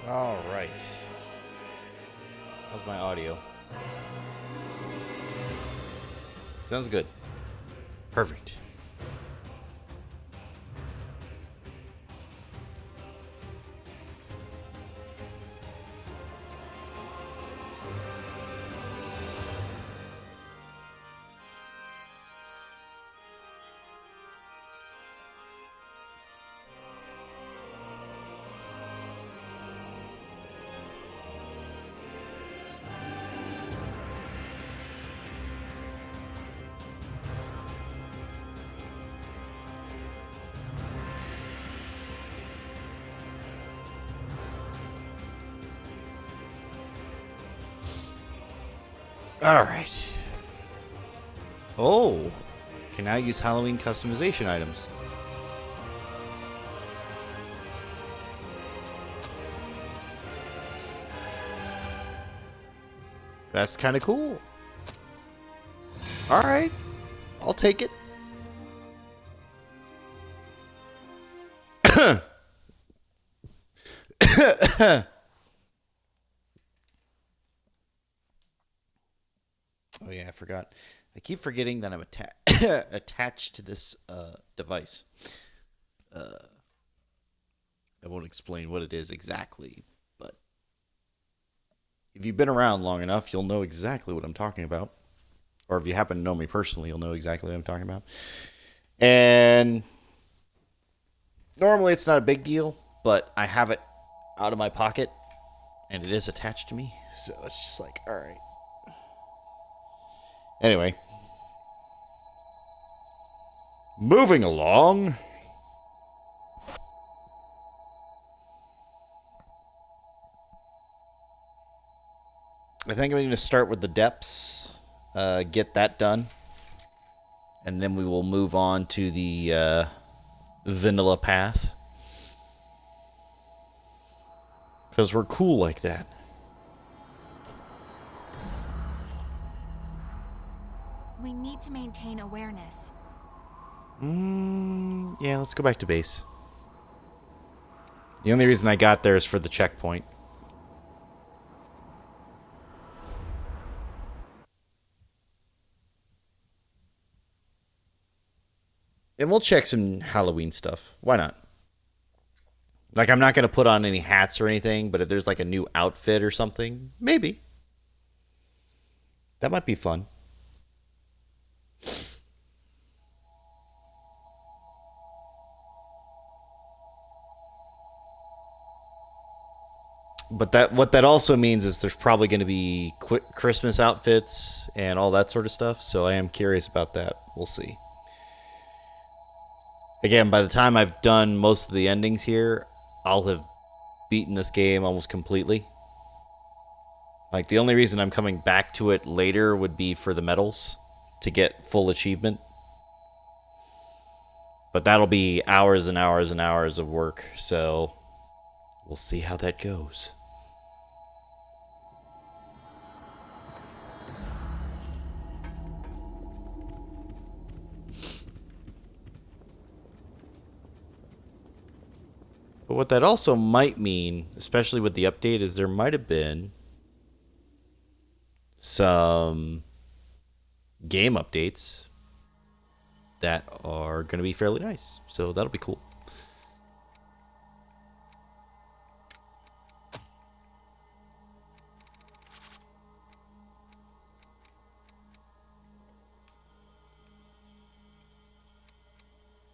All right. How's my audio? Sounds good. Perfect. All right. Oh, can now use Halloween customization items. That's kind of cool. All right, I'll take it. Oh yeah, I forgot. I keep forgetting that I'm attached to this device. Uh, I won't explain what it is exactly, but if you've been around long enough, you'll know exactly what I'm talking about. Or if you happen to know me personally, you'll know exactly what I'm talking about. And normally it's not a big deal, but I have it out of my pocket and it is attached to me. So it's just like, all right. Anyway, moving along. I think I'm going to start with the depths, get that done, and then we will move on to the vanilla path. Because we're cool like that. We need to maintain awareness. Yeah, let's go back to base. The only reason I got there is for the checkpoint. And we'll check some Halloween stuff. Why not? Like, I'm not going to put on any hats or anything, but if there's like a new outfit or something, maybe. That might be fun. But that what that also means is there's probably going to be quick Christmas outfits and all that sort of stuff. So I am curious about that. We'll see. Again, by the time I've done most of the endings here, I'll have beaten this game almost completely. Like, the only reason I'm coming back to it later would be for the medals to get full achievement. But that'll be hours and hours and hours of work, so we'll see how that goes. But what that also might mean, especially with the update, is there might have been some game updates that are going to be fairly nice. So that'll be cool.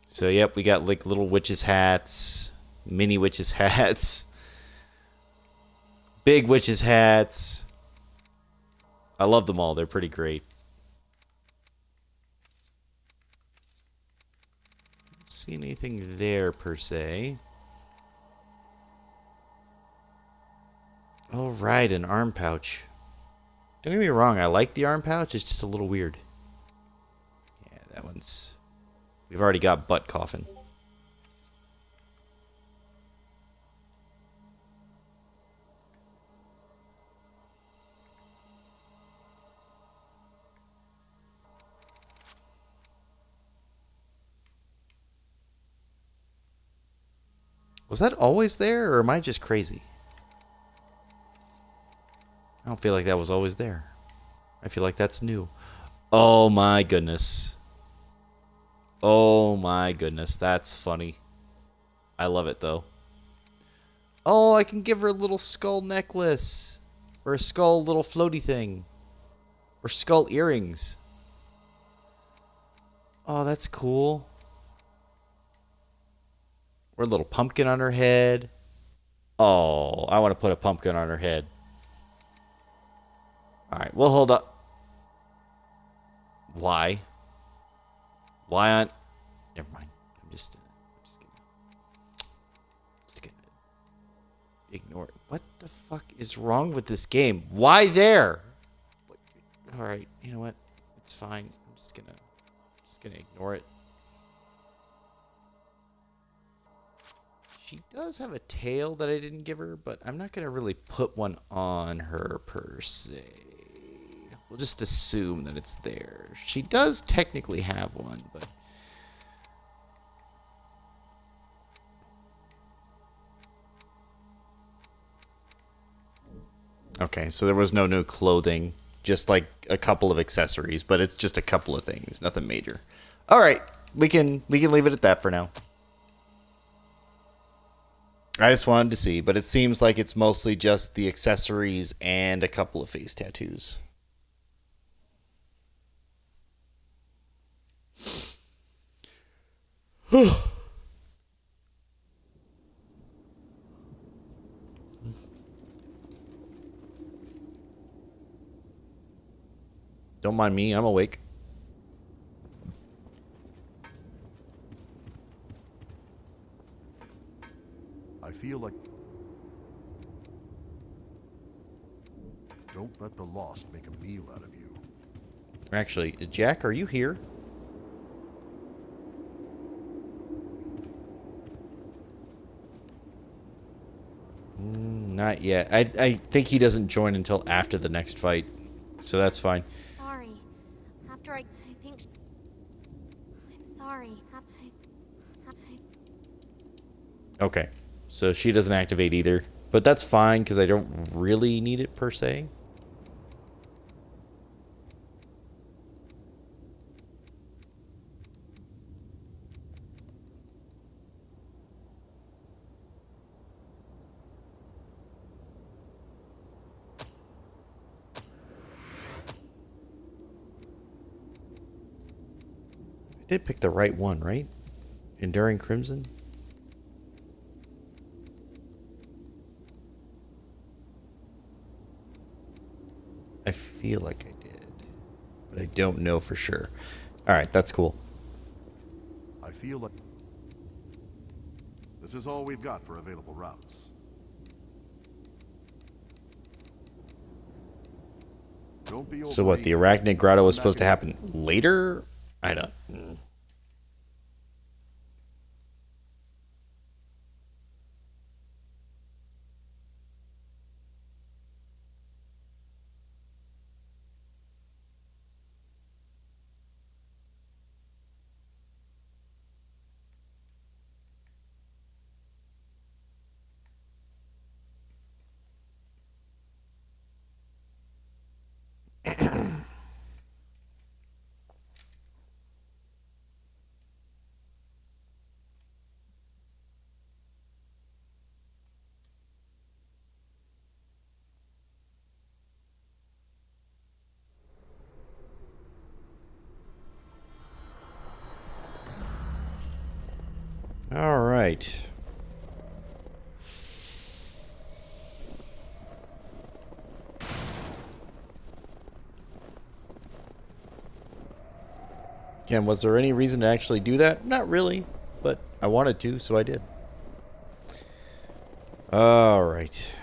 So, yep, we got like little witches' hats, mini witches' hats, big witches' hats. I love them all. They're pretty great. Don't see anything there per se. All right, an arm pouch. Don't get me wrong, I like the arm pouch. It's just a little weird. Yeah, that one's... We've already got butt coffin. Was that always there, or am I just crazy? I don't feel like that was always there. I feel like that's new. Oh my goodness. Oh my goodness. That's funny. I love it though. Oh, I can give her a little skull necklace. Or a skull little floaty thing. Or skull earrings. Oh, that's cool. Or a little pumpkin on her head. Oh, I want to put a pumpkin on her head. Alright, we'll hold up. Why? Why aren't... Never mind. I'm just gonna ignore it. What the fuck is wrong with this game? Why there? Alright, you know what? It's fine. I'm just gonna ignore it. She does have a tail that I didn't give her, but I'm not gonna really put one on her per se. We'll just assume that it's there. She does technically have one, but... Okay, so there was no new clothing. Just like a couple of accessories, but it's just a couple of things. Nothing major. Alright, we can leave it at that for now. I just wanted to see, but it seems like it's mostly just the accessories and a couple of face tattoos. Don't mind me, I'm awake. I feel like... Don't let the lost make a meal out of you. Actually, Jack, are you here? Not yet. I think he doesn't join until after the next fight. So that's fine. Sorry. After I think... I'm sorry. Okay. So she doesn't activate either. But that's fine, because I don't really need it per se. I did pick the right one, right? Enduring Crimson? I feel like I did, but I don't know for sure. Alright, that's cool. I feel like... This is all we've got for available routes. Don't be So what, the Arachnid Grotto was supposed to happen later? I don't... All right. Ken, was there any reason to actually do that? Not really, but I wanted to, so I did. All right.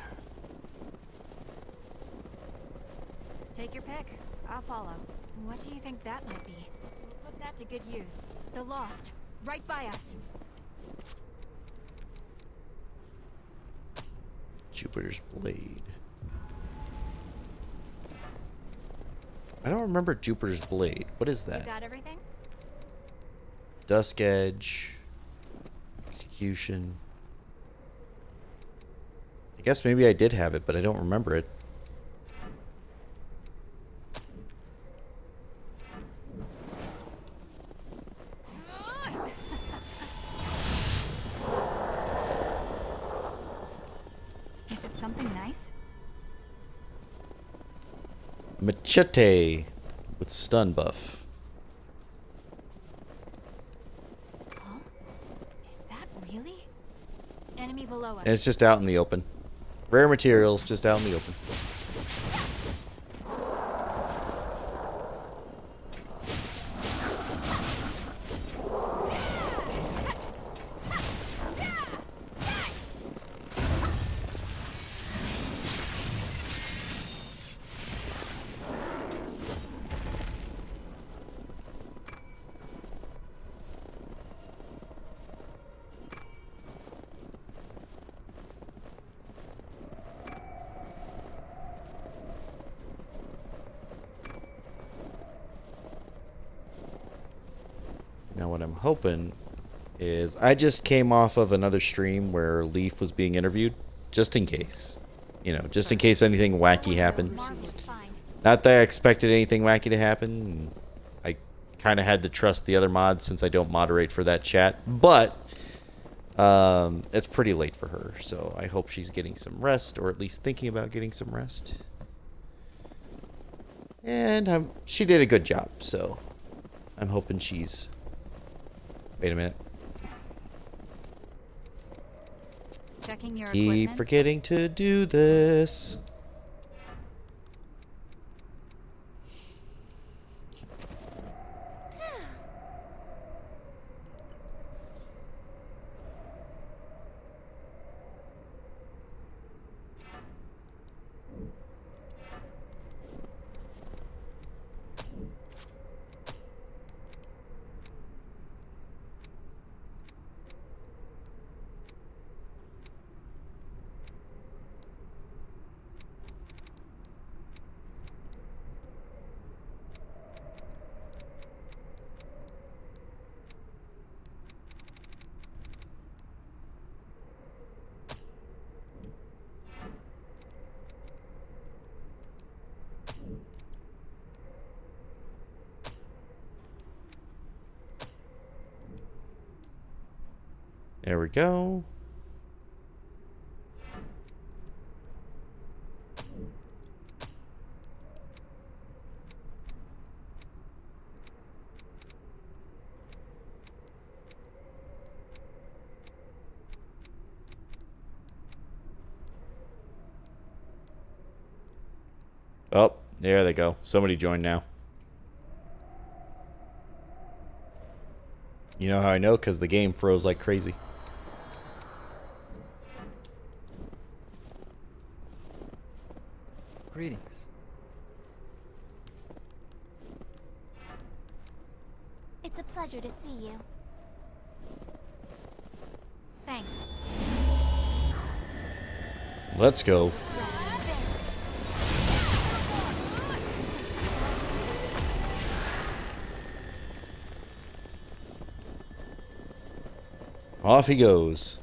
Take your pick. I'll follow. What do you think that might be? We'll put that to good use. The Lost. Right by us. Jupiter's Blade. I don't remember Jupiter's Blade. What is You that? got everything? Dusk Edge. Execution. I guess maybe I did have it, but I don't remember it. Something nice? Machete with stun buff. Huh? Is that really? Enemy below us. And it's just out in the open. Rare materials, just out in the open. Now what I'm hoping is I just came off of another stream where Leaf was being interviewed, just in case. You know, just in case anything wacky happened. Marvelous find. Not that I expected anything wacky to happen. I kind of had to trust the other mods since I don't moderate for that chat. But it's pretty late for her, so I hope she's getting some rest, or at least thinking about getting some rest. And she did a good job, so I'm hoping she's... Wait a minute. Checking your Keep equipment. forgetting to do this. There we go. Oh, there they go. Somebody joined now. You know how I know? Because the game froze like crazy. Greetings. It's a pleasure to see you. Thanks. Let's go. Off he goes.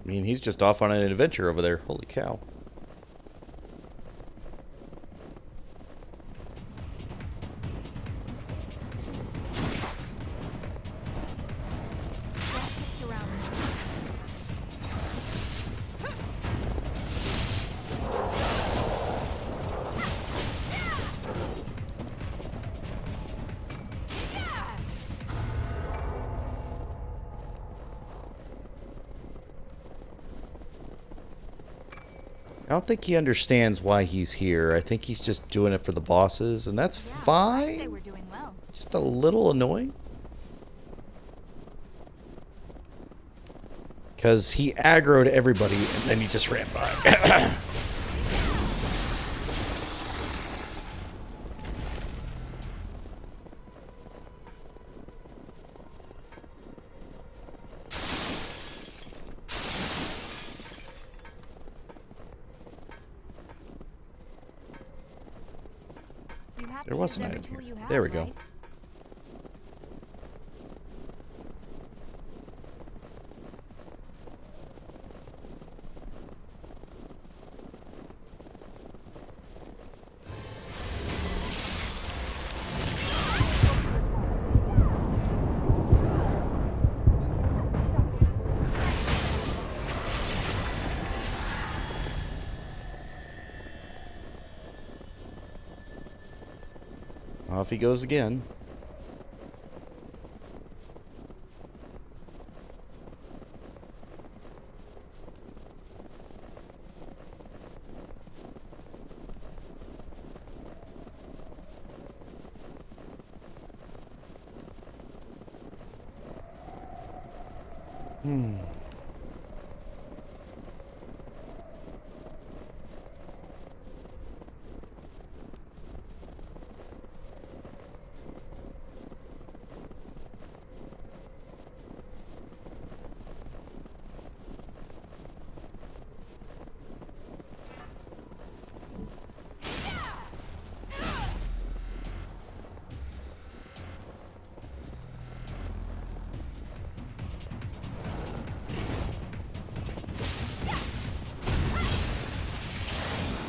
I mean, he's just off on an adventure over there. Holy cow. Rockets around me. I don't think he understands why he's here. I think he's just doing it for the bosses, and that's Yeah, I'd say fine. we're doing well. Just a little annoying. Because he aggroed everybody, and then he just ran by. You have There to was use an every item tool here. you have, There we go. right? Off he goes again.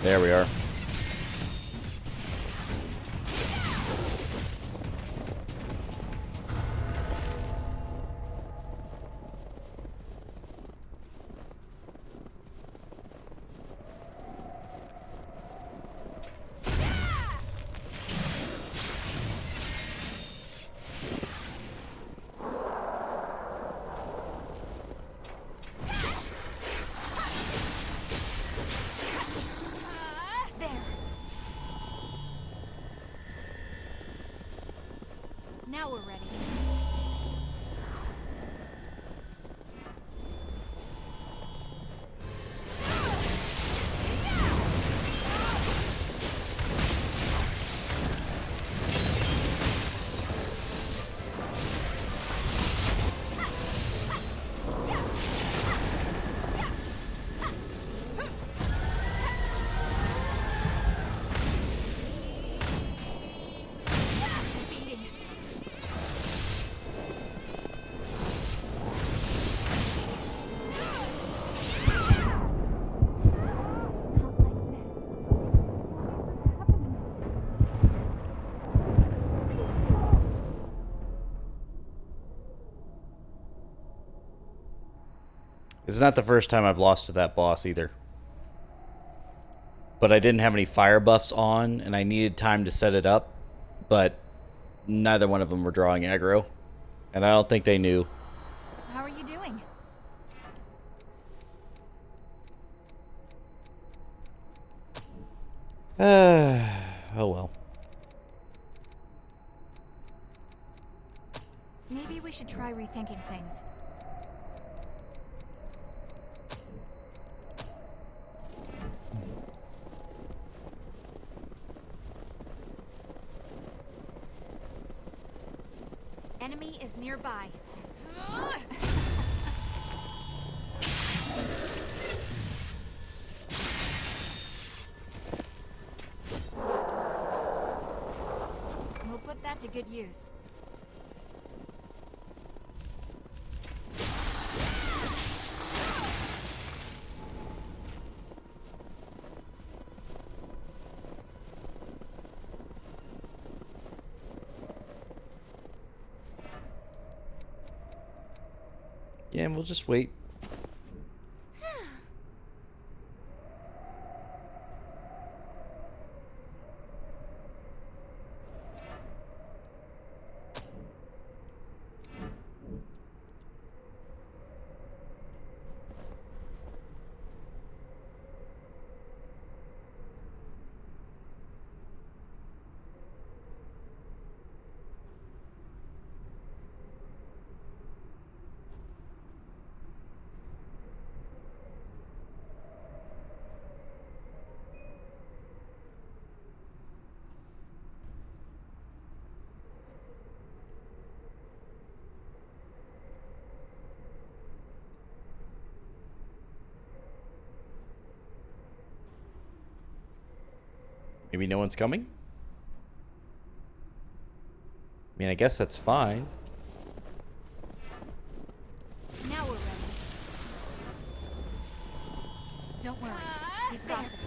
There we are. There. Now we're ready. Beating. It's not the first time I've lost to that boss either. But I didn't have any fire buffs on, and I needed time to set it up. But neither one of them were drawing aggro. And I don't think they knew. How are you doing? Oh well. Maybe we should try rethinking things. Enemy is nearby. We'll put that to good use. Yeah, and we'll just wait. Maybe no one's coming? I mean, I guess that's fine. Now we're ready. Don't worry. We've got this.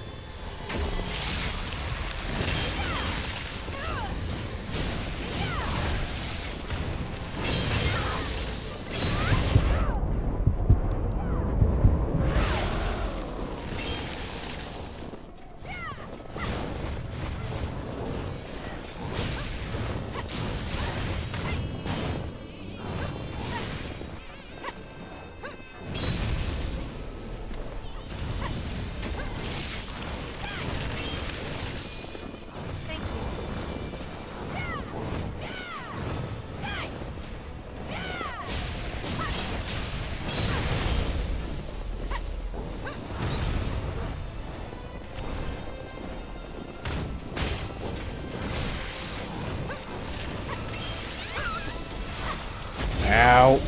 Ow.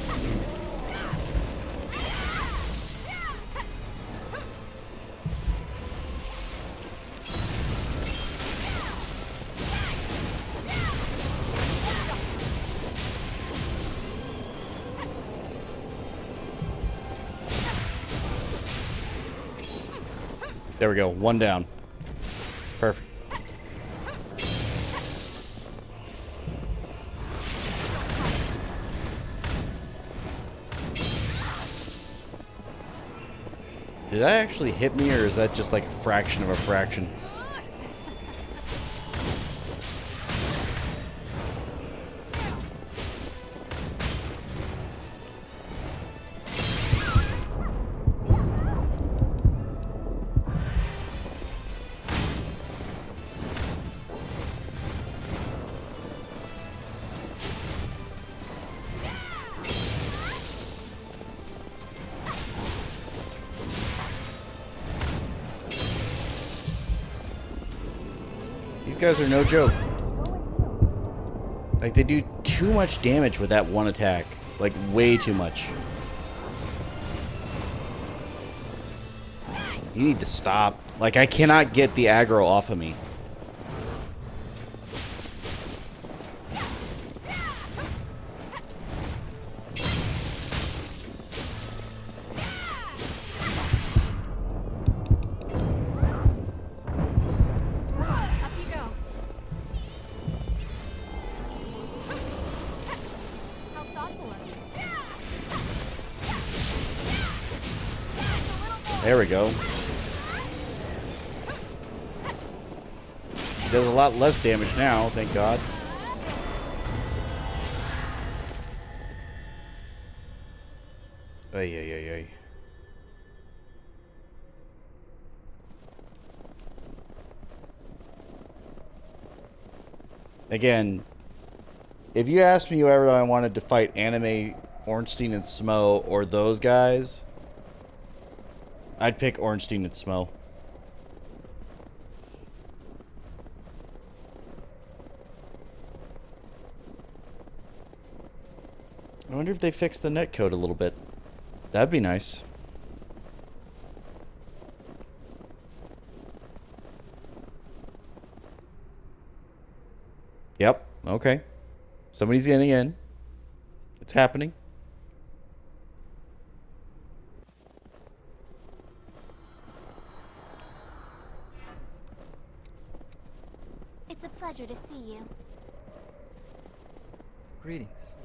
There we go. One down. Perfect. Did that actually hit me, or is that just like a fraction of a fraction? These guys are no joke. Like, they do too much damage with that one attack. Like, way too much. You need to stop. Like, I cannot get the aggro off of me. Up you go. How thoughtful of you. There we go. He does a lot less damage now, thank God. Ay, ay, ay, ay. Again, if you asked me whether I wanted to fight Anime, Ornstein, and Smo, or those guys, I'd pick Ornstein and Smo. I wonder if they fixed the netcode a little bit. That'd be nice. Yep, okay. Somebody's getting in. It's happening. It's a pleasure to see you. Greetings.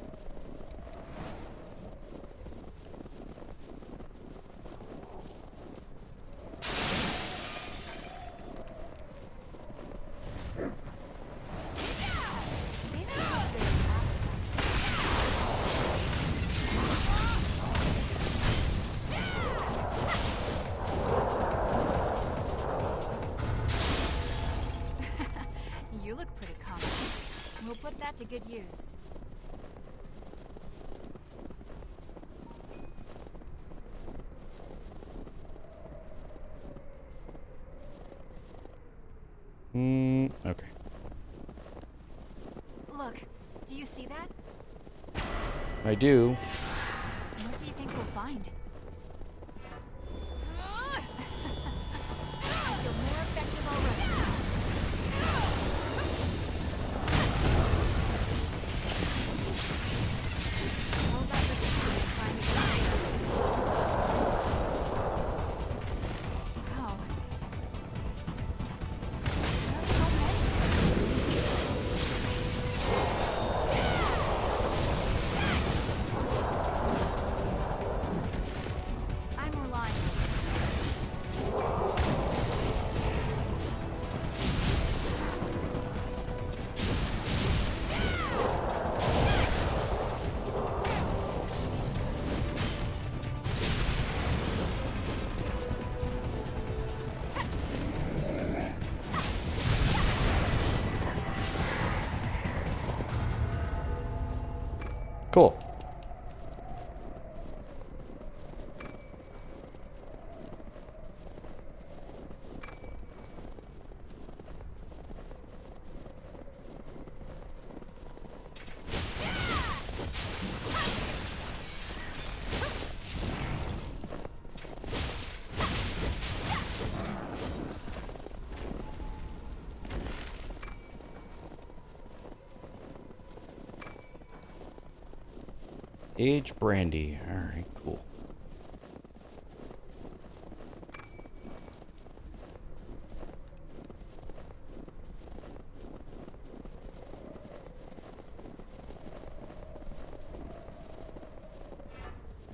You look pretty confident. We'll put that to good use. Okay. Look, do you see that? I do. What do you think we'll find? I feel more effective already. How about the speed of trying to get wow. There's so many. I'm relying on you. Cool. Age brandy. Alright, cool.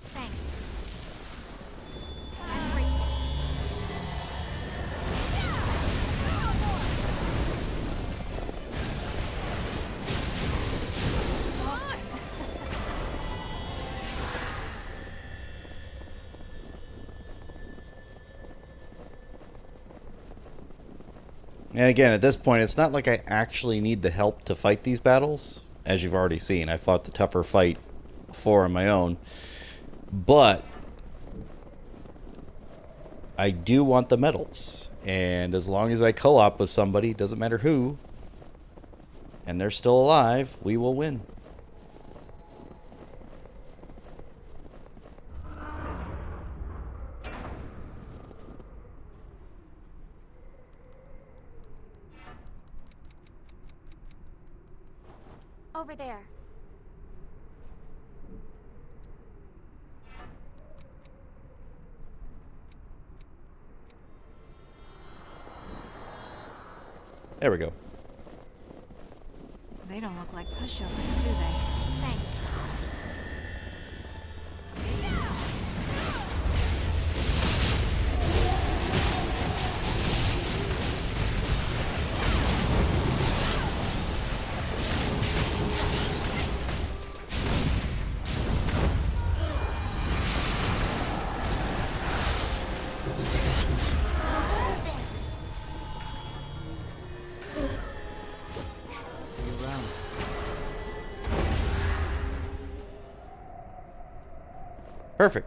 Thanks. I'm grateful. And again, at this point, it's not like I actually need the help to fight these battles. As you've already seen, I fought the tougher fight before on my own. But I do want the medals. And as long as I co-op with somebody, doesn't matter who, and they're still alive, we will win. Over there. There we go. They don't look like pushovers, do they? Thanks. See you around. Perfect.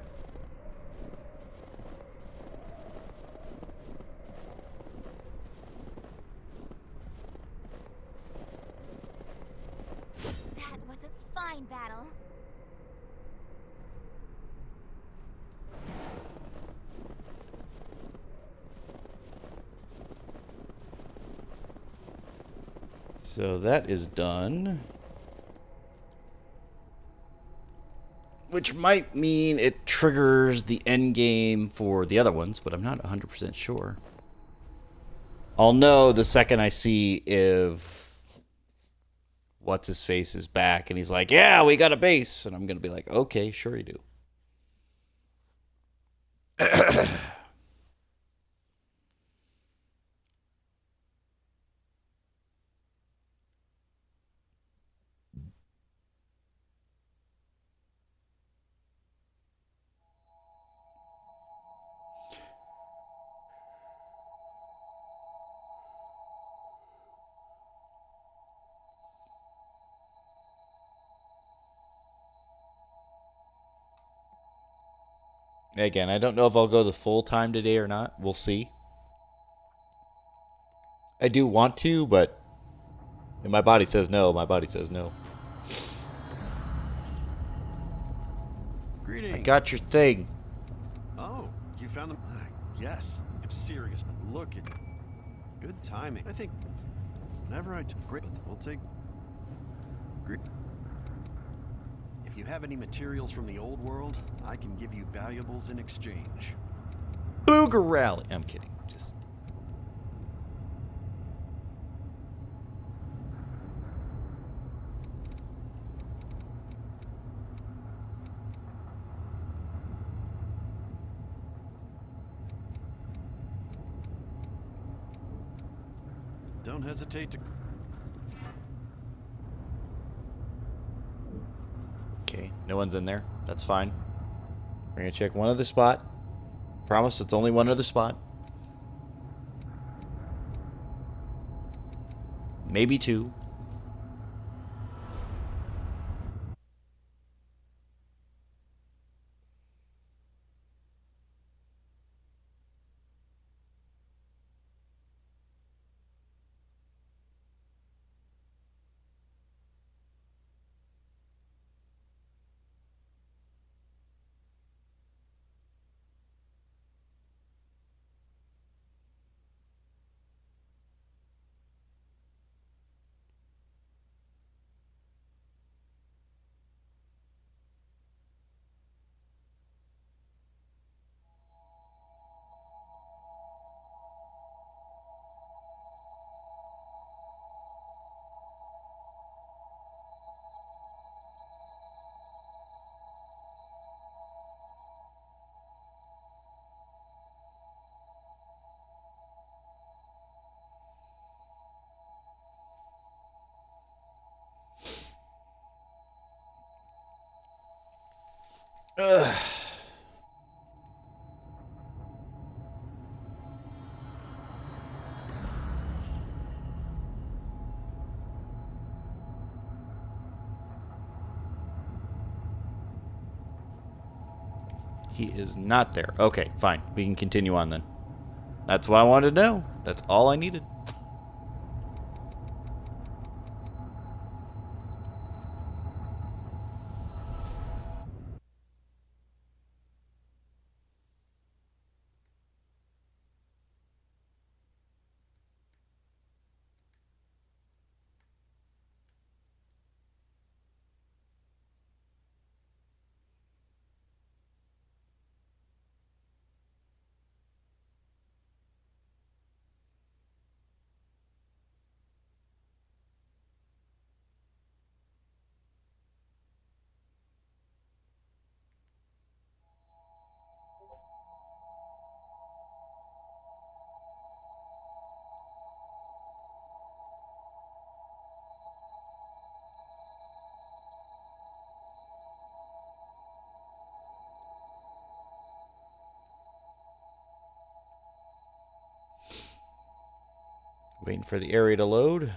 That was a fine battle. So that is done. Which might mean it triggers the end game for the other ones, but I'm not 100% sure. I'll know the second I see if what's-his-face is back, and he's like, yeah, we got a base. And I'm going to be like, okay, sure you do. Again, I don't know if I'll go the full time today or not. We'll see. I do want to, but if my body says no, my body says no. Greetings. I got your thing. Oh, you found them? Yes. Serious. Look at. Good timing. I think. Whenever I great, we'll take. Great. If you have any materials from the old world, I can give you valuables in exchange. Booger Rally. I'm kidding. Just. Don't hesitate to. Okay, no one's in there. That's fine. We're gonna check one other spot. Promise it's only one other spot. Maybe two. He is not there. Okay, fine. We can continue on then. That's what I wanted to know. That's all I needed. Waiting for the area to load.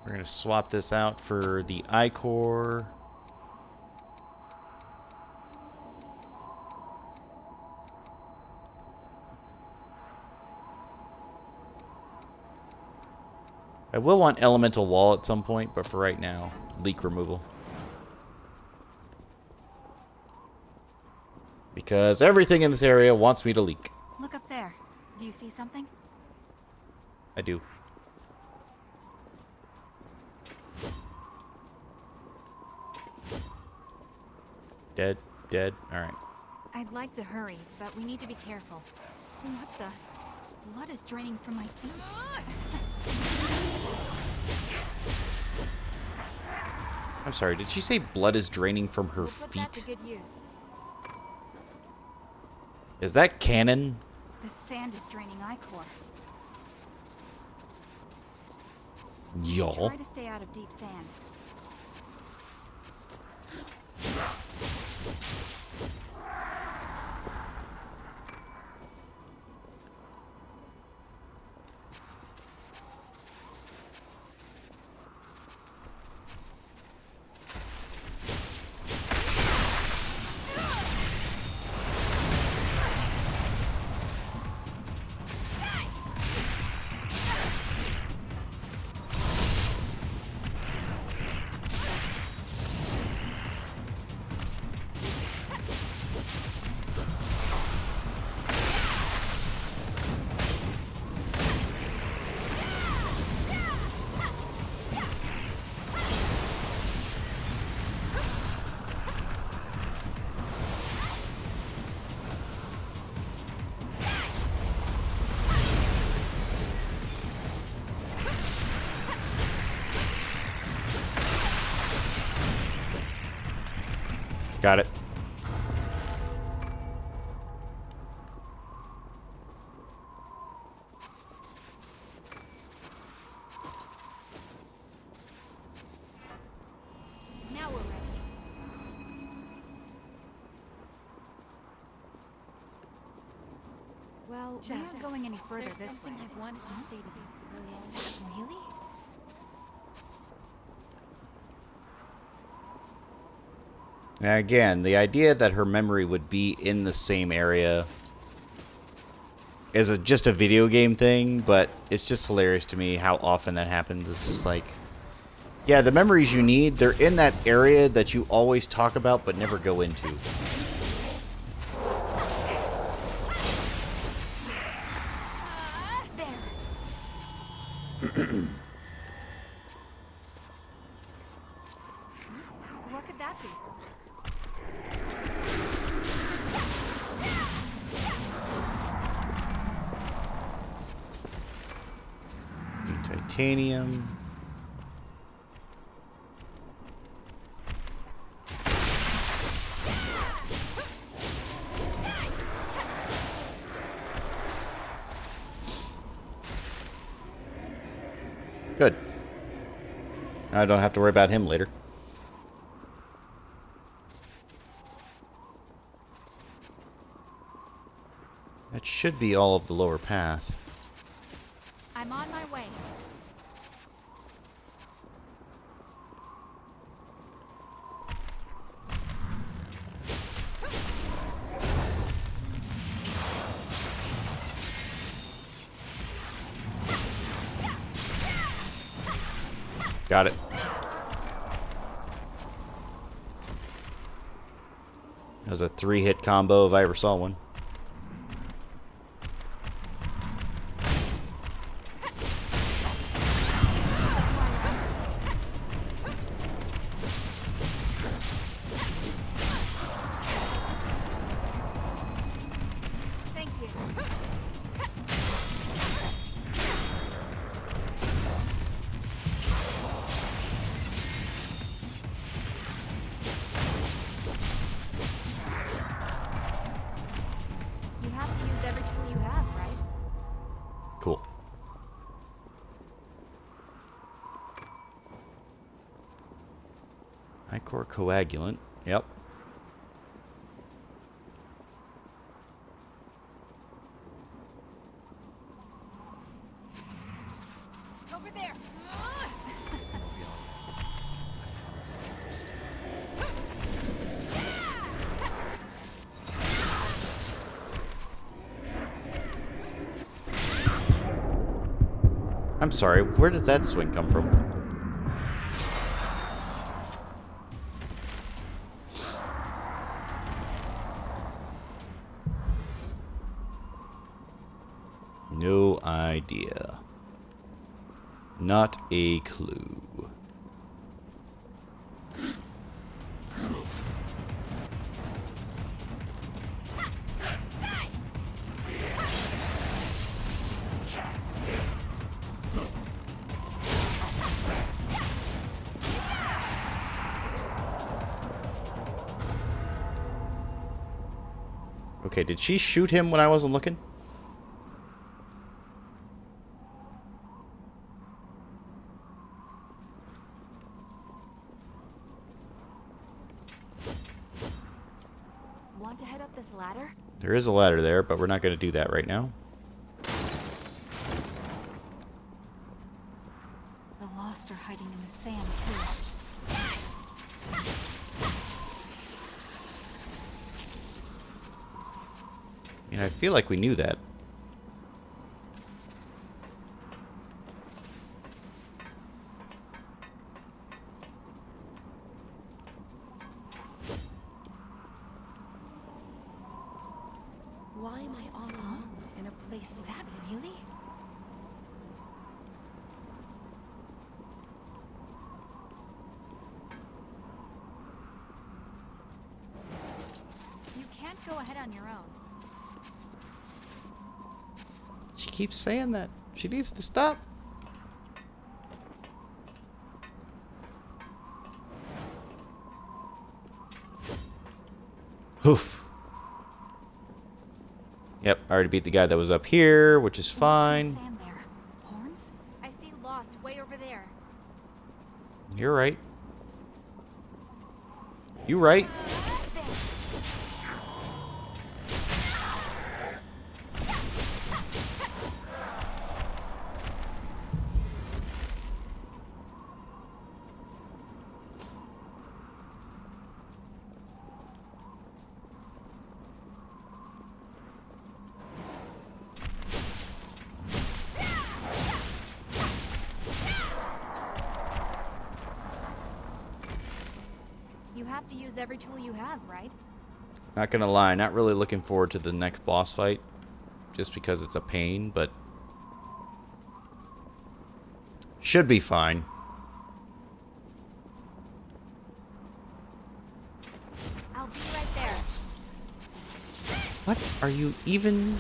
We're going to swap this out for the I-Core. I will want Elemental Wall at some point, but for right now, leak removal. Because everything in this area wants me to leak. Look up there. Do you see something? I do. Dead, dead. Alright. I'd like to hurry, but we need to be careful. What the? Blood is draining from my feet. I'm sorry, did she say blood is draining from her We'll put that to feet? good use. Is that canon? The sand is draining I-Core. Y'all. Try to stay out of deep sand. Got it. Now we're ready. Well, we're not going any further There's this way. something I've wanted to say to you. Is that really? Now again, the idea that her memory would be in the same area is just a video game thing, but it's just hilarious to me how often that happens. It's just like, yeah, the memories you need, they're in that area that you always talk about but never go into. There. What could that be? titanium. Good. I don't have to worry about him later. That should be all of the lower path. I'm on my way. Got it. That was a 3-hit combo if I ever saw one. Thank you. You have to use every tool you have, right? Cool. Icor coagulant. Yep. Over there. I'm sorry, where did that swing come from? No idea. Not a clue. Okay, did she shoot him when I wasn't looking? Want to head up this ladder? There is a ladder there, but we're not going to do that right now. The Lost are hiding in the sand, too. I mean, I feel like we knew that. Why am I all alone in a place Is like that this? really? You can't go ahead on your own. She keeps saying that. She needs to stop. Hoof. Yep, I already beat the guy that was up here, which is What's in the fine. sand there? Horns? I see Lost way over there. You're right. You right. There. You have to use every tool you have, right? Not gonna lie, not really looking forward to the next boss fight. Just because it's a pain, but should be fine. I'll be right there. What are you even...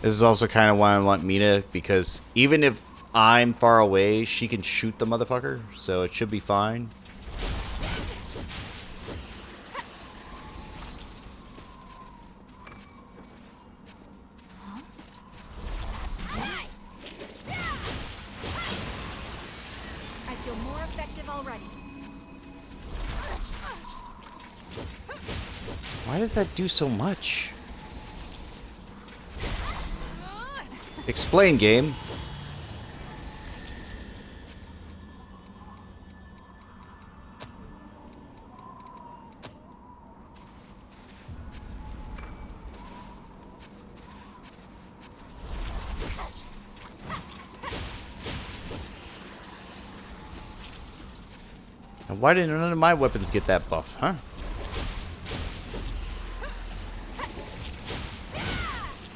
This is also kind of why I want Mina, because even if I'm far away, she can shoot the motherfucker, so it should be fine. I feel more effective already. Why does that do so much? Explain, game. And why didn't none of my weapons get that buff, huh?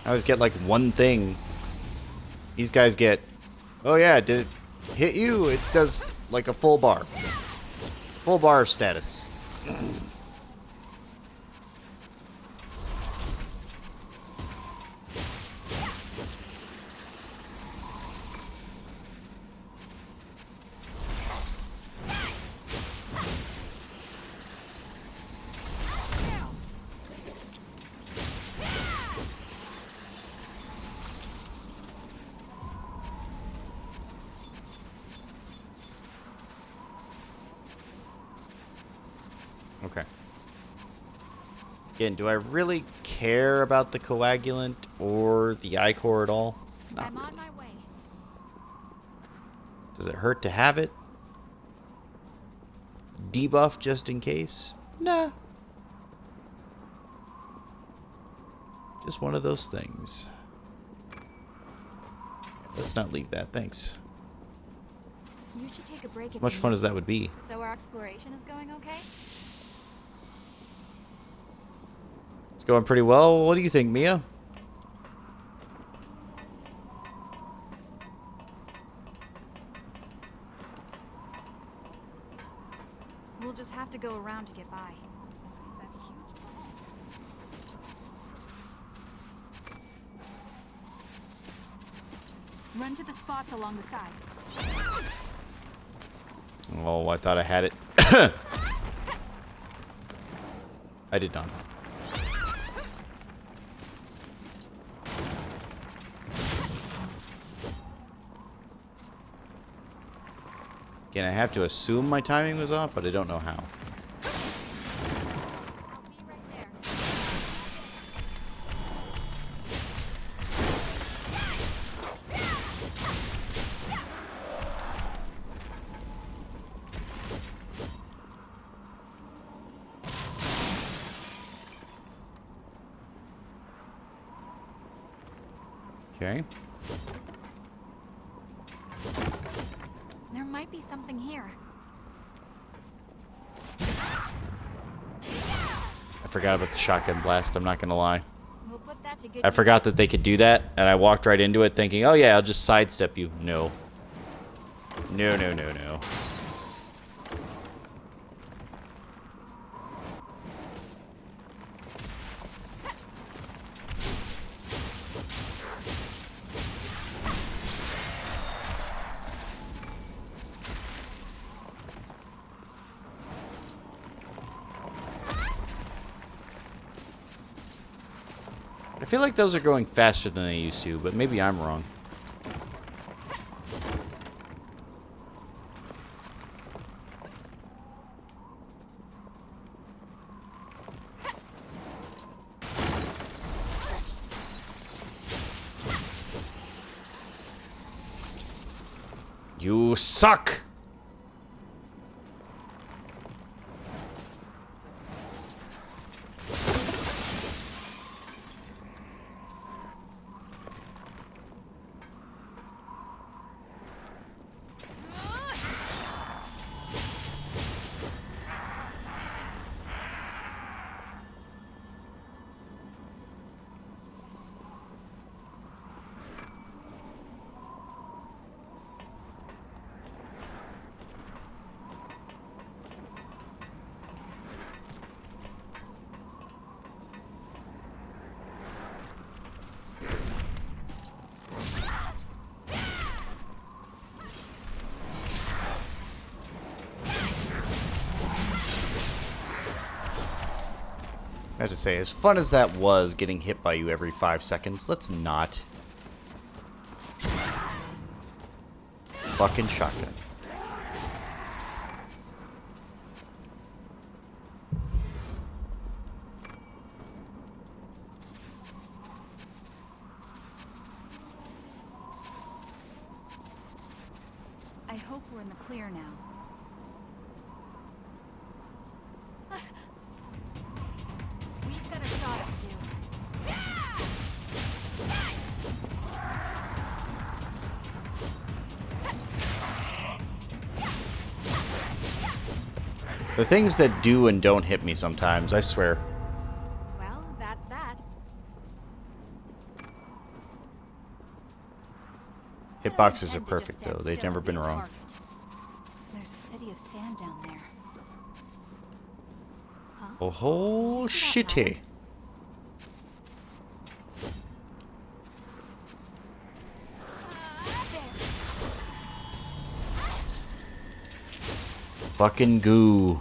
I always get like one thing. These guys get, oh yeah, did it hit you? It does like a full bar. Full bar status. Okay. Again, do I really care about the coagulant or the ichor at all? Not I'm really. on my way. Does it hurt to have it? Debuff just in case? Nah. Just one of those things. Let's not leave that, thanks. You should take a break. How much fun as that would be. So our exploration is going okay? It's going pretty well. What do you think, Mia? We'll just have to go around to get by. What is that huge ball? Run to the spots along the sides. Oh, I thought I had it. I did not. Again, I have to assume my timing was off, but I don't know how. I'll be right there. Okay. There might be something here. I forgot about the shotgun blast, I'm not gonna lie. We'll put that to good I use. forgot that they could do that, and I walked right into it thinking, oh yeah, I'll just sidestep you. No. No, no, no, no. I feel like those are going faster than they used to, but maybe I'm wrong. You suck! I have to say, as fun as that was, getting hit by you every 5 seconds, let's not. Fucking shotgun. I hope we're in the clear now. We've got a job to do. The things that do and don't hit me sometimes, I swear. Well, that's that. Hitboxes are Tend to just perfect, stand though. They've still never and been be a wrong. target. There's a city of sand down there. Huh? Oh, Do you see that shitty. ladder? There. Fucking goo.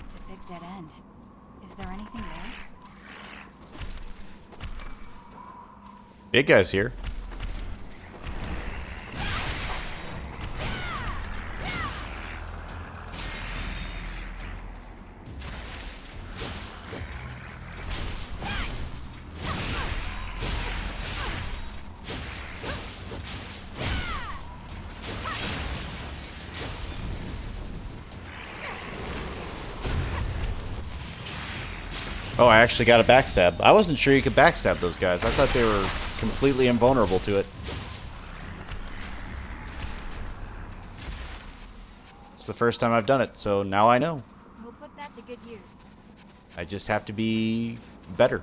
It's a big dead end. Is there anything there? Big guy's here. Oh, I actually got a backstab. I wasn't sure you could backstab those guys. I thought they were completely invulnerable to it. It's the first time I've done it, so now I know. We'll put that to good use. I just have to be better.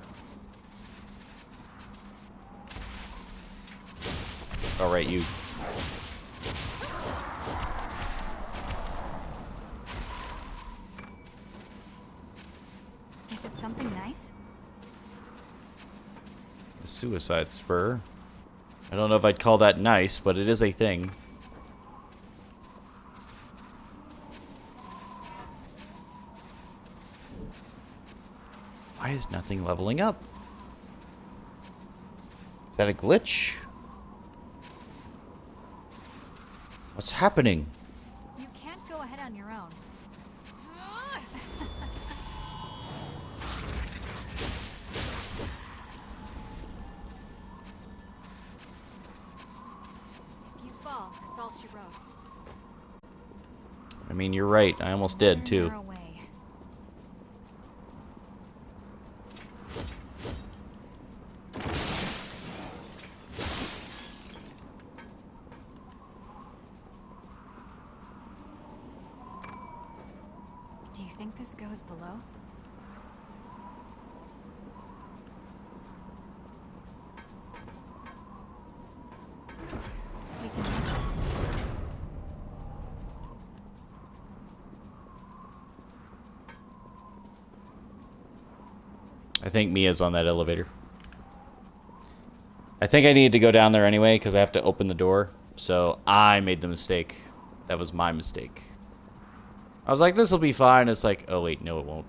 Alright, you. Is it something nice? The suicide spur. I don't know if I'd call that nice, but it is a thing. Why is nothing leveling up? Is that a glitch? What's happening? You can't go ahead on your own. If you fall, that's all she wrote. I mean, you're right. I almost did, too. Narrow way. Do you think this goes below? We can use it. I think Mia's on that elevator. I think I needed to go down there anyway because I have to open the door. So I made the mistake. That was my mistake. I was like, this will be fine. It's like, oh wait, no it won't.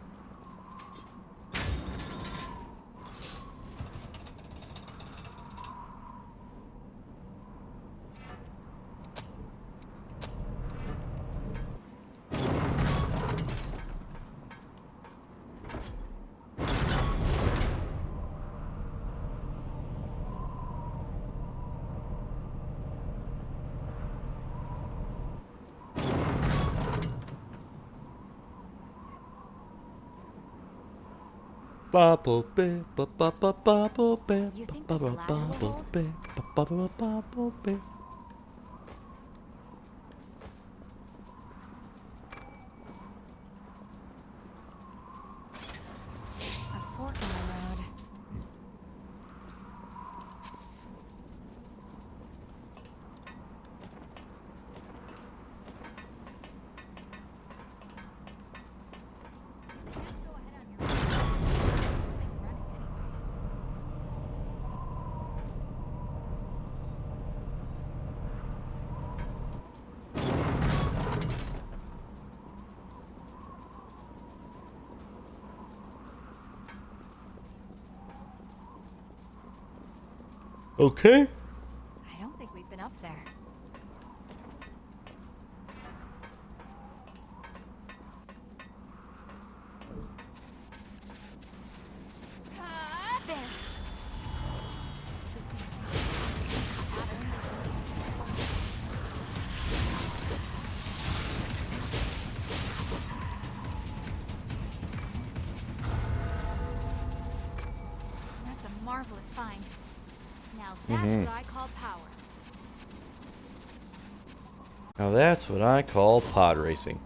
You think this ladder will hold? A fork in the road. Okay. I don't think we've been up there. There. That's a marvelous find. Now that's what I call power. Now that's what I call pod racing.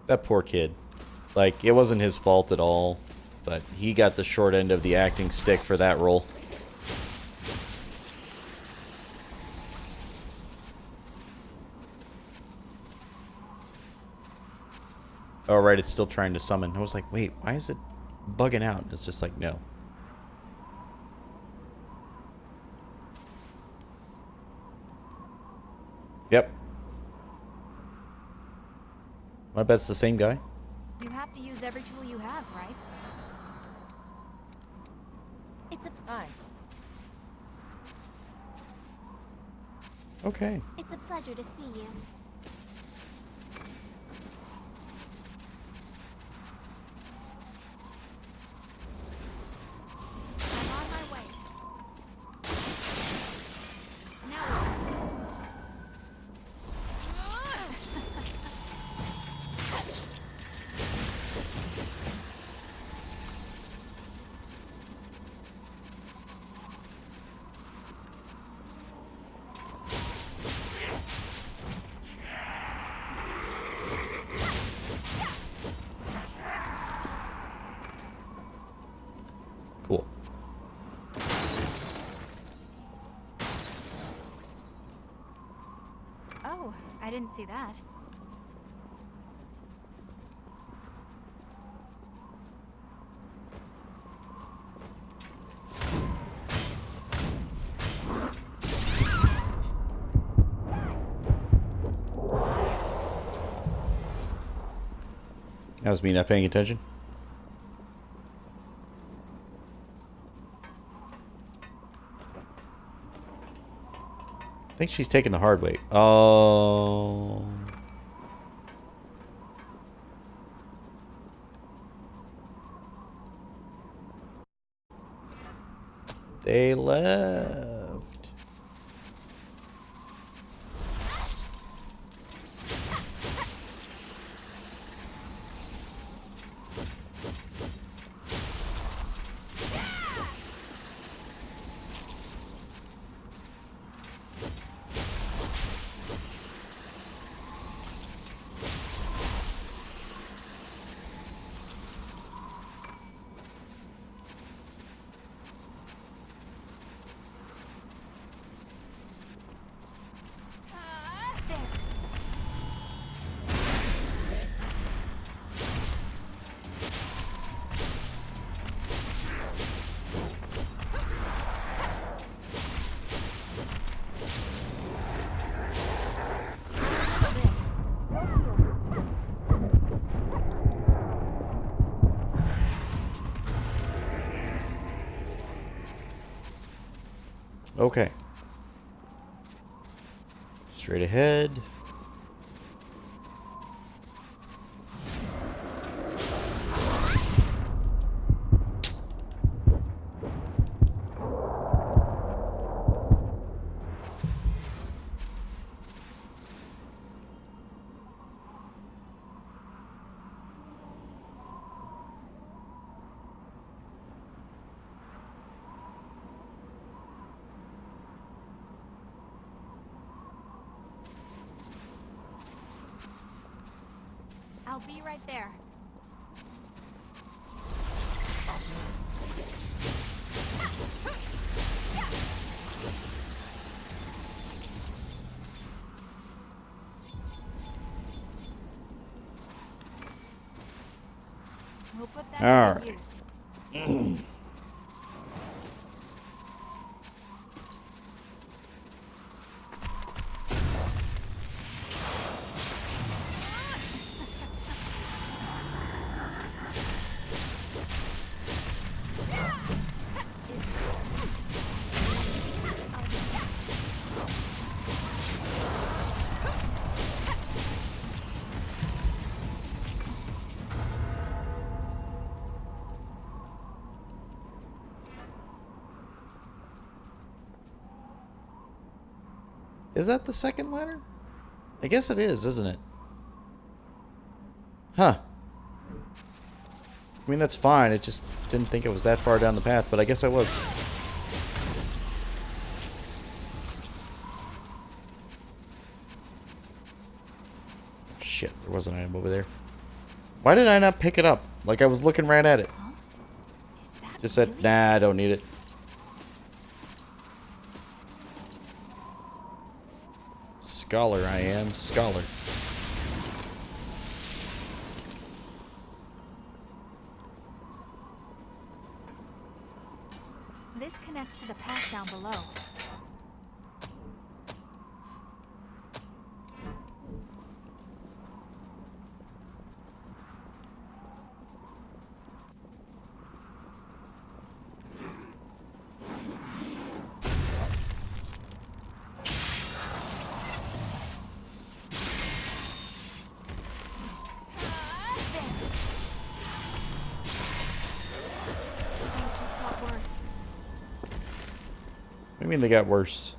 That poor kid. Like, it wasn't his fault at all, but he got the short end of the acting stick for that role. Oh, right, it's still trying to summon. I was like, wait, why is it bugging out? It's just like, no. Yep. I bet it's the same guy. You have to use every tool you have, right? It's a hi. Okay. It's a pleasure to see you. I'm on my way. Now. Cool. Oh, I didn't see that. That was me not paying attention. I think she's taking the hard way. Oh. They left. There. Okay. Straight ahead. I'll be right there. We'll put that All to good right. use. Is that the second ladder? I guess it is, isn't it? Huh. I mean, that's fine. It just didn't think it was that far down the path, but I guess I was. Shit, there was an item over there. Why did I not pick it up? Like I was looking right at it. Is that Just said, nah, I don't need it. Scholar I am, scholar. This connects to the path down below. Things just got worse. What do you mean they got worse?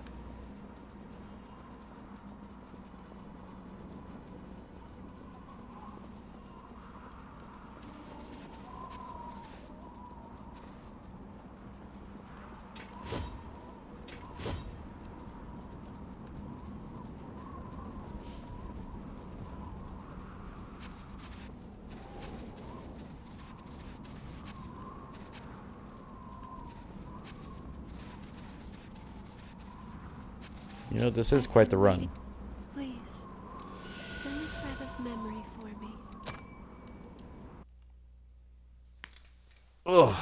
You know, this is quite the run. Please, spin a thread of memory for me. Ugh.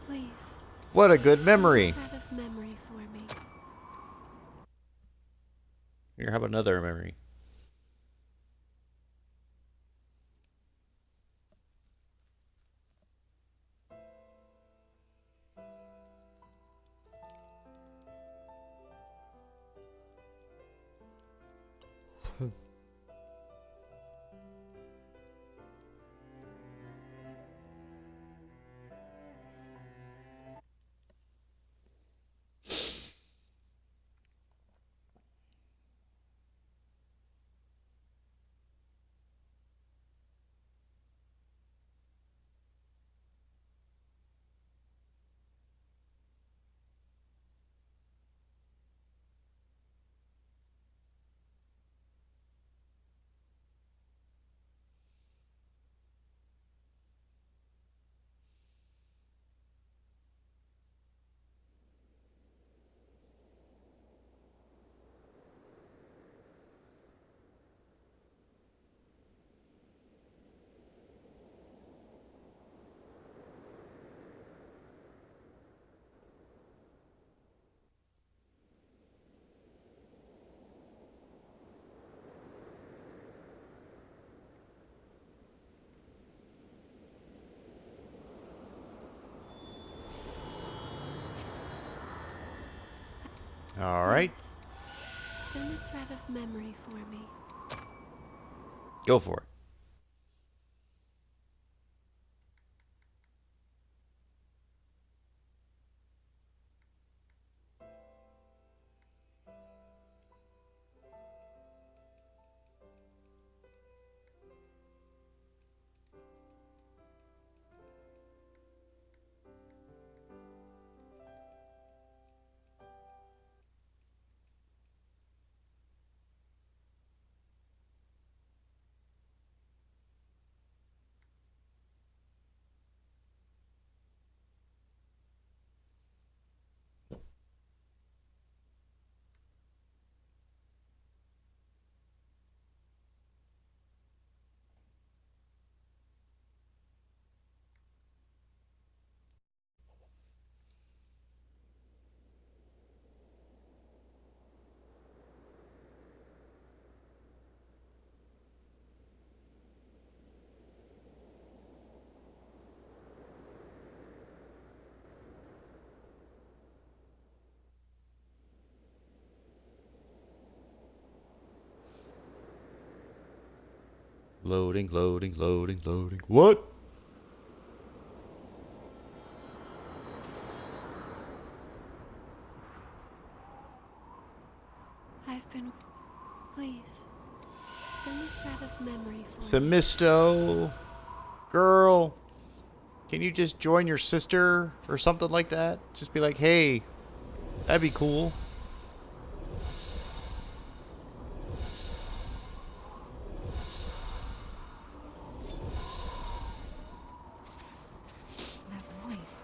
Please, What a good spin a memory. thread of memory for me. Here, how about another memory? All right. Please, spin the thread of memory for me. Go for it. Loading, loading, loading, loading. What? I've been. Please, spin the thread of memory for me. Themisto. Girl. Can you just join your sister or something like that? Just be like, hey, that'd be cool. That voice.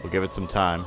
We'll give it some time.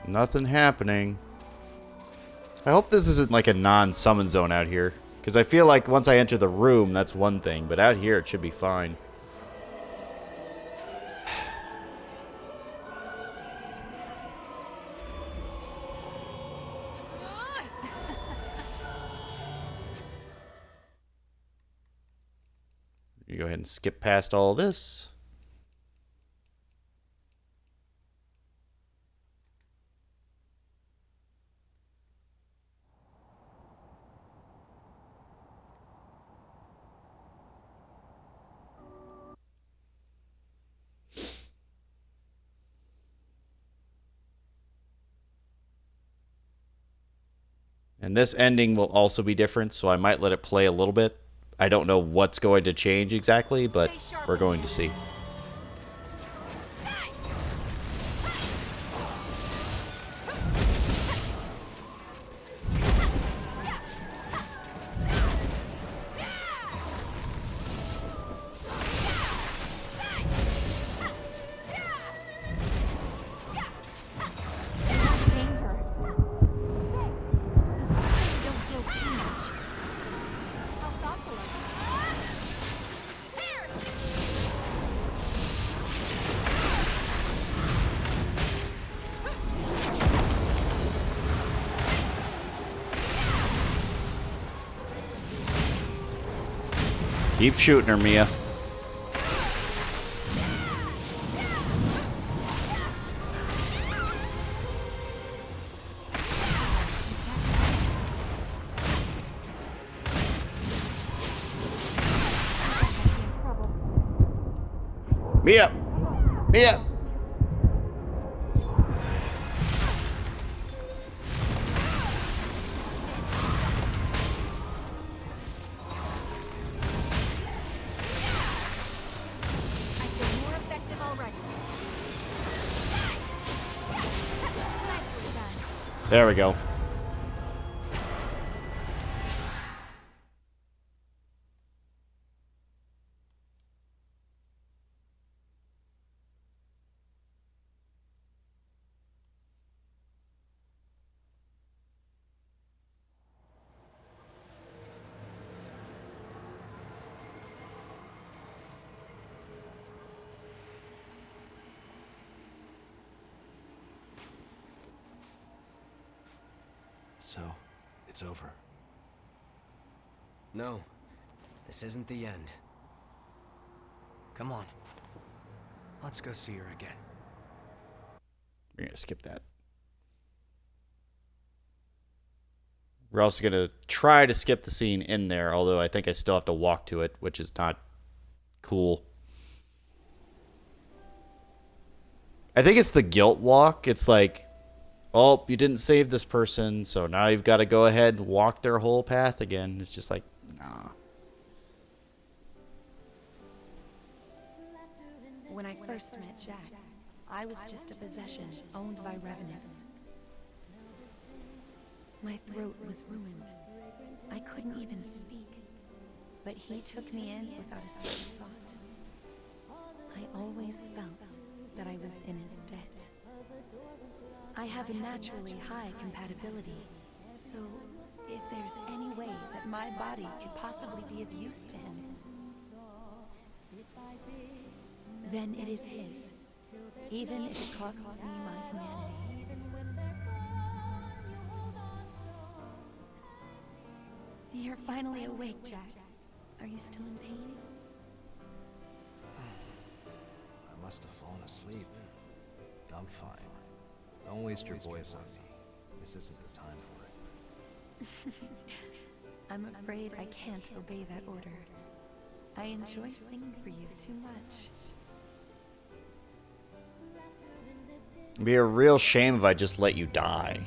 Nothing happening. I hope this isn't like a non-summon zone out here. Because I feel like once I enter the room, that's one thing. But out here, it should be fine. You go ahead and skip past all this. And this ending will also be different, so I might let it play a little bit. I don't know what's going to change exactly, but we're going to see. Keep shooting her, Mia. Mia! Mia! There we go. So, it's over. No, this isn't the end. Come on. Let's go see her again. We're going to skip that. We're also going to try to skip the scene in there, although I think I still have to walk to it, which is not cool. I think it's the guilt walk. It's like, oh, you didn't save this person, so now you've got to go ahead and walk their whole path again. It's just like, nah. When I first met Jack, I was just a possession owned by revenants. My throat was ruined. I couldn't even speak. But he took me in without a second thought. I always felt that I was in his debt. I have a naturally high compatibility, so if there's any way that my body could possibly be of use to him, then it is his, even if it costs me my humanity. You're finally awake, Jack. Are you still in pain? I must have fallen asleep. I'm fine. Don't waste your voice on me. This isn't the time for it. I'm afraid I can't obey that order. I enjoy singing for you too much. It'd be a real shame if I just let you die.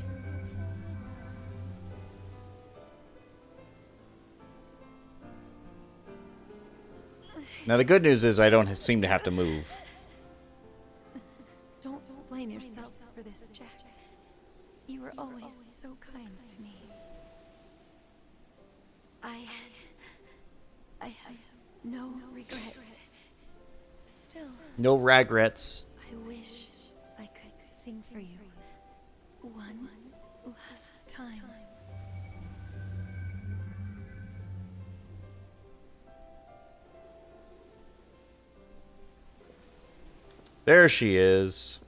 Now the good news is I don't seem to have to move. Don't blame yourself for this, Jack. You were always so kind to me. I have no regrets. Still, No regrets. I wish I could sing for you one last time. There she is.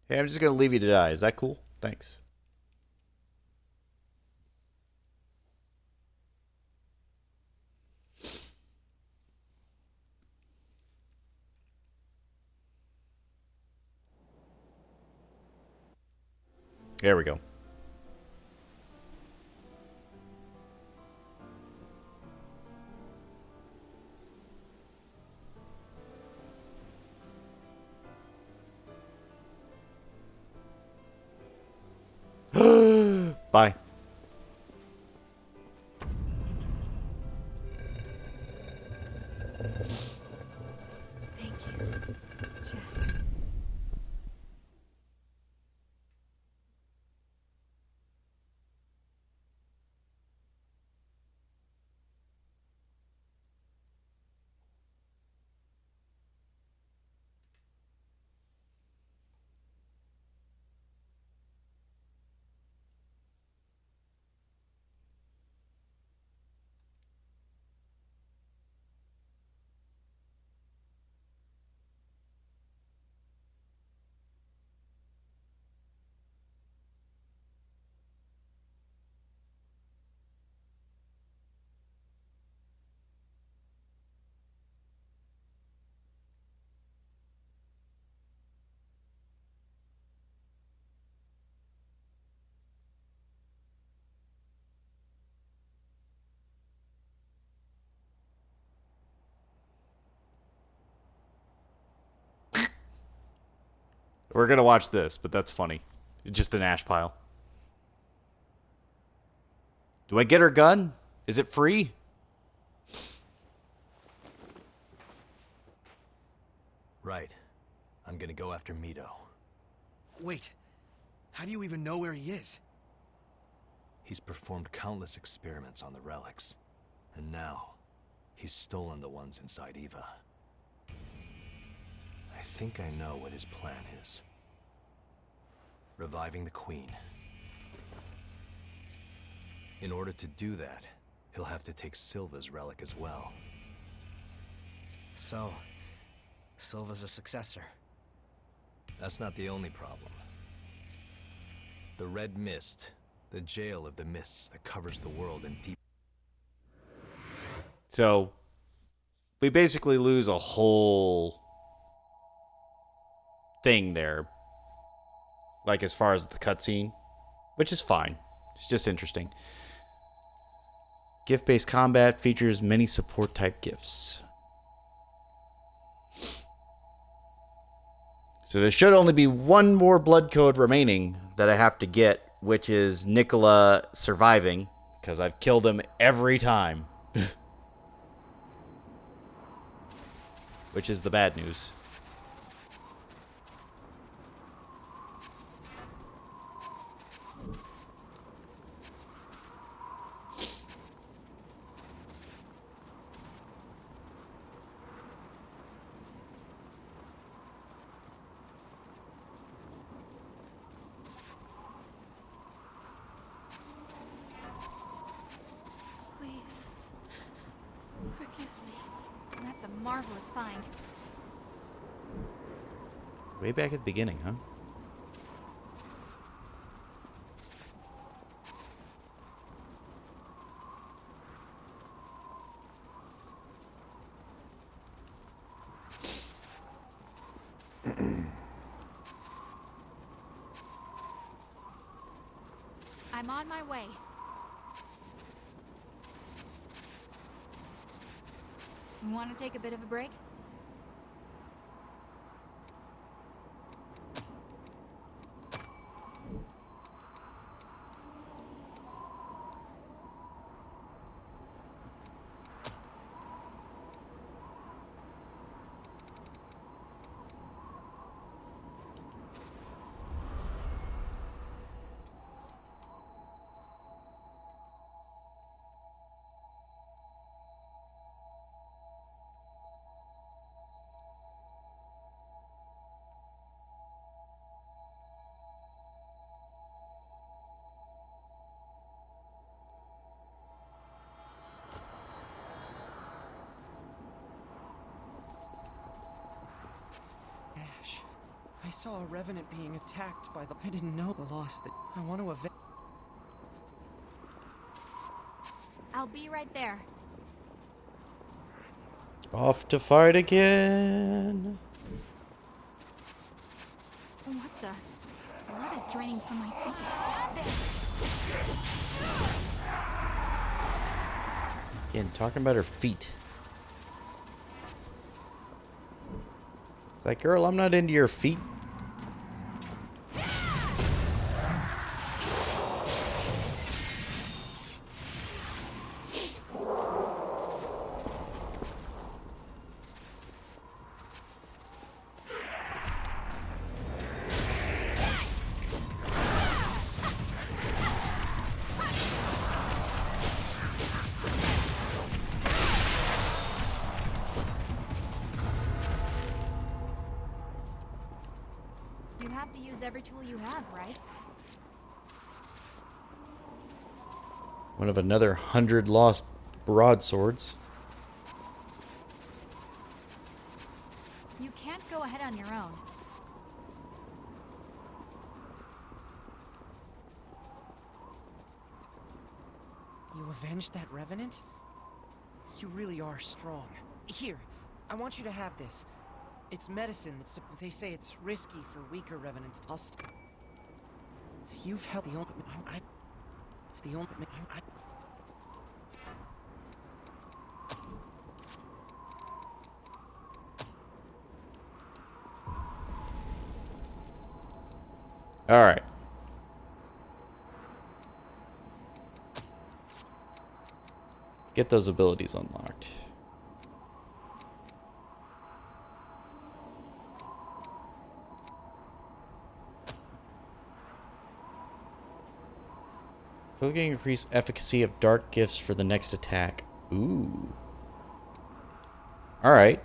Hey, I'm just going to leave you to die. Is that cool? Thanks. There we go. Bye. Thank you, Jack. We're going to watch this, but that's funny. Just an ash pile. Do I get her gun? Is it free? Right. I'm gonna go after Mito. Wait. How do you even know where he is? He's performed countless experiments on the relics, and now he's stolen the ones inside Eva. I think I know what his plan is. Reviving the Queen. In order to do that, he'll have to take Silva's relic as well. So, Silva's a successor. That's not the only problem. The Red Mist, the jail of the mists that covers the world in deep... So, we basically lose a whole thing there. Like, as far as the cutscene, which is fine. It's just interesting. Gift-based combat features many support-type gifts. So there should only be one more blood code remaining that I have to get, which is Nicola surviving, because I've killed him every time. Which is the bad news. Please. Forgive me. That's a marvelous find. Way back at the beginning, huh? I'm on my way. You want to take a bit of a break? Ash, I saw a revenant being attacked by the... I didn't know the loss that... I want to avenge... I'll be right there. Off to fight again. What the? Blood is draining from my feet. Again, talking about her feet. It's like, girl, I'm not into your feet. You have to use every tool you have, right? One of another 100 lost broadswords. You can't go ahead on your own. You avenged that revenant? You really are strong. Here, I want you to have this. It's medicine. They say it's risky for weaker revenants. You've helped the only... All right. Get those abilities unlocked. Clicking increase efficacy of dark gifts for the next attack. Ooh. Alright.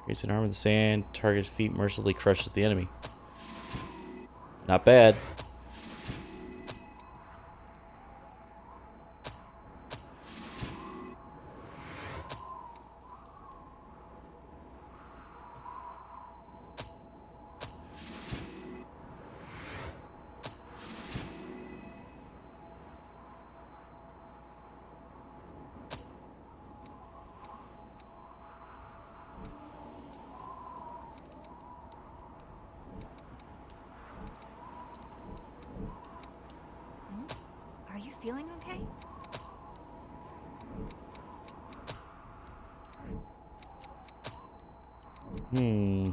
Creates an arm of the sand. Target's feet mercilessly crushes the enemy. Not bad. Are you feeling okay? Hmm.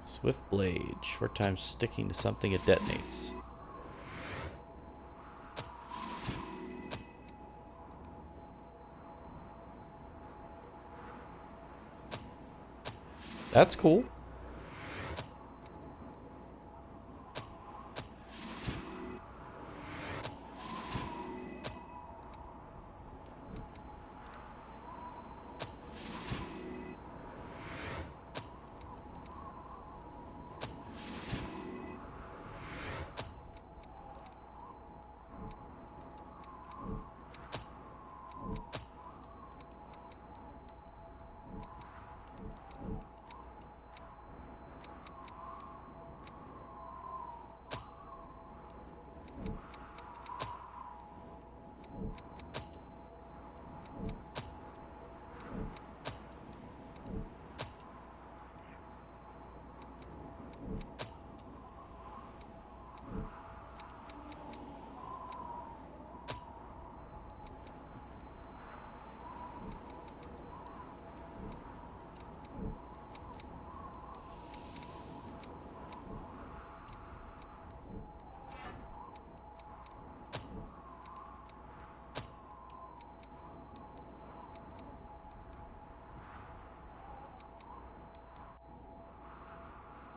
Swift blade. Short time sticking to something, it detonates. That's cool.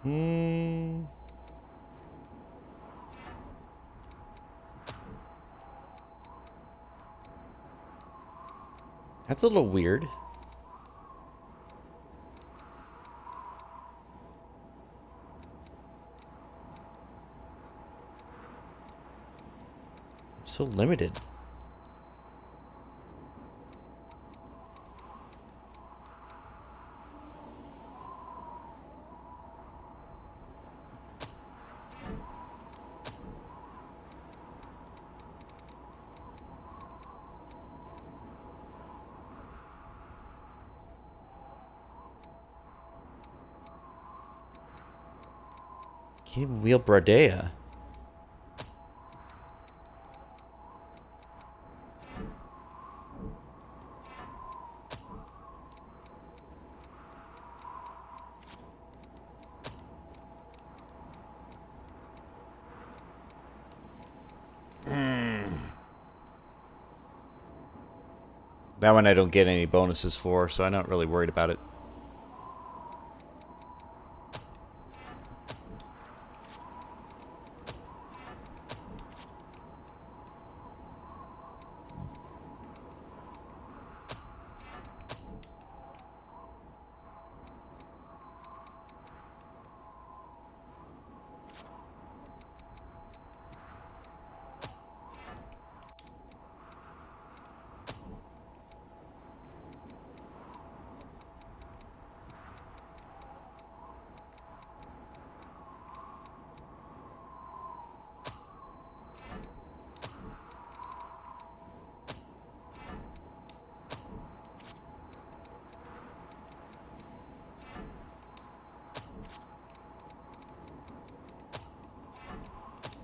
Hmm. That's a little weird. So limited. Can't even wield Bradea. That one I don't get any bonuses for, so I'm not really worried about it.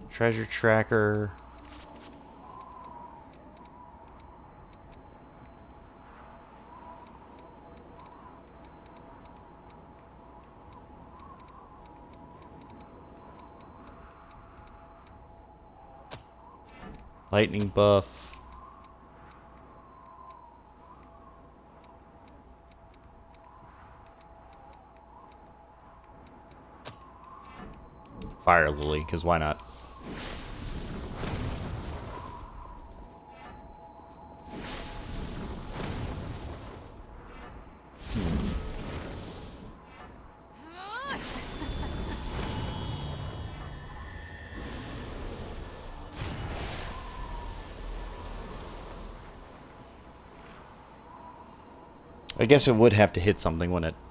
Treasure tracker. Lightning buff. Fire Lily, because why not? I guess it would have to hit something, wouldn't it?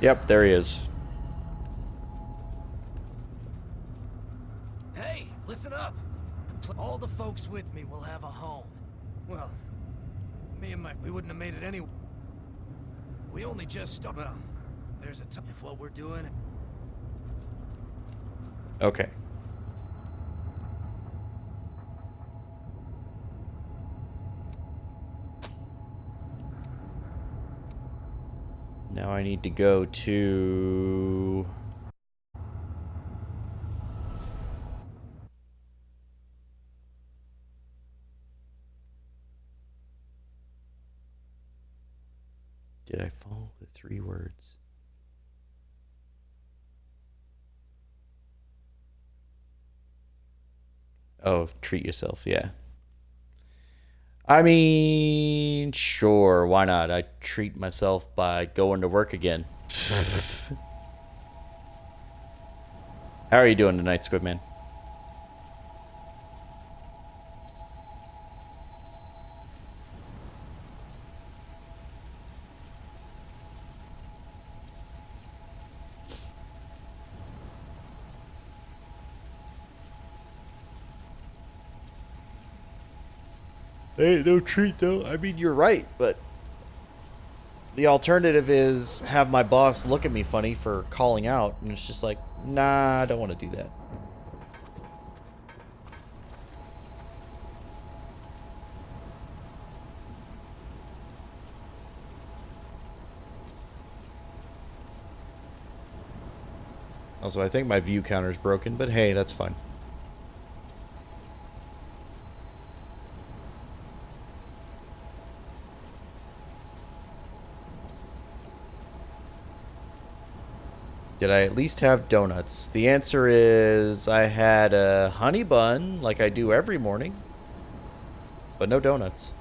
Yep, there he is. Hey, listen up. All the folks with me will have a home. Well, me and we wouldn't have made it anyway. We only just started. Well, there's a time if what we're doing. Okay. Now I need to go to... Did I follow the 3 words? Oh, treat yourself, yeah. I mean, sure, why not? I treat myself by going to work again. How are you doing tonight, Squidman? Hey, no treat though. I mean, you're right, but the alternative is have my boss look at me funny for calling out, and it's just like, nah, I don't want to do that. Also, I think my view counter's broken, but hey, that's fine. Did I at least have donuts? The answer is I had a honey bun like I do every morning, but no donuts.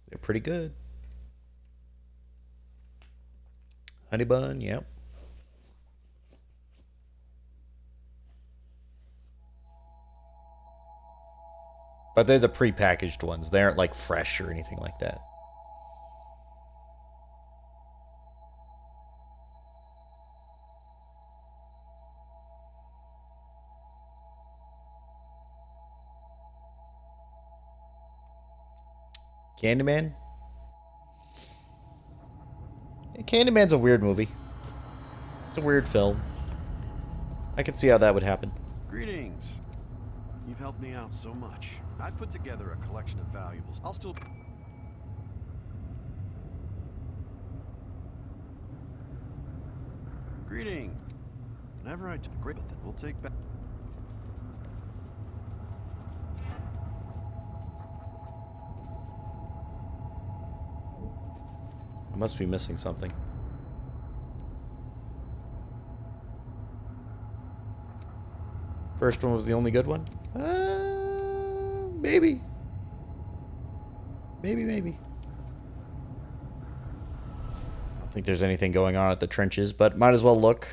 They're pretty good. Honey bun, yep. But they're the pre-packaged ones. They aren't like fresh or anything like that. Candyman? Yeah, Candyman's a weird movie. It's a weird film. I can see how that would happen. Greetings. You've helped me out so much. I put together a collection of valuables. I'll still... Greetings. Whenever I took great with it, we'll take back... I must be missing something. First one was the only good one? Maybe. Maybe. I don't think there's anything going on at the trenches, but might as well look.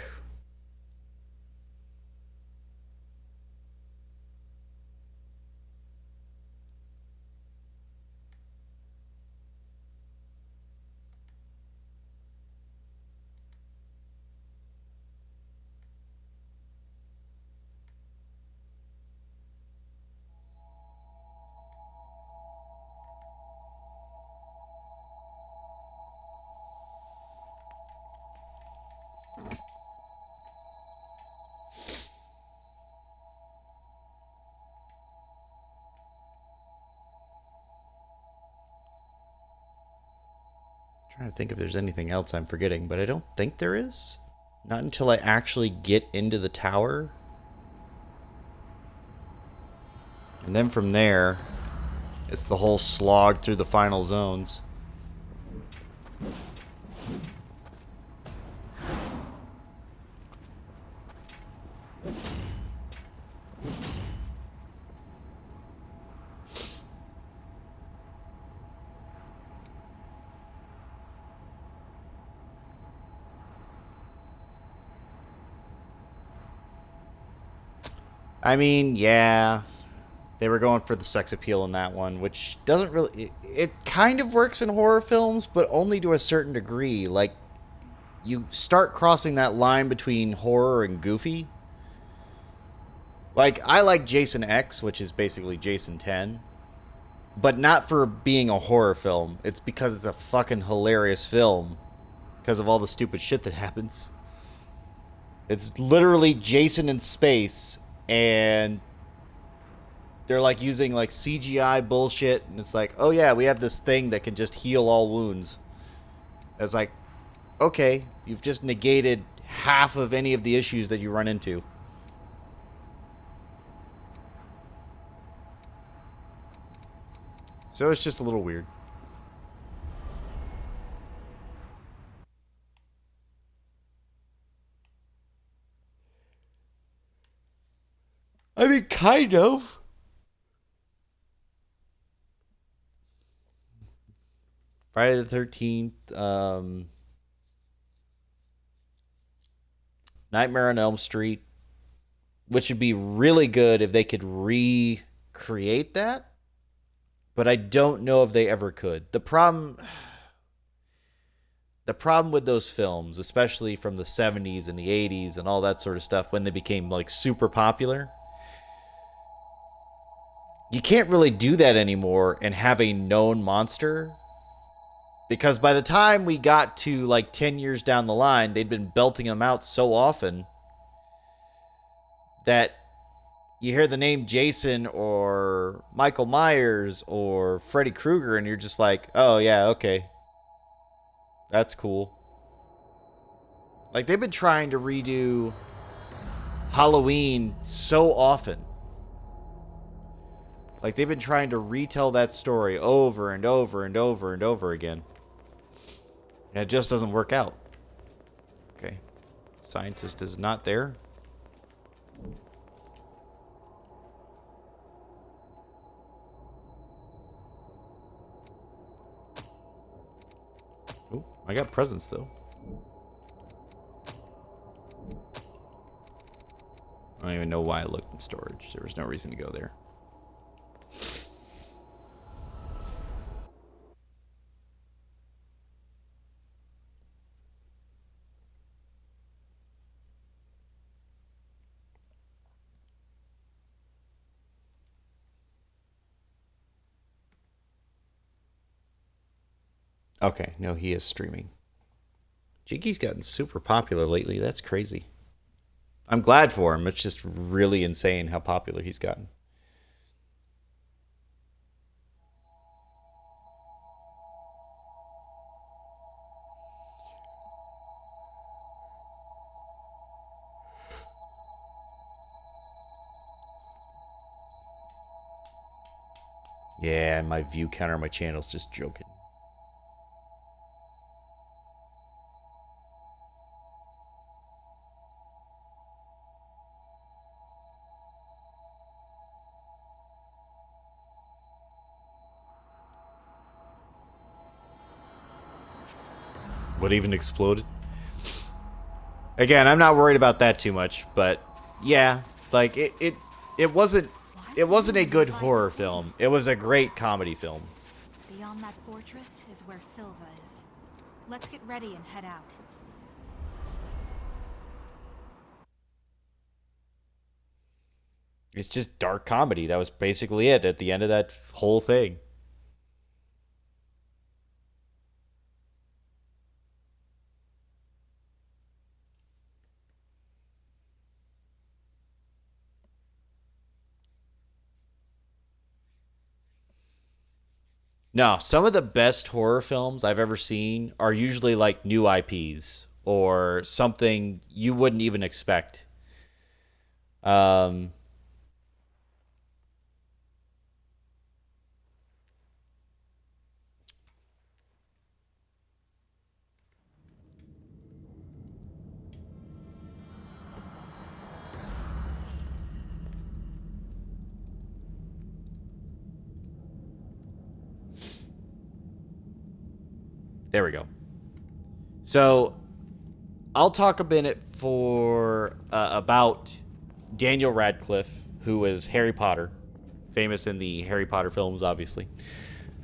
Trying to think if there's anything else I'm forgetting, but I don't think there is. Not until I actually get into the tower. And then from there, it's the whole slog through the final zones. I mean, yeah, they were going for the sex appeal in that one, which doesn't really... It kind of works in horror films, but only to a certain degree. Like, you start crossing that line between horror and goofy. Like, I like Jason X, which is basically Jason 10, but not for being a horror film. It's because it's a fucking hilarious film because of all the stupid shit that happens. It's literally Jason in space, and they're like using like CGI bullshit, and it's like, oh yeah, we have this thing that can just heal all wounds. It's like, okay, you've just negated half of any of the issues that you run into. So it's just a little weird. I mean, kind of. Friday the 13th, Nightmare on Elm Street, which would be really good if they could recreate that, but I don't know if they ever could. The problem with those films, especially from the 70s and the 80s and all that sort of stuff, when they became like super popular, you can't really do that anymore and have a known monster, because by the time we got to like 10 years down the line, they'd been belting them out so often that you hear the name Jason or Michael Myers or Freddy Krueger and you're just like, oh yeah, okay, that's cool. Like, they've been trying to redo Halloween so often. Like, they've been trying to retell that story over and over and over and over again. And it just doesn't work out. Okay. Scientist is not there. Oh, I got presents though. I don't even know why I looked in storage. There was no reason to go there. Okay, no, he is streaming. Jiggy's gotten super popular lately. That's crazy. I'm glad for him. It's just really insane how popular he's gotten. Yeah, and my view counter on my channel's just joking. What even exploded? Again, I'm not worried about that too much, but yeah, like it wasn't a good horror film. It was a great comedy film. Beyond that fortress is where Silva is. Let's get ready and head out. It's just dark comedy. That was basically it at the end of that whole thing. No, some of the best horror films I've ever seen are usually like new IPs or something you wouldn't even expect. Um, There we go. So, I'll talk a minute for about Daniel Radcliffe, who is Harry Potter, famous in the Harry Potter films, obviously.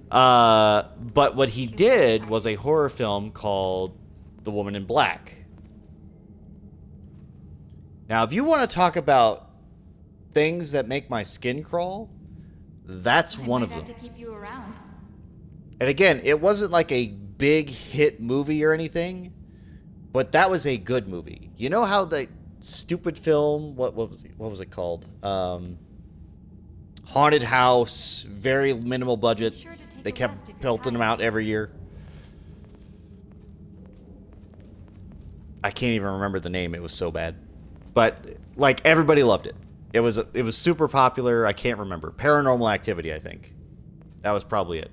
But what he did was a horror film called The Woman in Black. Now, if you want to talk about things that make my skin crawl, that's one of them. To keep you around. And again, it wasn't like a big hit movie or anything, but that was a good movie. You know how the stupid film, what was it called? Haunted House, very minimal budget. They kept pelting them out every year. I can't even remember the name. It was so bad. But like everybody loved it. It was super popular. I can't remember. Paranormal Activity, I think. That was probably it.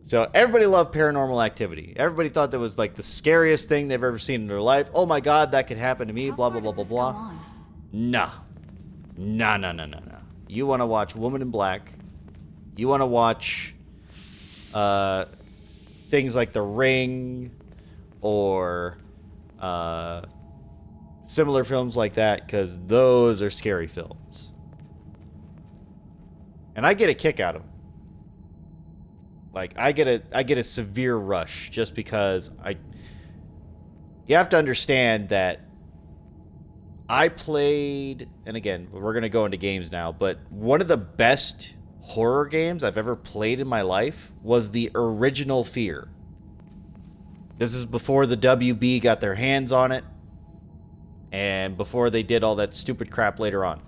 So everybody loved Paranormal Activity. Everybody thought that was like the scariest thing they've ever seen in their life. Oh my God, that could happen to me. Blah, blah, blah, blah, blah. Nah. No. You want to watch Woman in Black. You want to watch things like The Ring or similar films like that, because those are scary films. And I get a kick out of them. Like, I get a severe rush just because you have to understand that I played, and again, we're going to go into games now, but one of the best horror games I've ever played in my life was the original Fear. This is before the WB got their hands on it, and before they did all that stupid crap later on.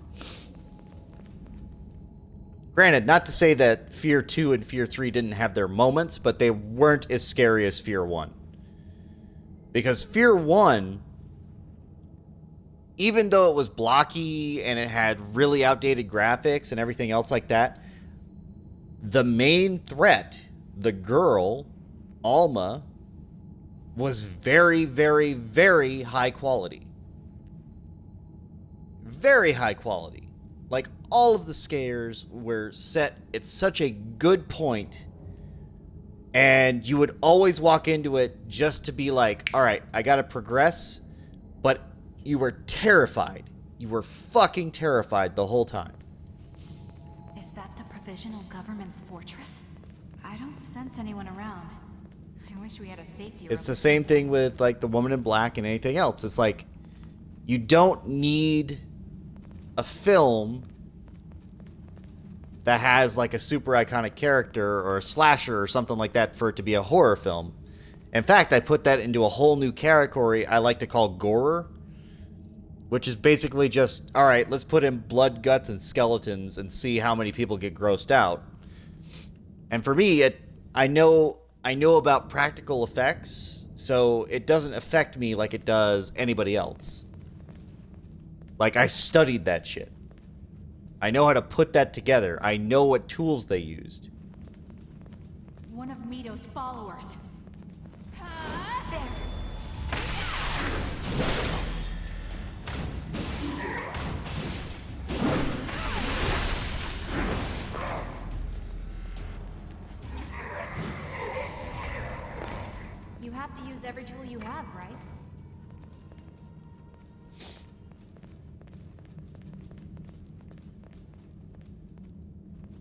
Granted, not to say that Fear 2 and Fear 3 didn't have their moments, but they weren't as scary as Fear 1. Because Fear 1, even though it was blocky and it had really outdated graphics and everything else like that, the main threat, the girl, Alma, was very, very, very high quality. Very high quality. Like, all of the scares were set at such a good point, and you would always walk into it just to be like, all right, I gotta progress, but you were terrified. You were fucking terrified the whole time. Is that the provisional government's fortress? I don't sense anyone around. I wish we had a safety. It's the same thing with, like, The Woman in Black and anything else. It's like, you don't need a film that has like a super iconic character or a slasher or something like that for it to be a horror film. In fact, I put that into a whole new category I like to call gorer, which is basically just, all right, let's put in blood, guts, and skeletons and see how many people get grossed out. And for me, I know about practical effects, so it doesn't affect me like it does anybody else. Like, I studied that shit. I know how to put that together. I know what tools they used. One of Mito's followers. There. You have to use every tool you have, right?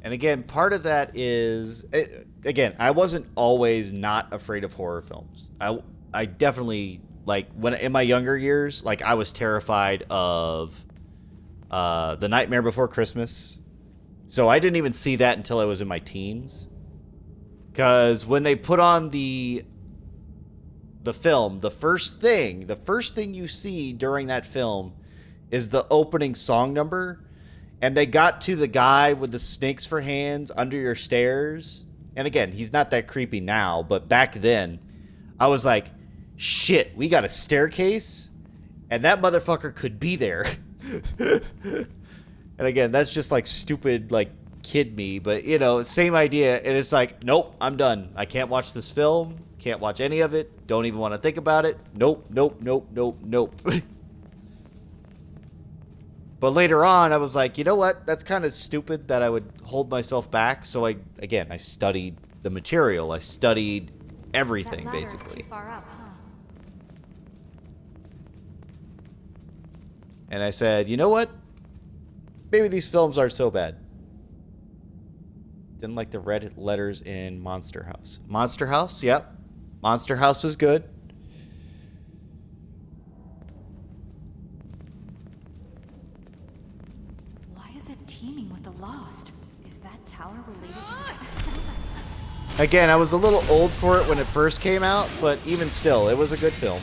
And again, part of that is, again, I wasn't always not afraid of horror films. I definitely, like, when in my younger years, like, I was terrified of The Nightmare Before Christmas. So I didn't even see that until I was in my teens. Because when they put on the film, the first thing you see during that film is the opening song number. And they got to the guy with the snakes for hands under your stairs. And again, he's not that creepy now, but back then, I was like, shit, we got a staircase? And that motherfucker could be there. And again, that's just like stupid, like, kid me. But, you know, same idea. And it's like, nope, I'm done. I can't watch this film. Can't watch any of it. Don't even want to think about it. Nope, nope, nope, nope, nope. But later on, I was like, you know what? That's kind of stupid that I would hold myself back. So I studied the material. I studied everything, That ladder's basically. too far up, huh? And I said, you know what? Maybe these films aren't so bad. Didn't like the red letters in Monster House. Monster House? Yep. Monster House was good. Why is it teeming with the lost? Is that tower related to Again, I was a little old for it when it first came out, but even still, it was a good film.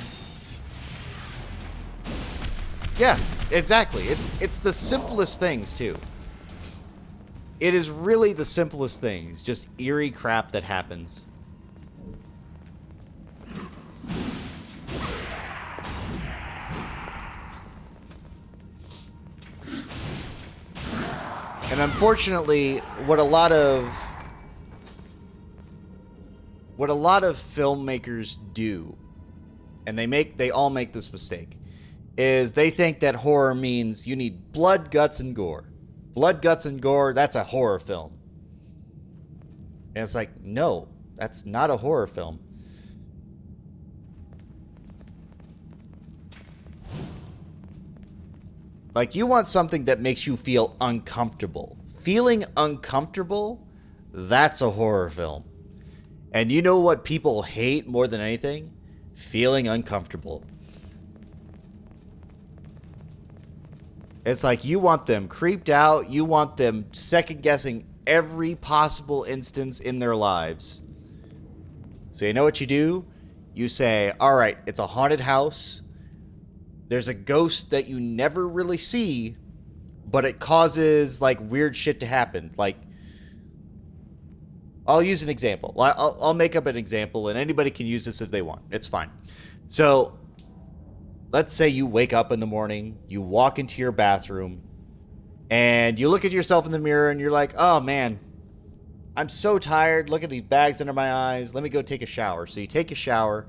Yeah, exactly. It's the simplest things, too. It is really the simplest things, just eerie crap that happens. And unfortunately, what a lot of filmmakers do, and they all make this mistake, is they think that horror means you need blood, guts, and gore. Blood, guts, and gore, that's a horror film. And it's like, no, that's not a horror film. Like, you want something that makes you feel uncomfortable. Feeling uncomfortable, that's a horror film. And you know what people hate more than anything? Feeling uncomfortable. It's like you want them creeped out. You want them second-guessing every possible instance in their lives. So you know what you do? You say, all right, it's a haunted house. There's a ghost that you never really see, but it causes, like, weird shit to happen. Like, I'll use an example. I'll make up an example, and anybody can use this if they want. It's fine. So, let's say you wake up in the morning, you walk into your bathroom, and you look at yourself in the mirror, and you're like, oh, man, I'm so tired. Look at these bags under my eyes. Let me go take a shower. So you take a shower.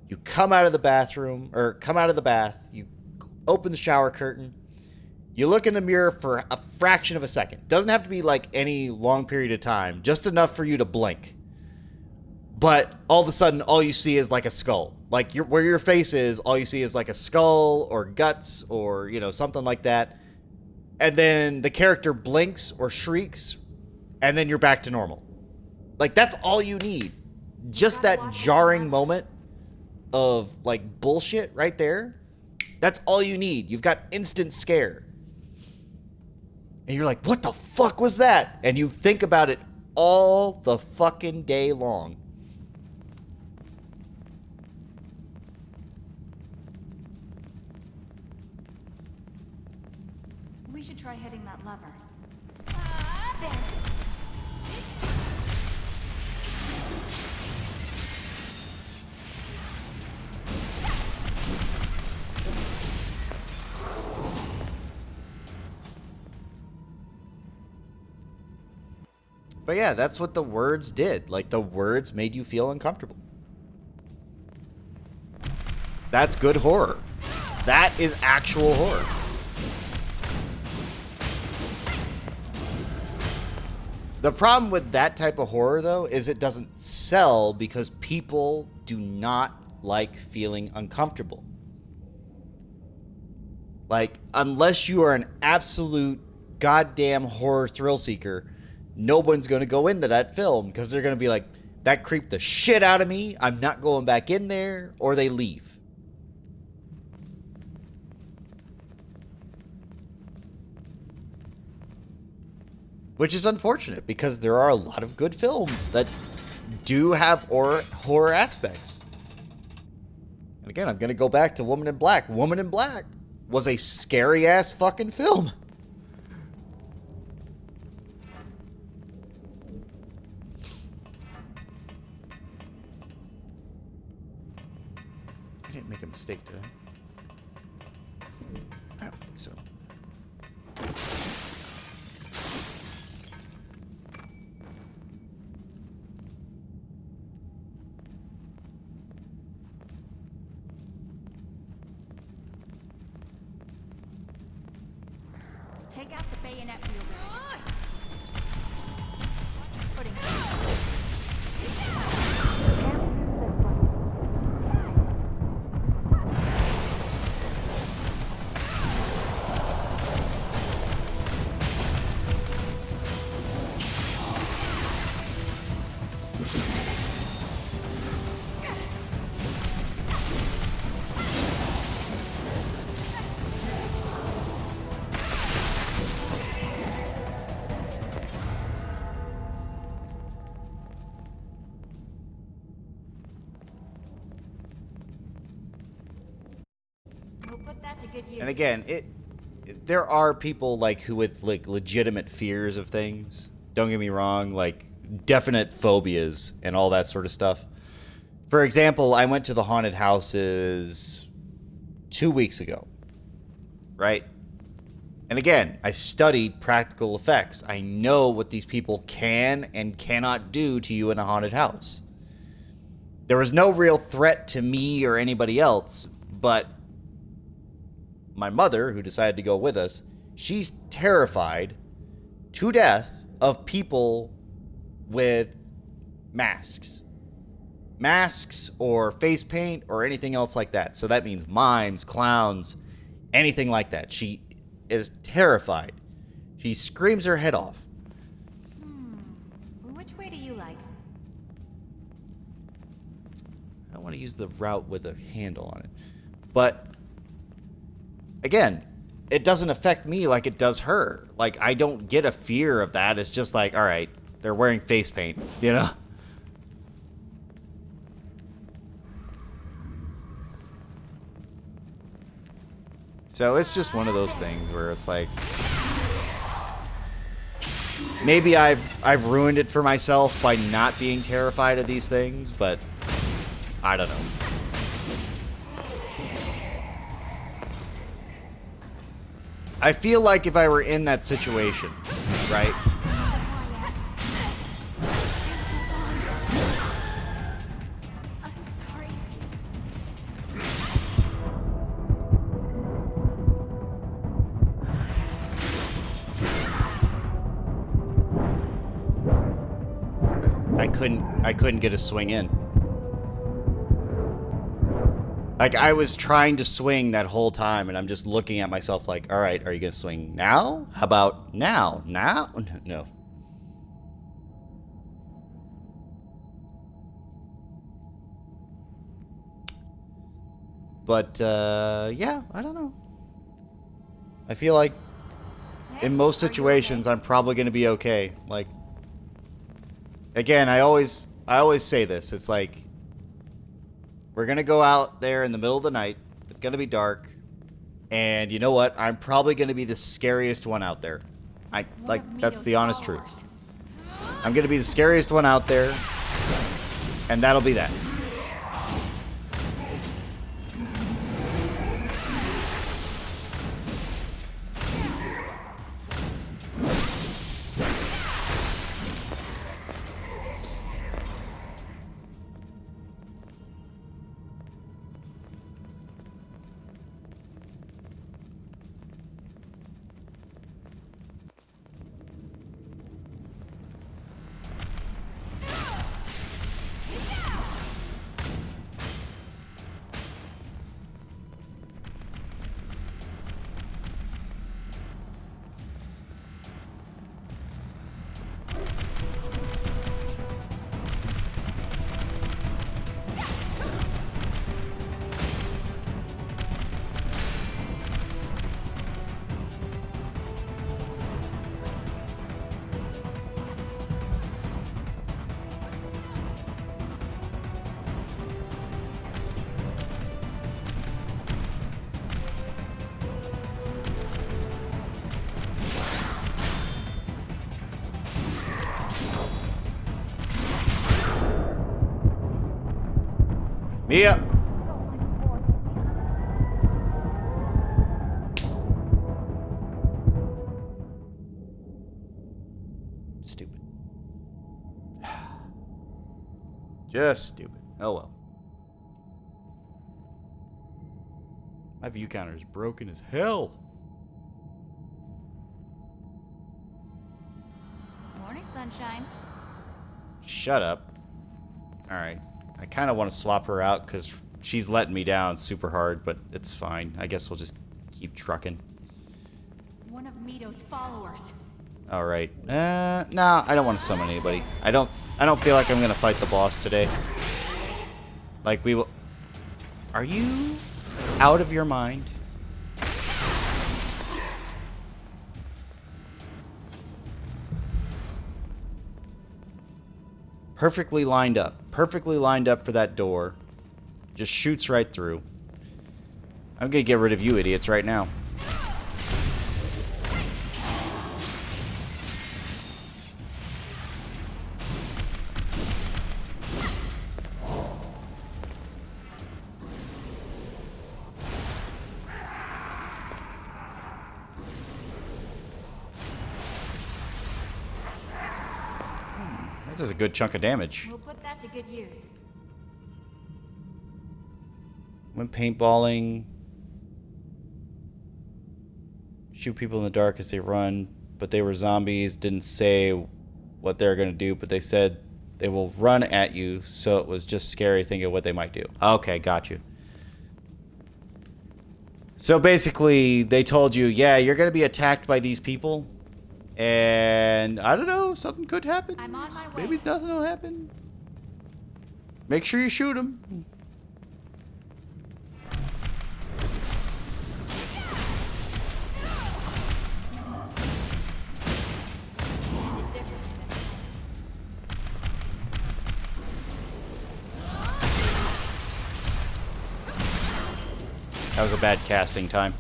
You come out of the bathroom, or come out of the bath. You open the shower curtain. You look in the mirror for a fraction of a second. Doesn't have to be like any long period of time. Just enough for you to blink. But all of a sudden, all you see is like a skull. Like where your face is, all you see is like a skull or guts or, you know, something like that. And then the character blinks or shrieks, and then you're back to normal. Like, that's all you need. Just that jarring moment of, like, bullshit right there. That's all you need. You've got instant scare. And you're like, what the fuck was that? And you think about it all the fucking day long. We should try hitting that lever. There. But yeah, that's what the words did. Like, the words made you feel uncomfortable. That's good horror. That is actual horror. The problem with that type of horror, though, is it doesn't sell because people do not like feeling uncomfortable. Like, unless you are an absolute goddamn horror thrill seeker, no one's going to go into that film because they're going to be like, that creeped the shit out of me. I'm not going back in there, or they leave. Which is unfortunate because there are a lot of good films that do have horror aspects. And again, I'm going to go back to Woman in Black. Woman in Black was a scary ass fucking film. I didn't make a mistake, did I? I don't think so. Take out the bayonet wielders. Putting We'll put that to good use. And again, there are people like who with like legitimate fears of things. Don't get me wrong, like definite phobias and all that sort of stuff. For example, I went to the haunted houses 2 weeks ago, right? And again, I studied practical effects. I know what these people can and cannot do to you in a haunted house. There was no real threat to me or anybody else, but my mother, who decided to go with us, she's terrified to death of people with masks. Masks or face paint or anything else like that. So that means mimes, clowns, anything like that. She is terrified. She screams her head off. Which way do you like? I don't want to use the route with a handle on it. But again, it doesn't affect me like it does her. Like, I don't get a fear of that. It's just like, all right, they're wearing face paint, you know? So it's just one of those things where it's like, maybe I've ruined it for myself by not being terrified of these things, but I don't know. I feel like if I were in that situation, right? I'm sorry. I couldn't get a swing in. Like, I was trying to swing that whole time, and I'm just looking at myself like, all right, are you going to swing now? How about now? Now? No. But, yeah, I don't know. I feel like Hey, in most situations, I'm probably going to be okay. Like, again, I always say this. It's like, we're going to go out there in the middle of the night. It's going to be dark. And you know what? I'm probably going to be the scariest one out there. That's the honest truth. I'm going to be the scariest one out there. And that'll be that. Mia! Stupid. Just stupid. Oh well. My view counter is broken as hell. Morning, sunshine. Shut up. Alright. I kind of want to swap her out because she's letting me down super hard, but it's fine. I guess we'll just keep trucking. One of Mito's followers. Alright. No, I don't want to summon anybody. I don't feel like I'm going to fight the boss today. Like, we will... Are you out of your mind? Perfectly lined up. Perfectly lined up for that door. Just shoots right through. I'm gonna get rid of you idiots right now. That does a good chunk of damage. We'll put that to good use. Went paintballing. Shoot people in the dark as they run, but they were zombies. Didn't say what they're going to do, but they said they will run at you, so it was just scary thinking of what they might do. Okay, got you. So basically, they told you, yeah, you're going to be attacked by these people, and I don't know, something could happen. I'm on my way. Maybe nothing will happen. Make sure you shoot them. That was a bad casting time.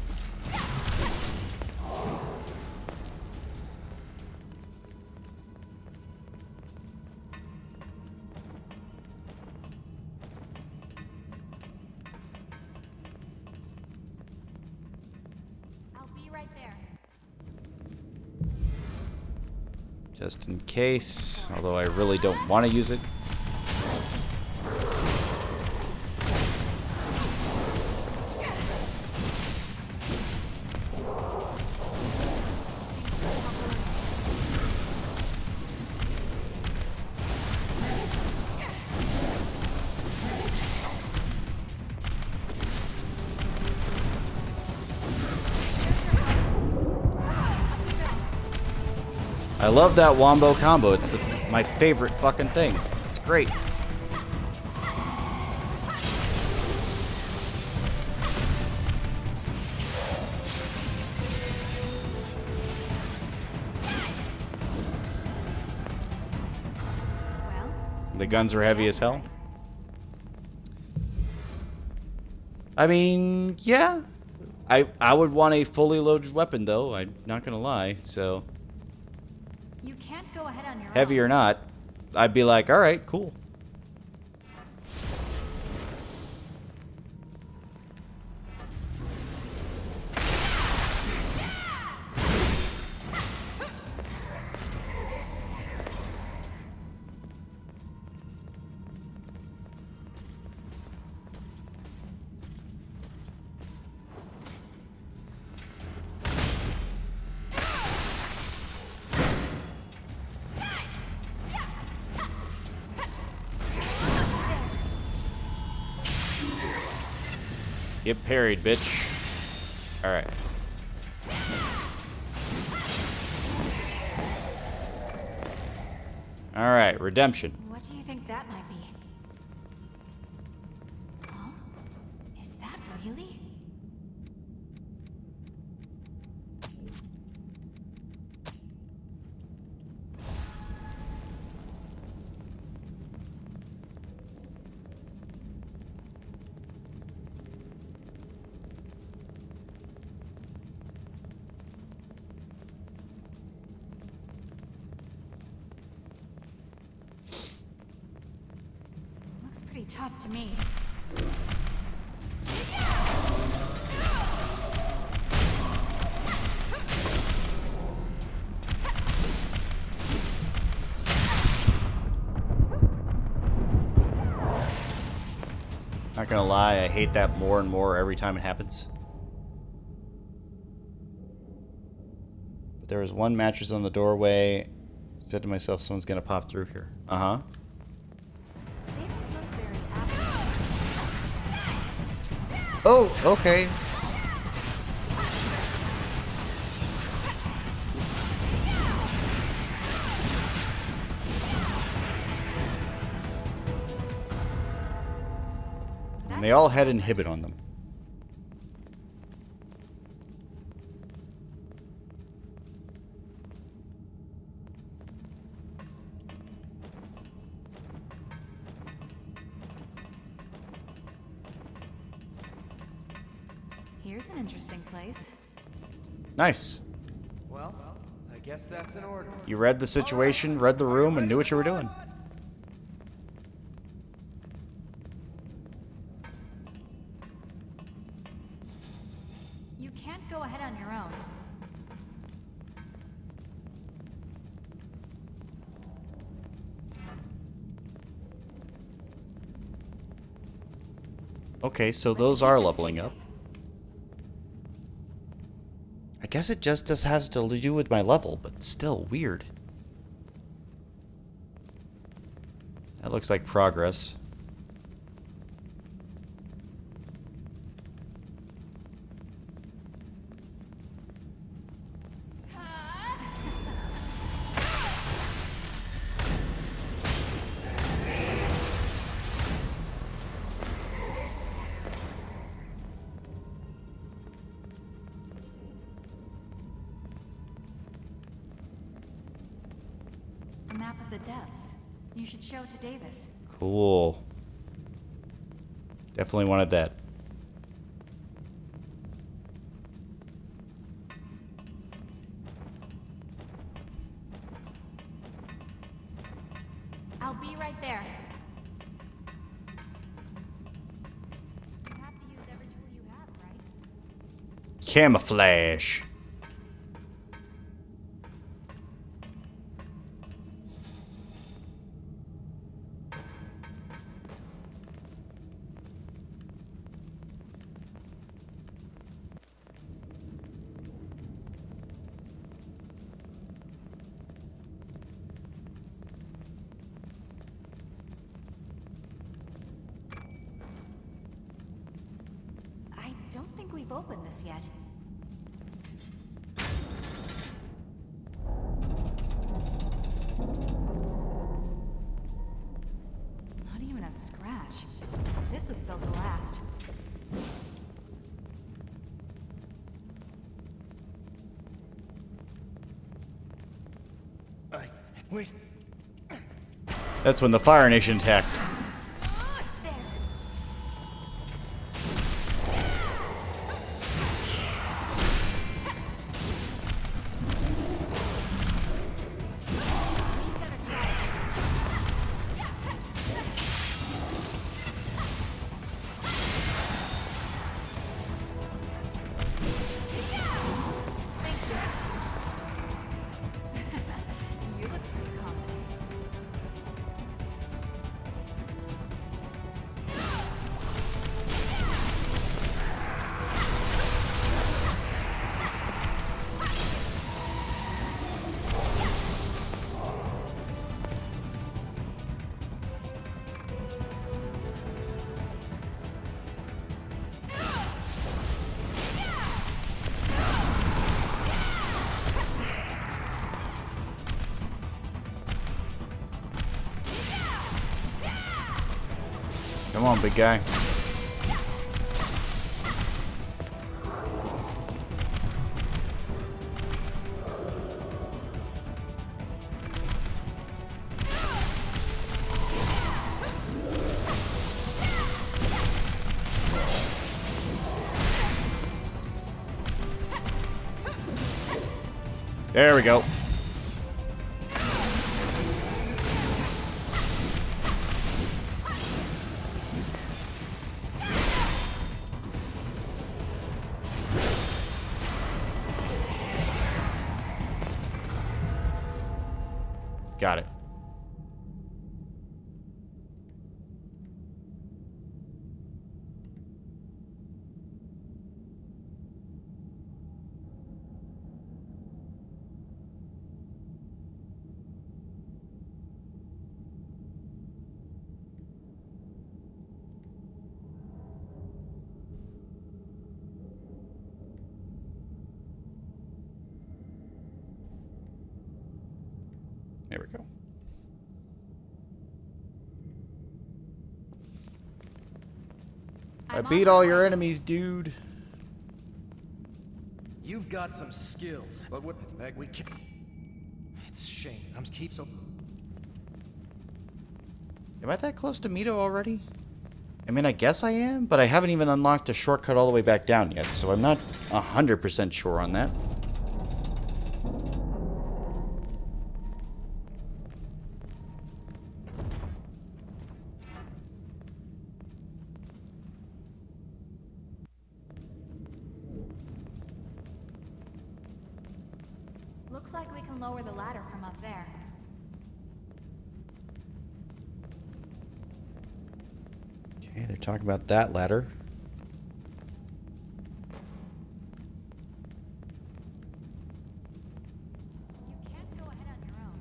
I'll be right there. Just in case, although I really don't want to use it. I love that wombo combo. It's my favorite fucking thing. It's great. The guns are heavy as hell. I mean, yeah. I would want a fully loaded weapon, though. I'm not gonna lie. So You can't go ahead on your heavy own. or not, I'd be like, all right, cool. Get parried, bitch. Alright. Alright, redemption. What do you think that might be? Huh? Is that really? Looks pretty tough to me. Not gonna lie, I hate that more and more every time it happens. But there was one mattress on the doorway. Said to myself, someone's gonna pop through here. Uh-huh. They don't look very active. Oh, okay. And they all had inhibit on them. Here's an interesting place. Nice. Well, I guess that's an order. You read the situation, read the room, and knew what you were doing. You can't go ahead on your own. Okay, so Let's those keep are this leveling basic. up. I guess it just has to do with my level, but still weird. That looks like progress. A map of the depths. You should show it to Davis. Cool. Definitely wanted that. I'll be right there. You have to use every tool you have, right? Camouflage. I don't think we've opened this yet. Not even a scratch. This was built to last. Wait. That's when the Fire Nation attacked. There. We've got a try. Thank you. You look pretty confident. Come on, big guy. There we go. Got it. There we go. I I'm on beat my all your way. enemies, dude. You've got some skills, but what? It's back. We can't. It's a shame. I'm keep so. Am I that close to Mito already? I mean, I guess I am, but I haven't even unlocked a shortcut all the way back down yet, so I'm not 100% sure on that. Looks like we can lower the ladder from up there. Okay, they're talking about that ladder. You can't go ahead on your own.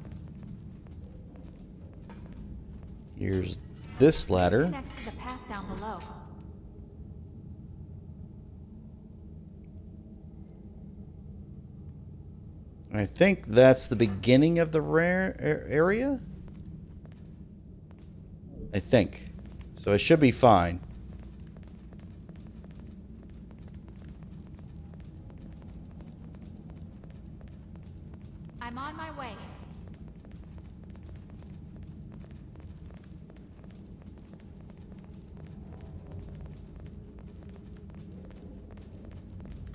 Here's this ladder. Next to the path down below. I think that's the beginning of the rare area. I think. So it should be fine. I'm on my way.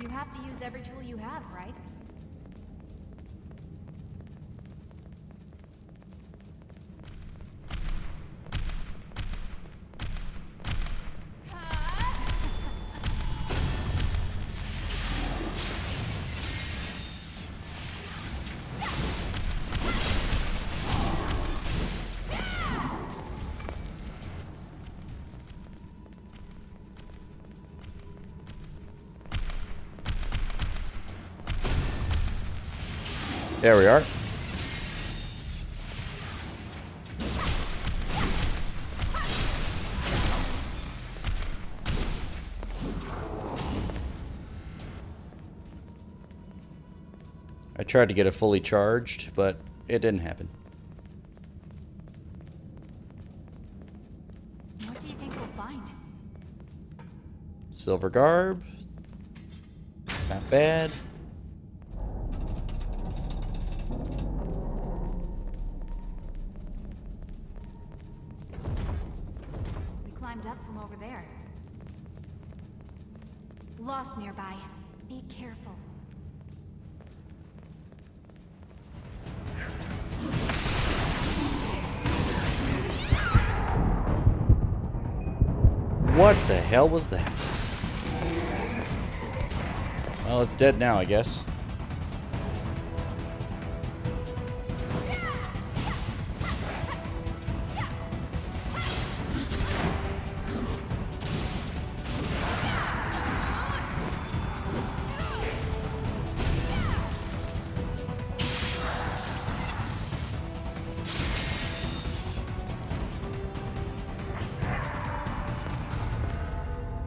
You have to use every tool you have, right? There we are. I tried to get it fully charged, but it didn't happen. What do you think we'll find? Silver garb. Not bad. lost nearby. Be careful. What the hell was that? Well, it's dead now, I guess.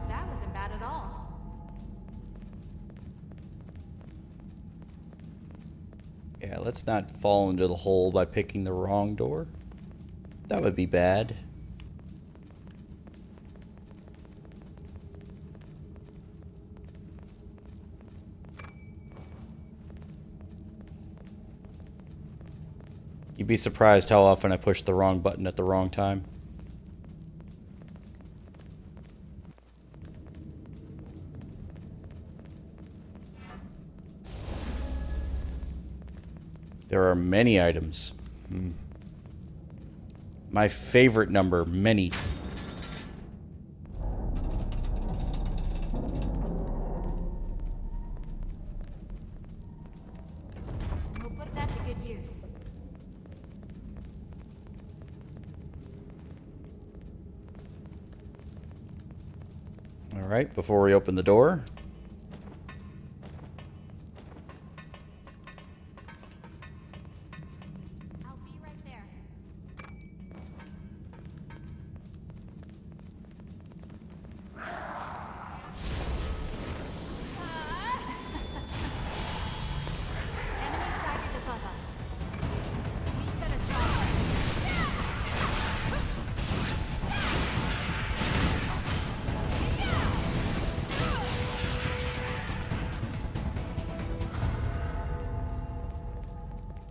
That wasn't bad at all. Yeah, let's not fall into the hole by picking the wrong door. That would be bad. You'd be surprised how often I push the wrong button at the wrong time. There are many items. My favorite number, many. We'll put that to good use. All right, before we open the door. I'll be right there. Enemy sighted above us. We've got a job.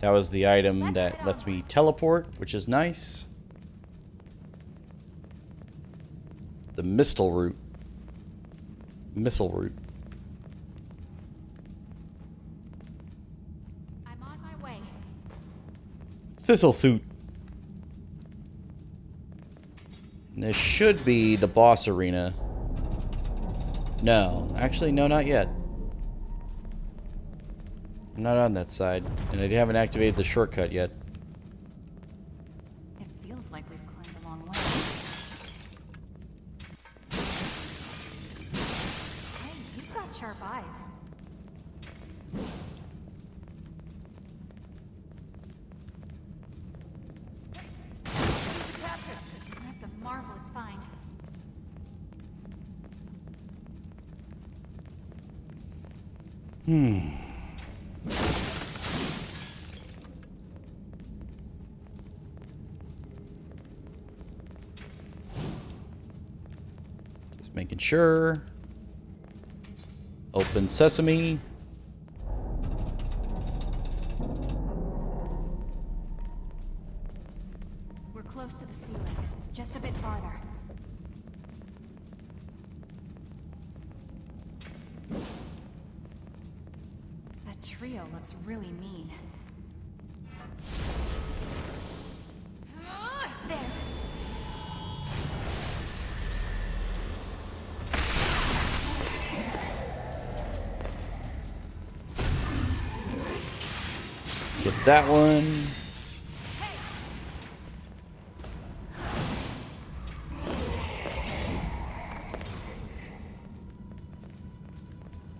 That was the item Let's that head lets onward. me teleport, which is nice. The Missile Root. Missile Root. I'm on my way. Thistle Suit. And this should be the boss arena. No. Actually, no, not yet. I'm not on that side. And I haven't activated the shortcut yet. It feels like we've climbed a long way. Hey, you've got sharp eyes. That's a marvelous find. Just making sure. Open sesame. We're close to the ceiling. Just a bit farther. That trio looks really mean. There. Get that one.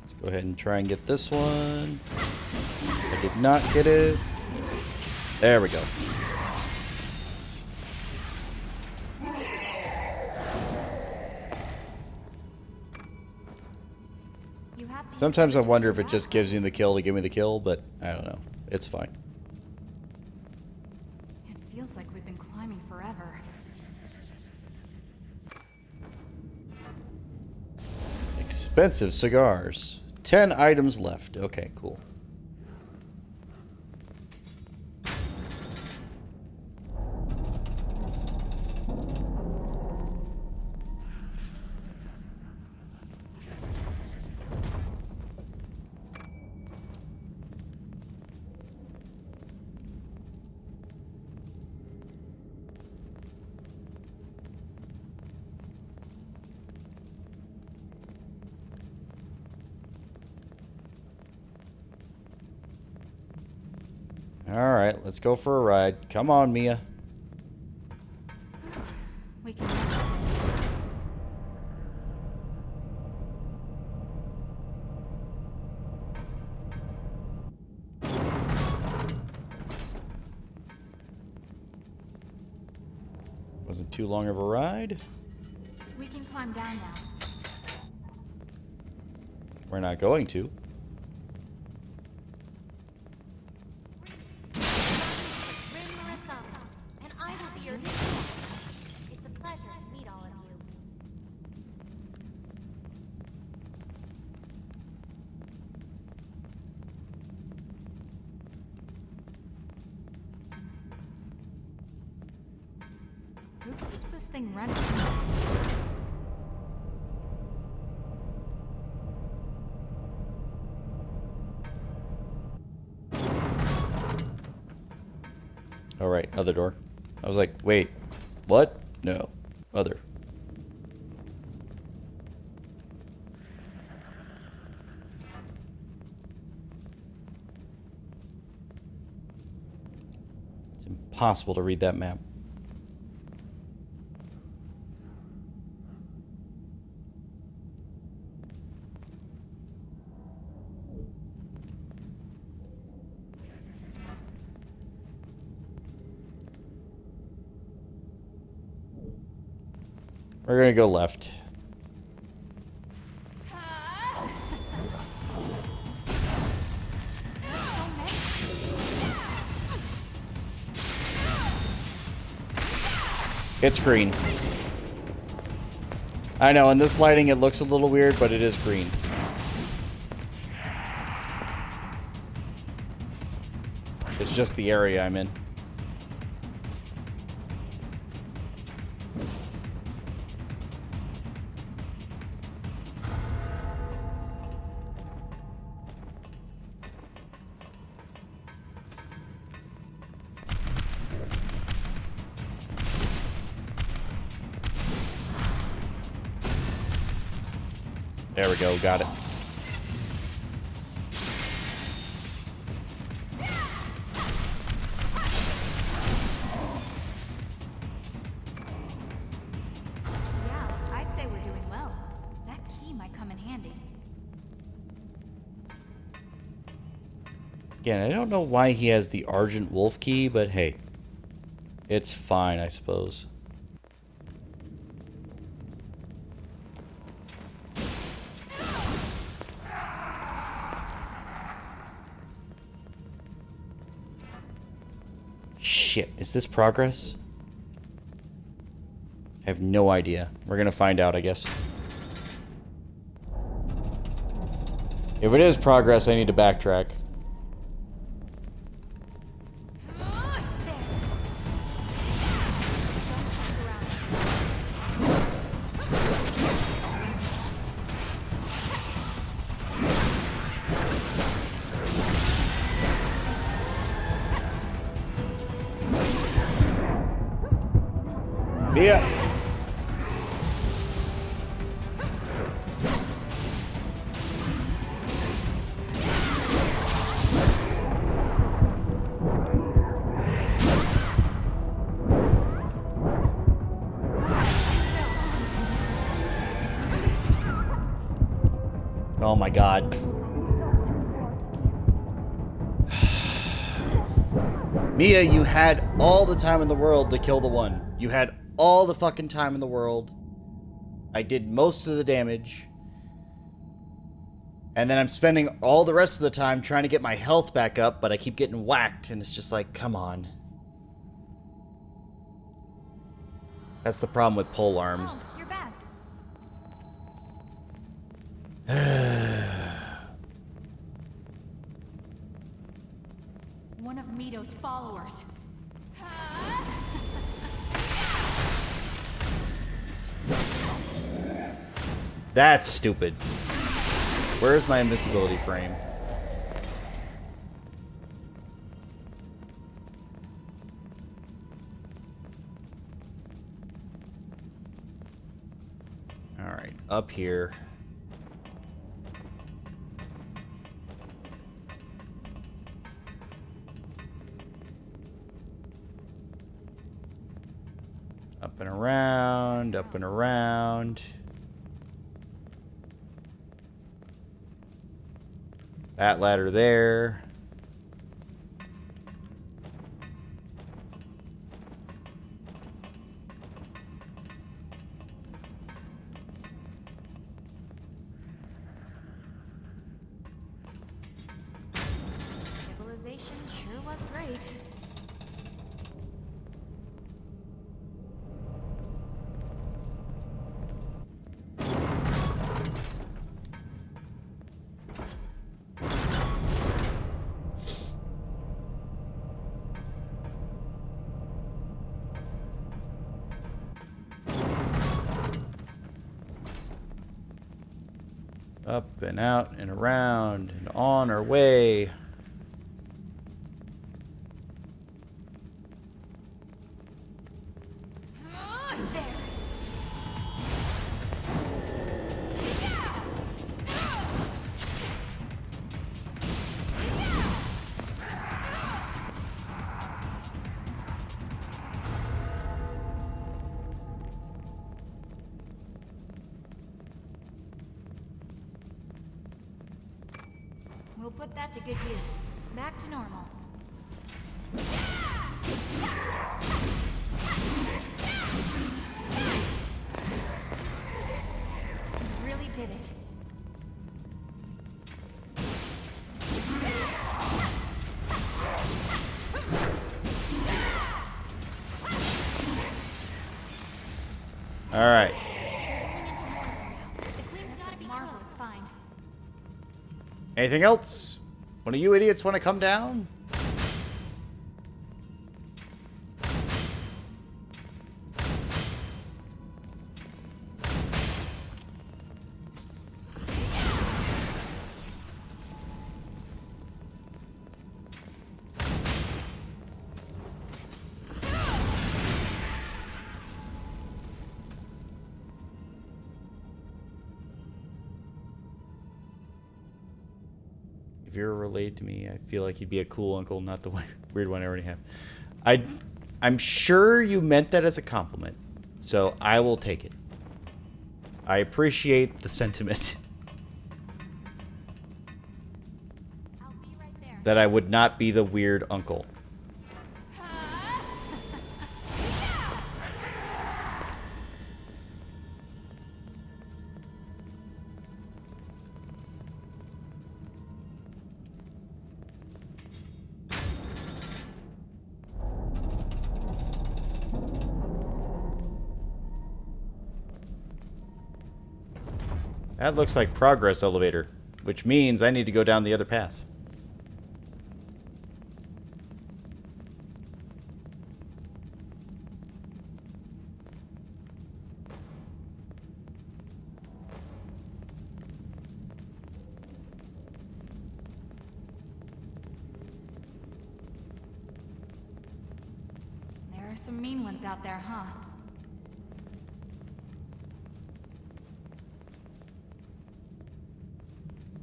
Let's go ahead and try and get this one. I did not get it. There we go. You have to use Sometimes I it to wonder get if it just that gives you the kill to give me the kill, but I don't know. It's fine. It feels like we've been climbing forever. Expensive cigars. 10 items left. Okay, cool. Alright, let's go for a ride. Come on, Mia. We can. Wasn't too long of a ride. We can climb down now. We're not going to. Rin Marisala, and I will be your new guest. It's a pleasure to meet all of you. Who keeps this thing running? Alright, other door. I was like, wait, what? No, other. It's impossible to read that map. We're gonna go left. It's green. I know, in this lighting it looks a little weird, but it is green. It's just the area I'm in. There we go, got it. Yeah, I'd say we're doing well. That key might come in handy. Again, I don't know why he has the Argent Wolf key, but hey. It's fine, I suppose. Shit, is this progress? I have no idea. We're gonna find out, I guess. If it is progress, I need to backtrack. Yeah. Oh my god. Mia, you had all the time in the world to kill the one. You had all the fucking time in the world. I did most of the damage. And then I'm spending all the rest of the time trying to get my health back up, but I keep getting whacked, and it's just like, come on. That's the problem with pole arms. Oh, you're back. One of Mito's followers. That's stupid. Where's my invincibility frame? Alright, up here. Up and around, up and around. That ladder there. Civilization sure was great. Up and out and around and on our way. We'll put that to good use. Back to normal. Really did it. All right. The queen's gotta be Marvelous close. find. Anything else? One of you idiots want to come down? If you're related to me, I feel like you'd be a cool uncle, not the weird one I already have. I'm sure you meant that as a compliment, so I will take it. I appreciate the sentiment I'll be right there. that I would not be the weird uncle. That looks like progress elevator, which means I need to go down the other path. There are some mean ones out there, huh?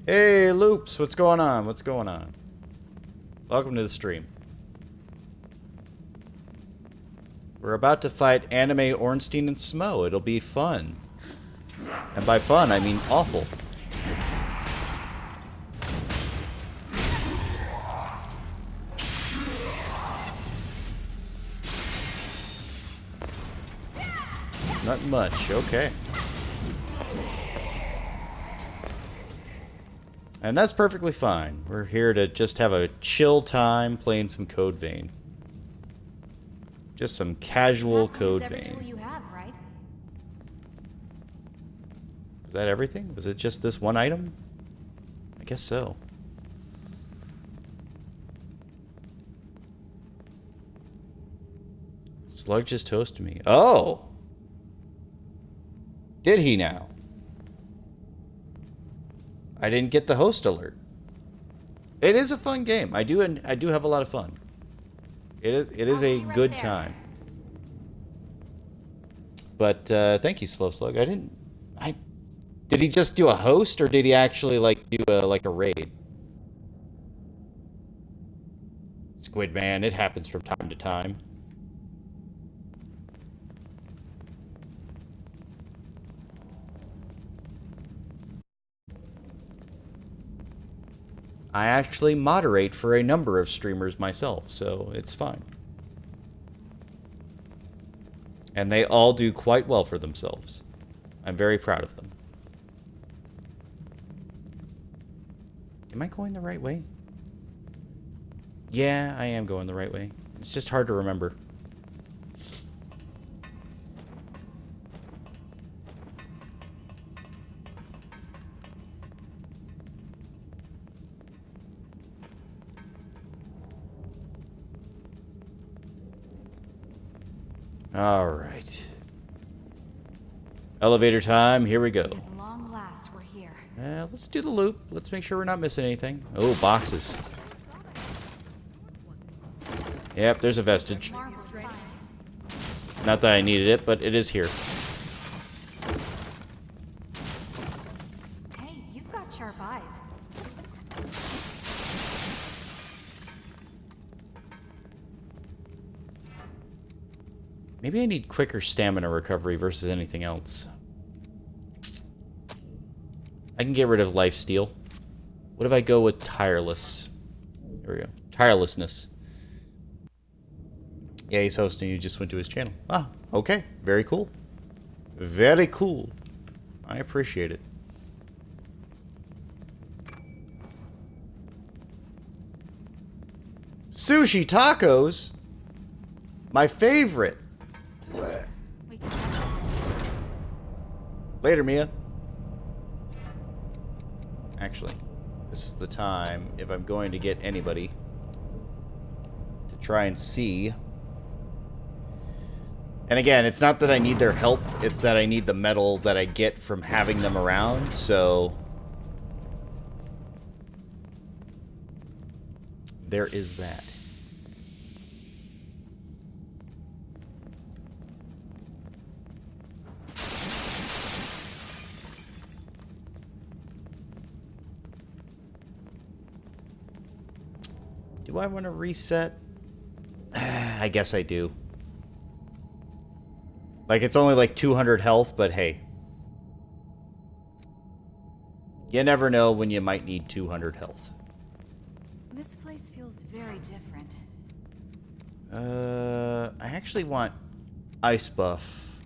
Hey, Loops, what's going on? What's going on? Welcome to the stream. We're about to fight Anime Ornstein and Smo. It'll be fun. And by fun, I mean awful. Not much, okay. And that's perfectly fine. We're here to just have a chill time playing some Code Vein. Just some casual Code Every tool Vein. you have, right? Was that everything? Was it just this one item? I guess so. Slug just toasted me. Oh! Did he now? I didn't get the host alert. It is a fun game. I do have a lot of fun. It is a good time. But thank you, Slow Slug. Did he just do a host, or did he actually do a raid? Squid Man, it happens from time to time. I actually moderate for a number of streamers myself, so it's fine. And they all do quite well for themselves. I'm very proud of them. Am I going the right way? Yeah, I am going the right way. It's just hard to remember. All right. Elevator time. Here we go. At long last, we're here. Let's do the loop. Let's make sure we're not missing anything. Oh, boxes. Yep, there's a vestige. Marvel's fine. Not that I needed it, but it is here. Hey, you've got sharp eyes. Maybe I need quicker stamina recovery versus anything else. I can get rid of lifesteal. What if I go with tireless? Here we go. Tirelessness. Yeah, he's hosting. You just went to his channel. Ah, okay. Very cool. Very cool. I appreciate it. Sushi tacos? My favorite. We can have that. Later, Mia. Actually, this is the time, if I'm going to get anybody, to try and see. And again, it's not that I need their help, it's that I need the metal that I get from having them around, so... there is that. Do I want to reset? I guess I do. Like, it's only like 200 health, but hey. You never know when you might need 200 health. This place feels very different. I actually want ice buff.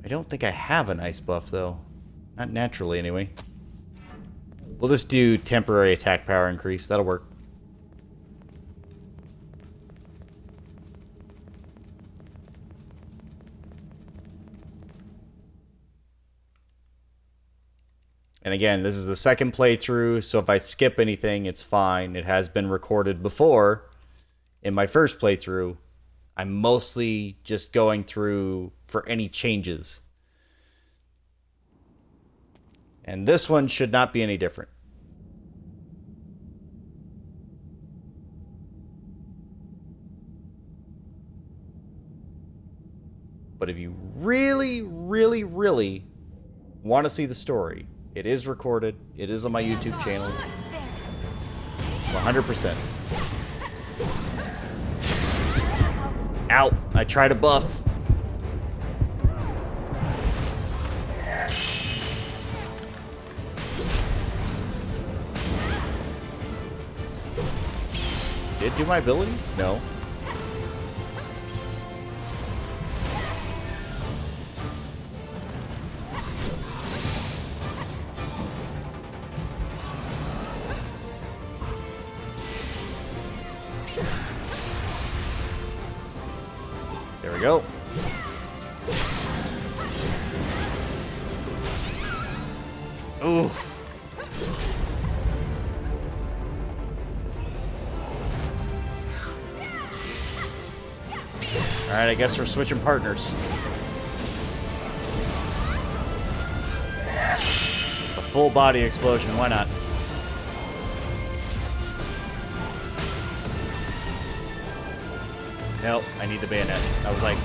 I don't think I have an ice buff, though. Not naturally, anyway. We'll just do temporary attack power increase. That'll work. And again, this is the second playthrough, so if I skip anything, it's fine. It has been recorded before in my first playthrough. I'm mostly just going through for any changes. And this one should not be any different. But if you really, really, really want to see the story, it is recorded. It is on my YouTube channel. 100%. Ow! I tried to buff. Did do my ability? No. There we go. Ooh. Alright, I guess we're switching partners. A full body explosion, why not? Nope, I need the bayonet. I was like,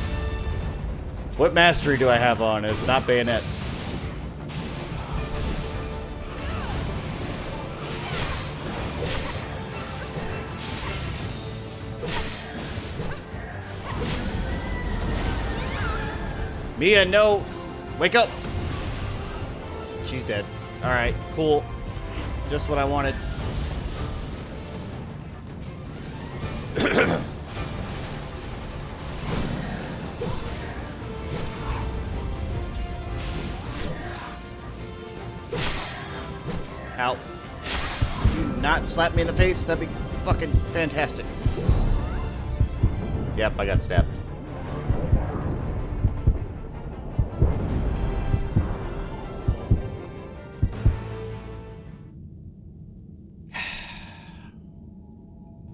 what mastery do I have on? It's not bayonet. Mia, no! Wake up! She's dead. Alright, cool. Just what I wanted. Ow. Do not slap me in the face. That'd be fucking fantastic. Yep, I got stabbed.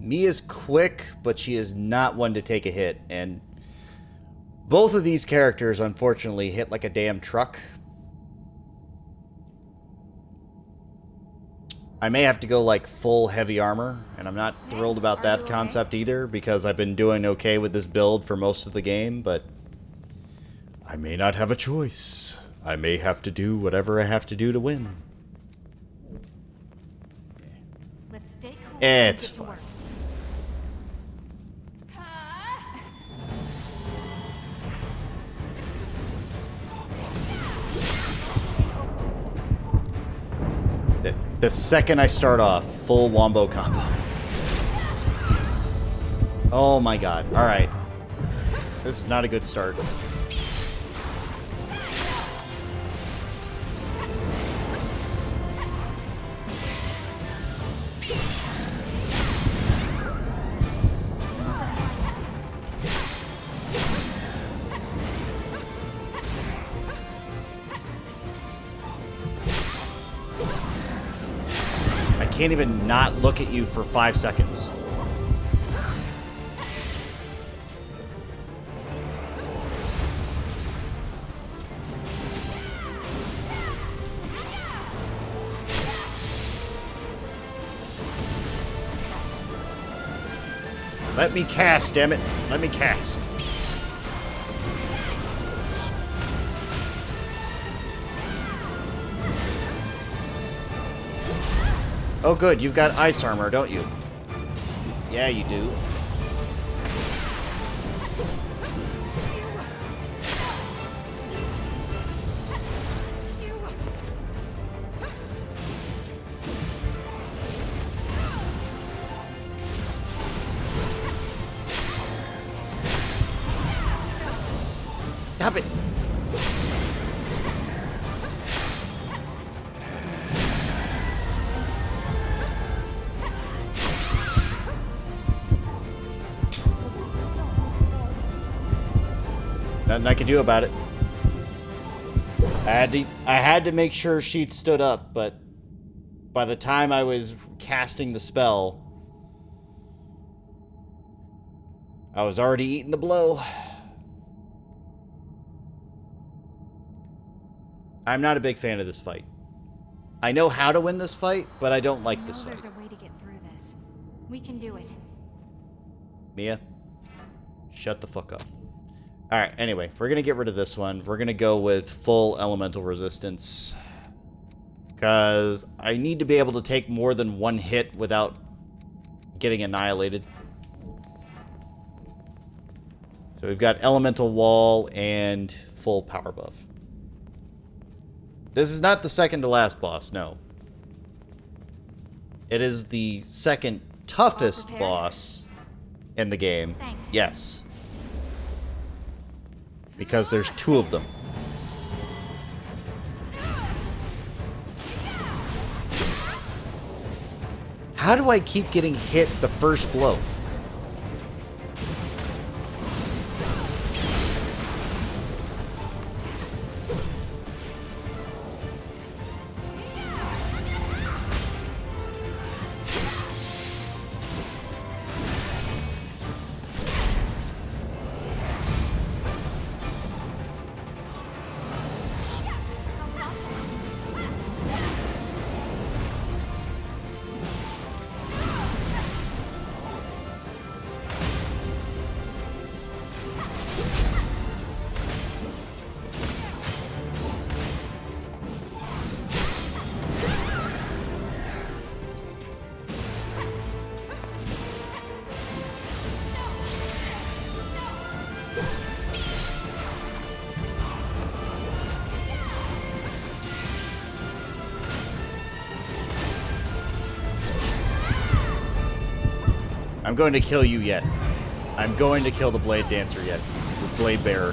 Mia's quick, but she is not one to take a hit, and both of these characters, unfortunately, hit like a damn truck. I may have to go like full heavy armor, and I'm not thrilled about that concept either, because I've been doing okay with this build for most of the game, but I may not have a choice. I may have to do whatever I have to do to win. Let's stay cool. It's and get to fine. work. The second I start off, full wombo combo. Oh my god. Alright. This is not a good start. I can't even not look at you for 5 seconds. Let me cast, damn it. Let me cast. Oh good, you've got ice armor, don't you? Yeah, you do. Stop it. Nothing I can do about it. I had to make sure she'd stood up, but by the time I was casting the spell, I was already eating the blow. I'm not a big fan of this fight. I know how to win this fight, but I don't like this fight. There's a way to get through this. We can do it. Mia, shut the fuck up. Alright, anyway, we're going to get rid of this one. We're going to go with full elemental resistance. Because I need to be able to take more than one hit without getting annihilated. So we've got elemental wall and full power buff. This is not the second to last boss, no. It is the second toughest boss in the game. Thanks. Yes. Because there's 2 of them. How do I keep getting hit the first blow? I'm going to kill you yet. I'm going to kill the Blade Dancer yet. The Blade Bearer.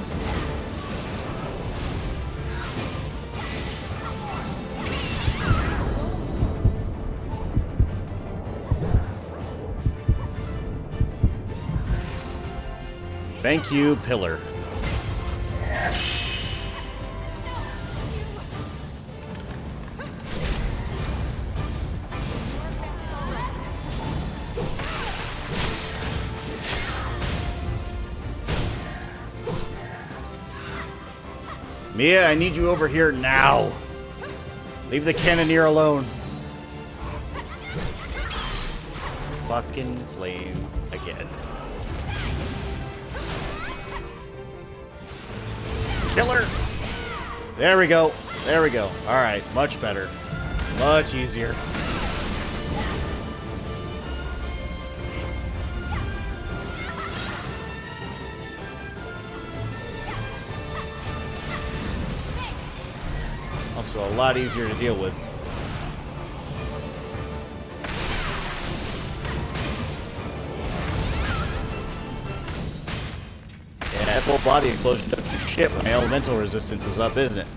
Thank you, Pillar. Mia, I need you over here now. Leave the Cannoneer alone. Fucking flame again. Killer! There we go. There we go. Alright, much better. Much easier. Also a lot easier to deal with. Yeah, that full body explosion doesn't do shit when my elemental resistance is up, isn't it?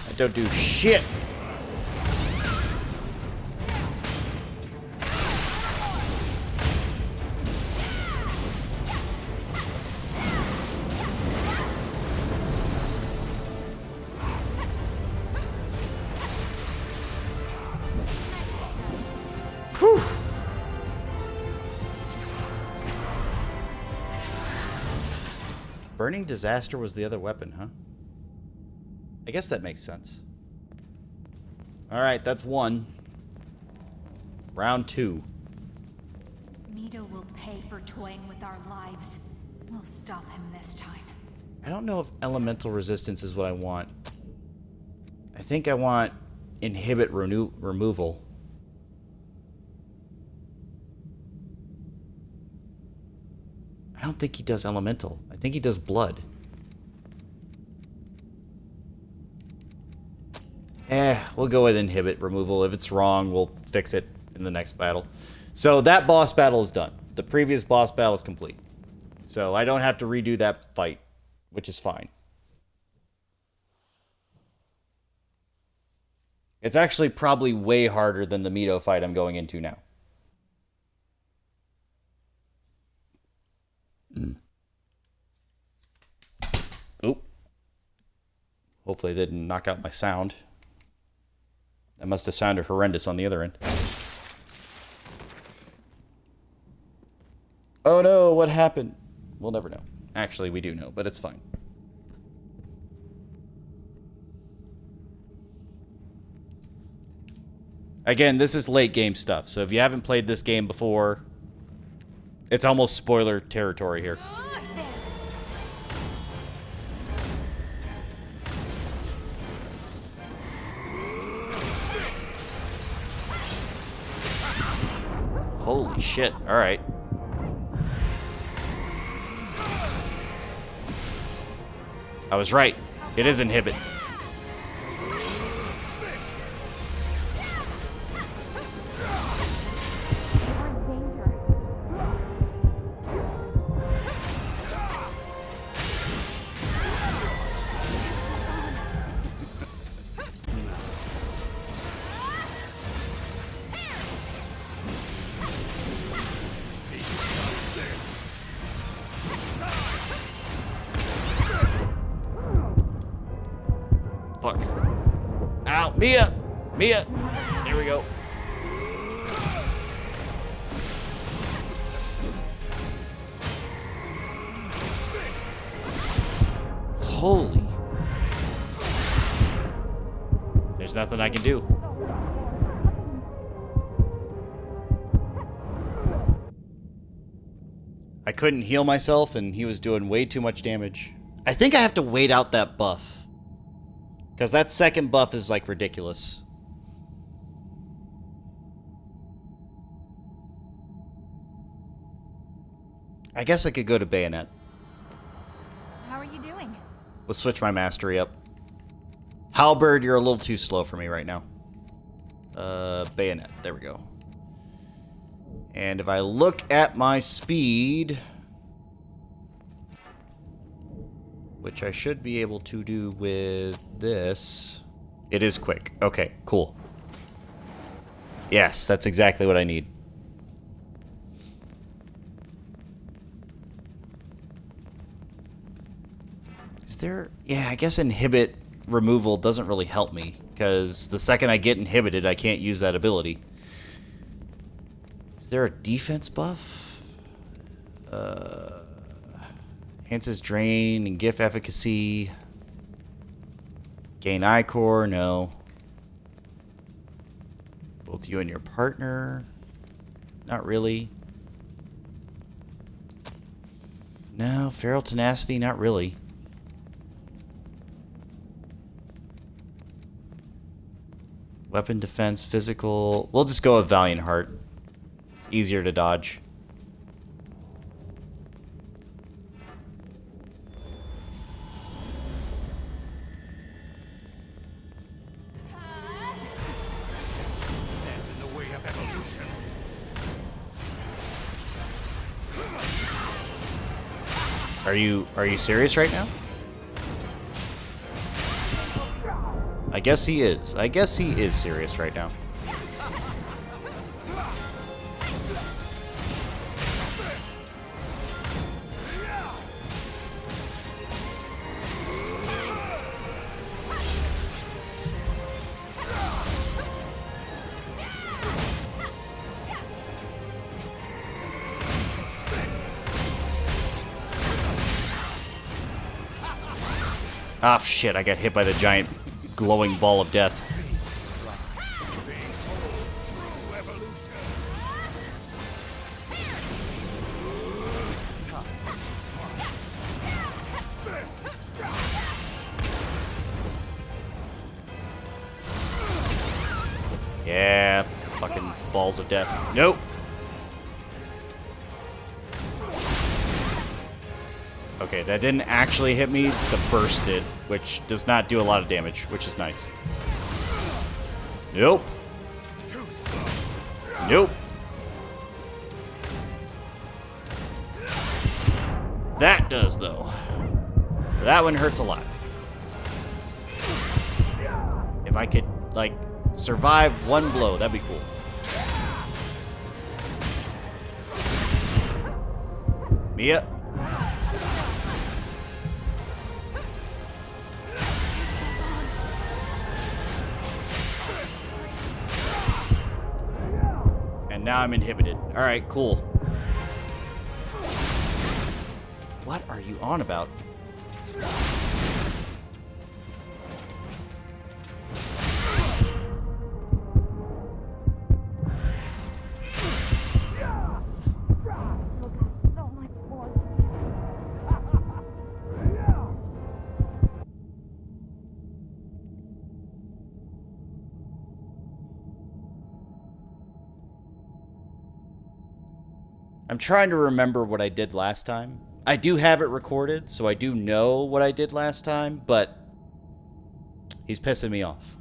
I don't do shit. Whew. Burning Disaster was the other weapon, huh? I guess that makes sense. Alright, that's one. Round 2. Mito will pay for toying with our lives. We'll stop him this time. I don't know if elemental resistance is what I want. I think I want inhibit removal. I don't think he does elemental. I think he does blood. We'll go with inhibit removal. If it's wrong, we'll fix it in the next battle. So that boss battle is done. The previous boss battle is complete. So I don't have to redo that fight, which is fine. It's actually probably way harder than the Mito fight I'm going into now. Oop. Hopefully they didn't knock out my sound. That must have sounded horrendous on the other end. Oh no, what happened? We'll never know. Actually, we do know, but it's fine. Again, this is late game stuff, so if you haven't played this game before, it's almost spoiler territory here. Holy shit, alright. I was right. It is inhibit. Fuck. Ow, Mia! Mia! There we go. Holy. There's nothing I can do. I couldn't heal myself, and he was doing way too much damage. I think I have to wait out that buff. Because that second buff is, like, ridiculous. I guess I could go to Bayonet. How are you doing? We'll switch my mastery up. Halberd, you're a little too slow for me right now. Bayonet. There we go. And if I look at my speed, which I should be able to do with this, it is quick. Okay, cool. Yes, that's exactly what I need. Is there... Yeah, I guess inhibit removal doesn't really help me, because the second I get inhibited, I can't use that ability. Is there a defense buff? Enhances drain and GIF efficacy. Gain Ichor, no. Both you and your partner. Not really. No, Feral Tenacity, not really. Weapon defense, physical. We'll just go with Valiant Heart. It's easier to dodge. Are you serious right now? I guess he is. I guess he is serious right now. Ah, shit, I got hit by the giant glowing ball of death. Yeah, fucking balls of death. Nope. Okay, that didn't actually hit me. The burst did, which does not do a lot of damage, which is nice. Nope. Nope. That does, though. That one hurts a lot. If I could, like, survive one blow, that'd be cool. Mia. Now I'm inhibited. Alright, cool. What are you on about? I'm trying to remember what I did last time. I do have it recorded, so I do know what I did last time, but he's pissing me off.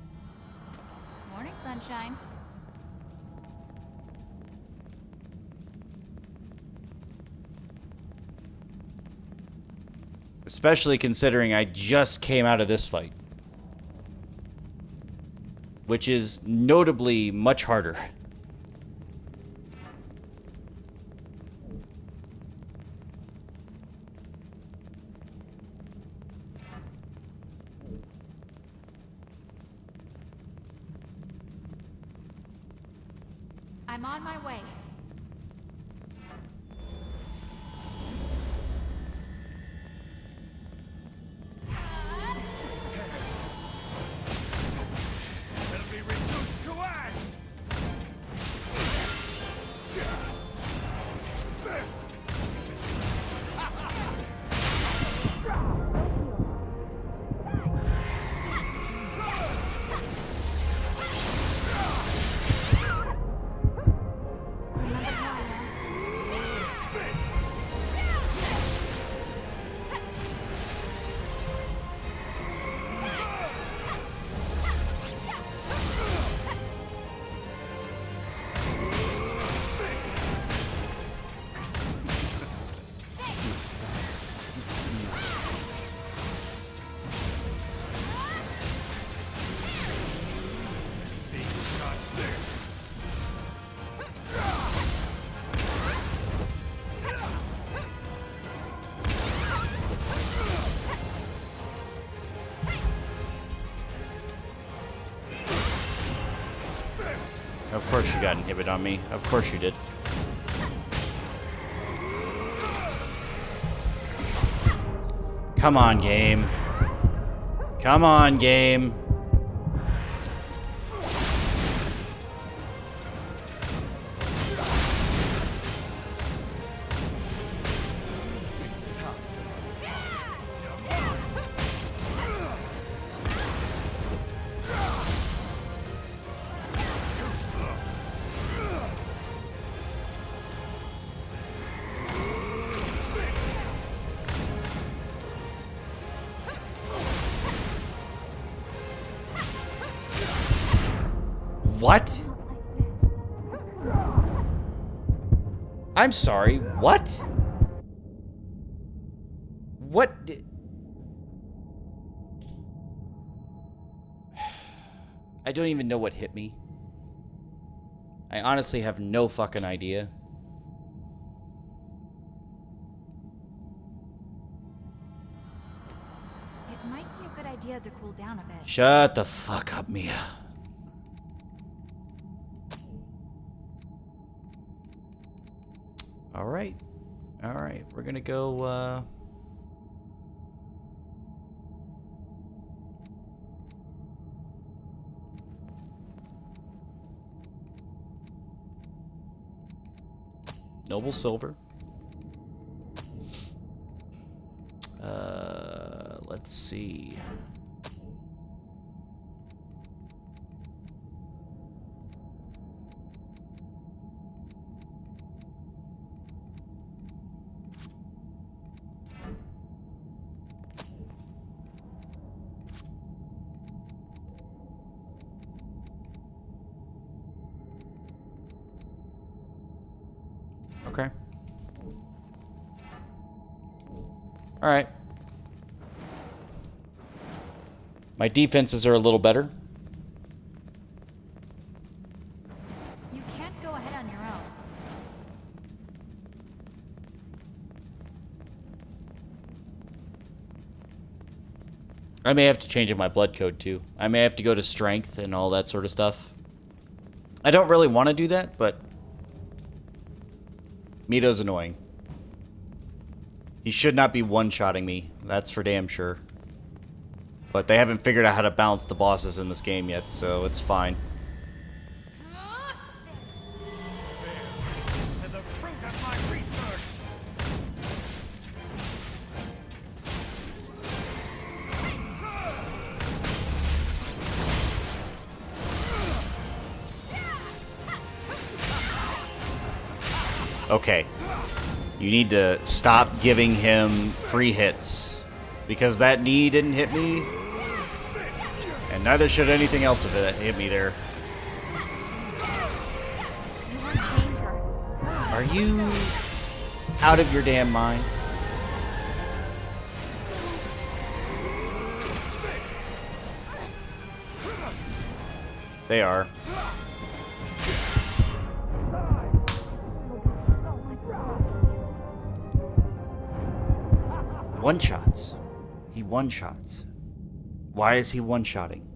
Morning, sunshine. Especially considering I just came out of this fight. Which is notably much harder. I'm on my way. It'll be reduced to ash! Of course you got inhibit on me. Of course you did. Come on, game. Come on, game. What? I'm sorry, what? What? I don't even know what hit me. I honestly have no fucking idea. It might be a good idea to cool down a bit. Shut the fuck up, Mia. Alright. Alright, we're gonna go, Noble Silver. Let's see. Okay. All right. My defenses are a little better. You can't go ahead on your own. I may have to change my blood code too. I may have to go to strength and all that sort of stuff. I don't really want to do that, but Mito's annoying. He should not be one-shotting me. That's for damn sure. But they haven't figured out how to balance the bosses in this game yet, so it's fine. To the fruit of my research. Okay. You need to stop giving him free hits. Because that knee didn't hit me. And neither should anything else have hit me there. Are you out of your damn mind? They are. One-shots. He one-shots. Why is he one-shotting?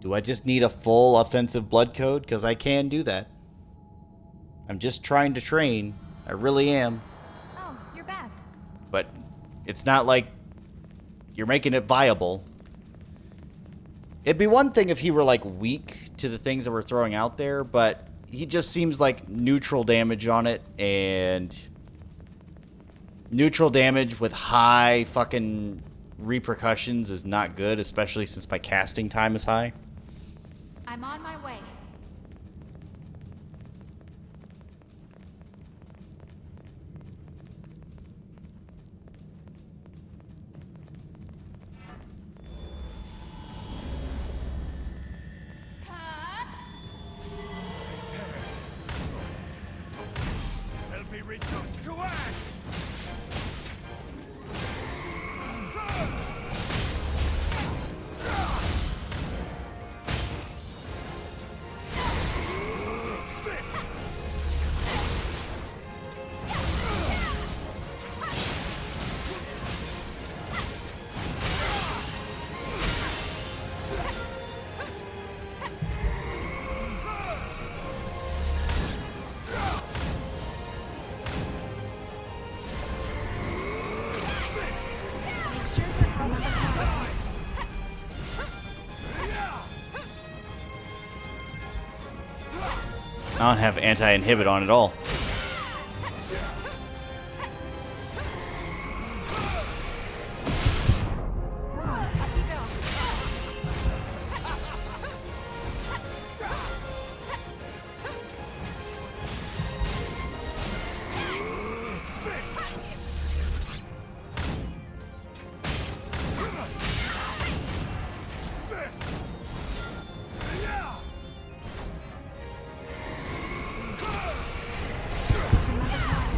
Do I just need a full offensive blood code? Because I can do that. I'm just trying to train. I really am. Oh, you're back. But it's not like you're making it viable. It'd be one thing if he were, like, weak to the things that we're throwing out there, but he just seems like neutral damage on it, and neutral damage with high fucking repercussions is not good, especially since my casting time is high. I'm on my way. They'll be reduced to ash. I don't have anti-inhibit on at all.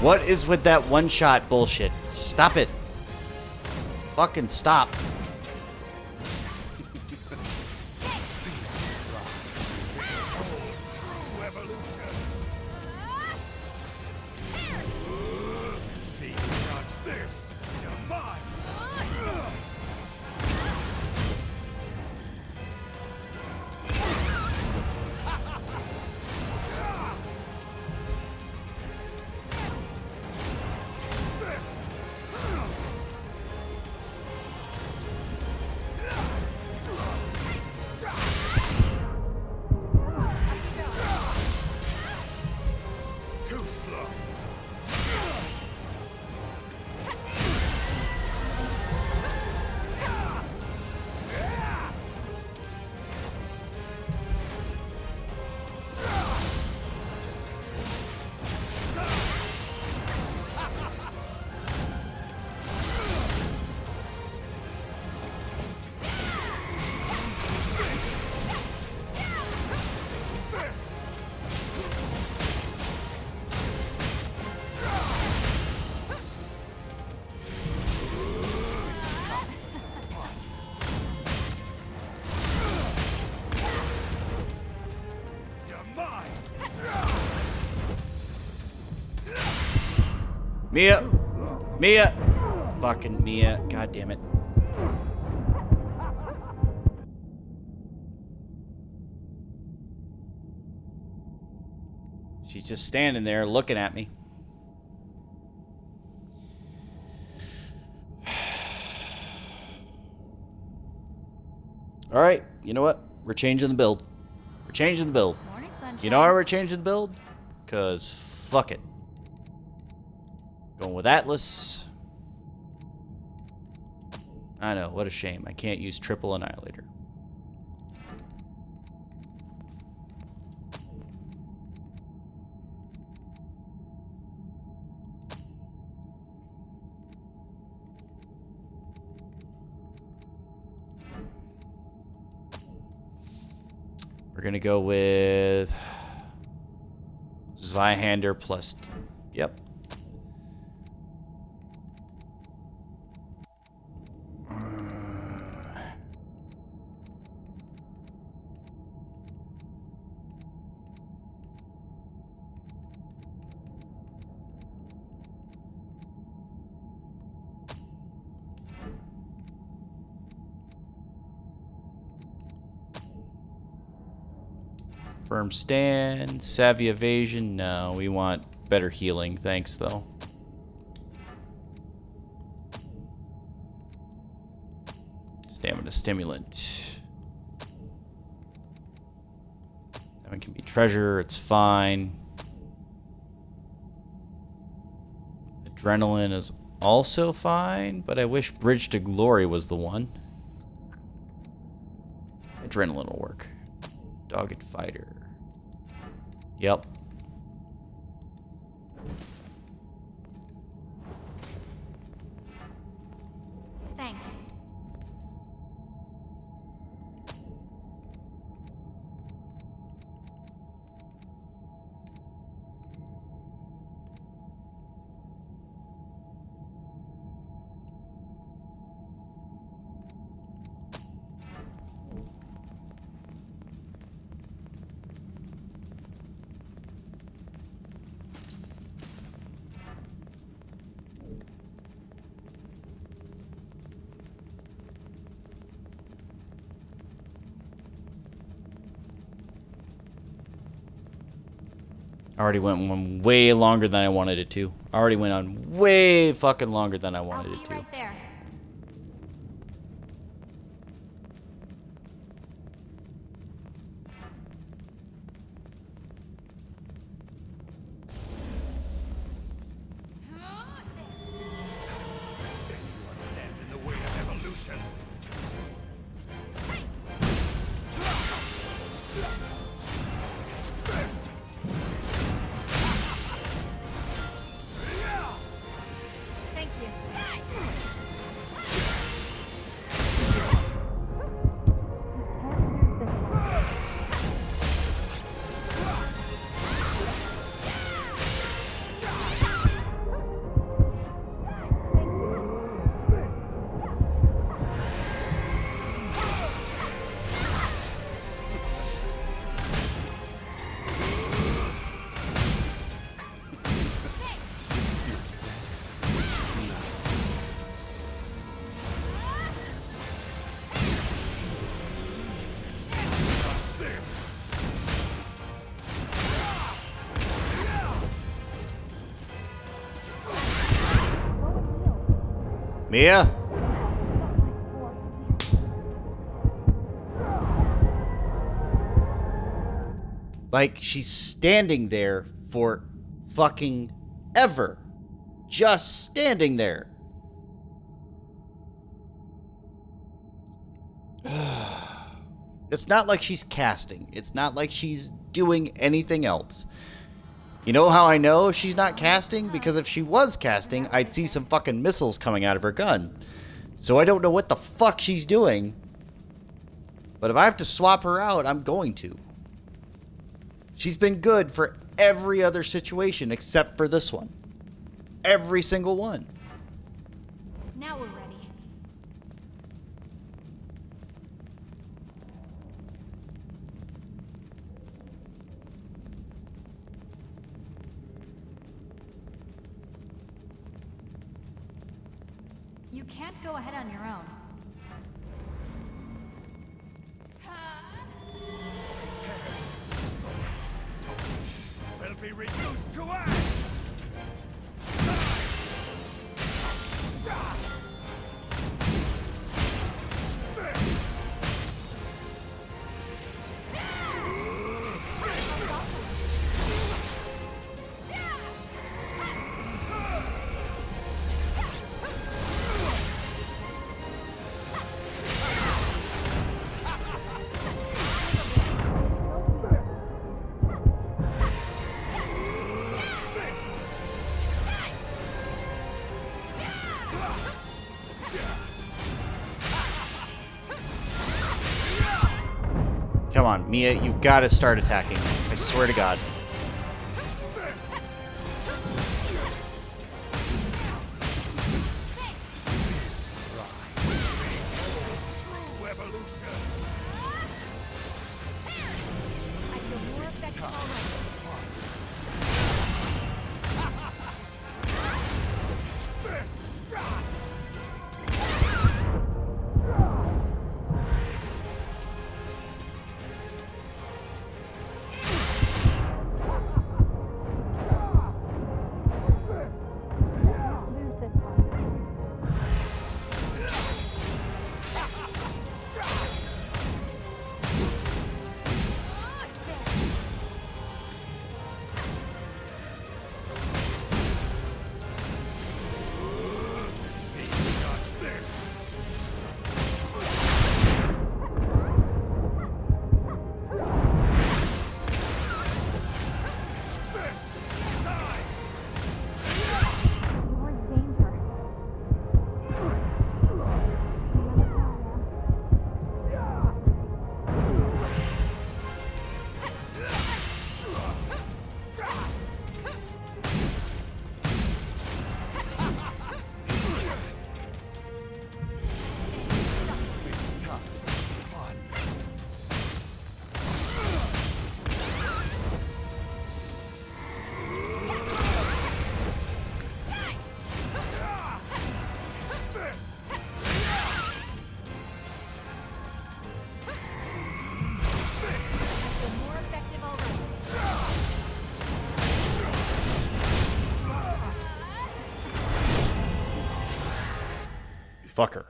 What is with that one-shot bullshit? Stop it. Fucking stop. Mia! Mia! Fucking Mia. God damn it. She's just standing there looking at me. Alright, you know what? We're changing the build. We're changing the build. Morning, sunshine. You know why we're changing the build? Because fuck it. Going with Atlas. I know, what a shame. I can't use Triple Annihilator. We're gonna go with Zweihander plus... Yep. Firm stand, savvy evasion. No, we want better healing. Thanks, though. Stamina stimulant. That one can be treasure. It's fine. Adrenaline is also fine, but I wish Bridge to Glory was the one. Adrenaline will work. Dogged Fighter. Yep. Thanks. Already went one way longer than I wanted it to. Already went on way fucking longer than I I'll wanted be it to. right there. Mia? Like, she's standing there for fucking ever. Just standing there. It's not like she's casting. It's not like she's doing anything else. You know how I know she's not casting? Because if she was casting, I'd see some fucking missiles coming out of her gun. So I don't know what the fuck she's doing. But if I have to swap her out, I'm going to. She's been good for every other situation except for this one. Every single one. Now we're ready. You can't go ahead on your own. Will be reduced to ash! Come on, Mia, you've got to start attacking. I swear to God. True evolution! I feel more effective already. Lose this one. See, touch this! You're in danger. It's tough. Fun. I feel more effective already. Fuck her.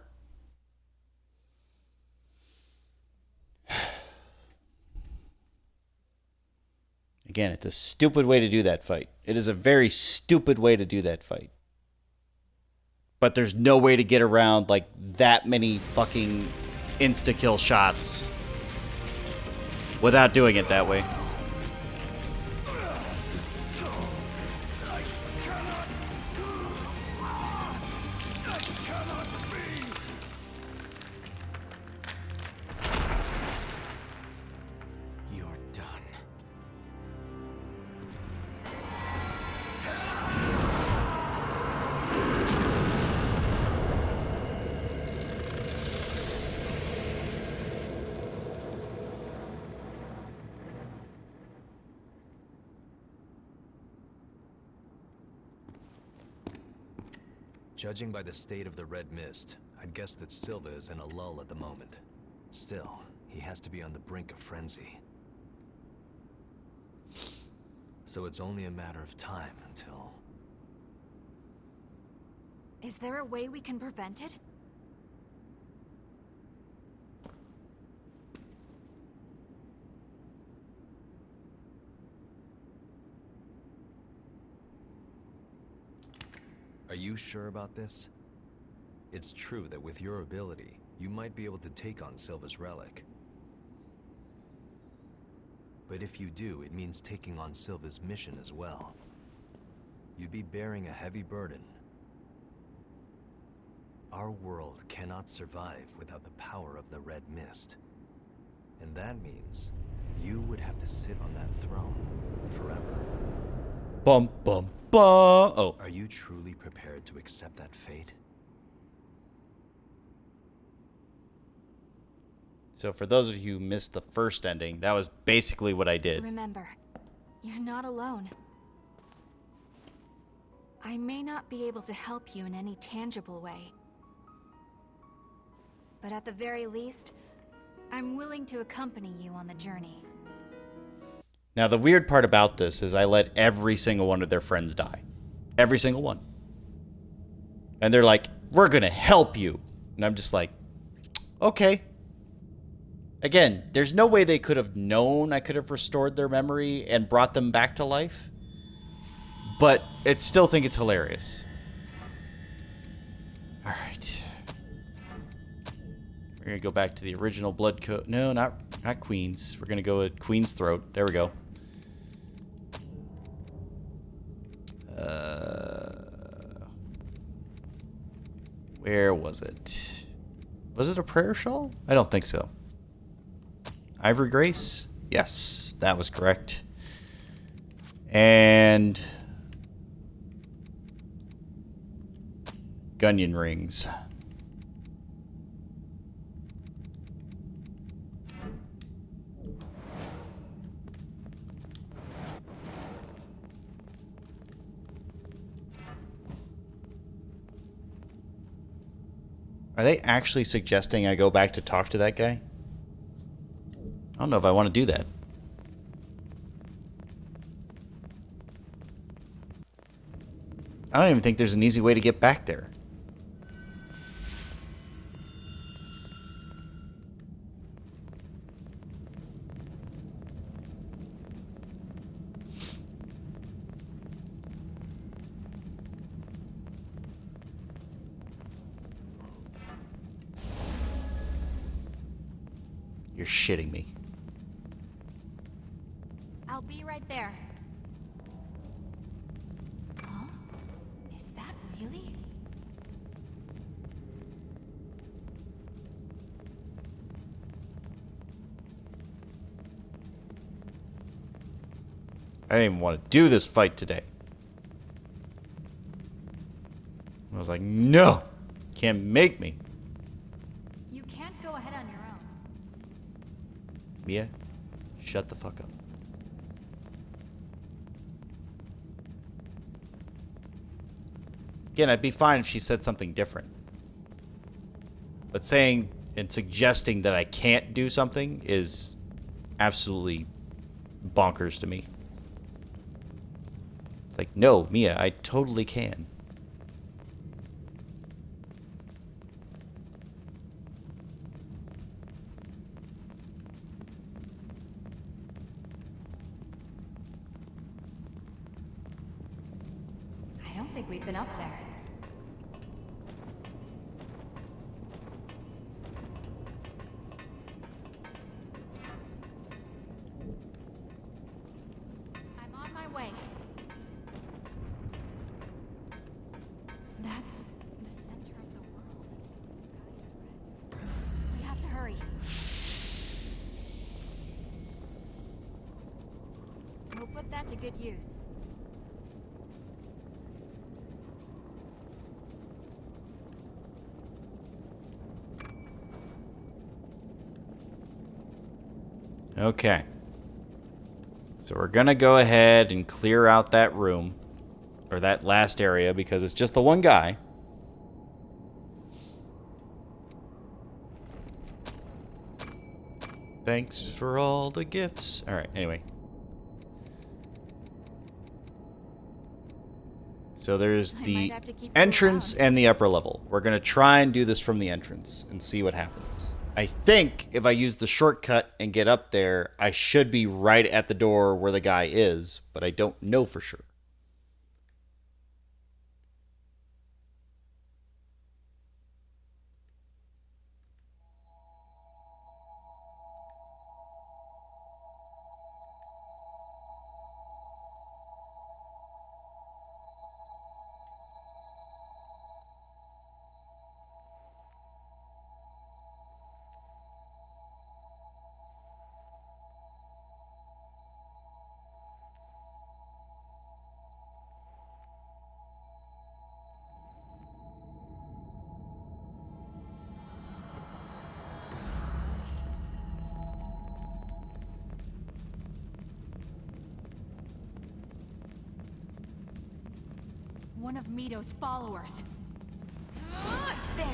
Again, it's a stupid way to do that fight. It is a very stupid way to do that fight. But there's no way to get around like that many fucking insta-kill shots without doing it that way. You're done. Judging by the state of the red mist, I'd guess that Silva is in a lull at the moment. Still, he has to be on the brink of frenzy. So it's only a matter of time until... Is there a way we can prevent it? Are you sure about this? It's true that with your ability, you might be able to take on Silva's relic. But if you do, it means taking on Silva's mission as well. You'd be bearing a heavy burden. Our world cannot survive without the power of the Red Mist. And that means you would have to sit on that throne forever. Bum, bum, bum. Oh. Are you truly prepared to accept that fate? So for those of you who missed the first ending, that was basically what I did. Remember, you're not alone. I may not be able to help you in any tangible way. But at the very least, I'm willing to accompany you on the journey. Now, the weird part about this is I let every single one of their friends die. Every single one. And they're like, we're going to help you. And I'm just like, okay. Again, there's no way they could have known I could have restored their memory and brought them back to life. But I still think it's hilarious. All right. We're going to go back to the original blood code. No, not Queen's. We're going to go with Queen's Throat. There we go. Where was it? Was it a prayer shawl? I don't think so. Ivory Grace? Yes, that was correct. And Gunyan rings. Are they actually suggesting I go back to talk to that guy? I don't know if I want to do that. I don't even think there's an easy way to get back there. You're shitting me. I'll be right there. Huh? Is that really? I didn't even want to do this fight today. I was like, no! Can't make me. You can't go ahead on your own. Mia, shut the fuck up. Again, I'd be fine if she said something different. But saying and suggesting that I can't do something is absolutely bonkers to me. It's like, no, Mia, I totally can. I don't think we've been up there. I'm on my way. That's the center of the world. The sky is red. We have to hurry. We'll put that to good use. Okay. So we're going to go ahead and clear out that room. Or that last area, because it's just the one guy. Thanks for all the gifts. Alright, anyway. So there's I might the have to keep you entrance around. and the upper level. We're going to try and do this from the entrance and see what happens. I think if I use the shortcut and get up there, I should be right at the door where the guy is, but I don't know for sure. One of Mito's followers. There.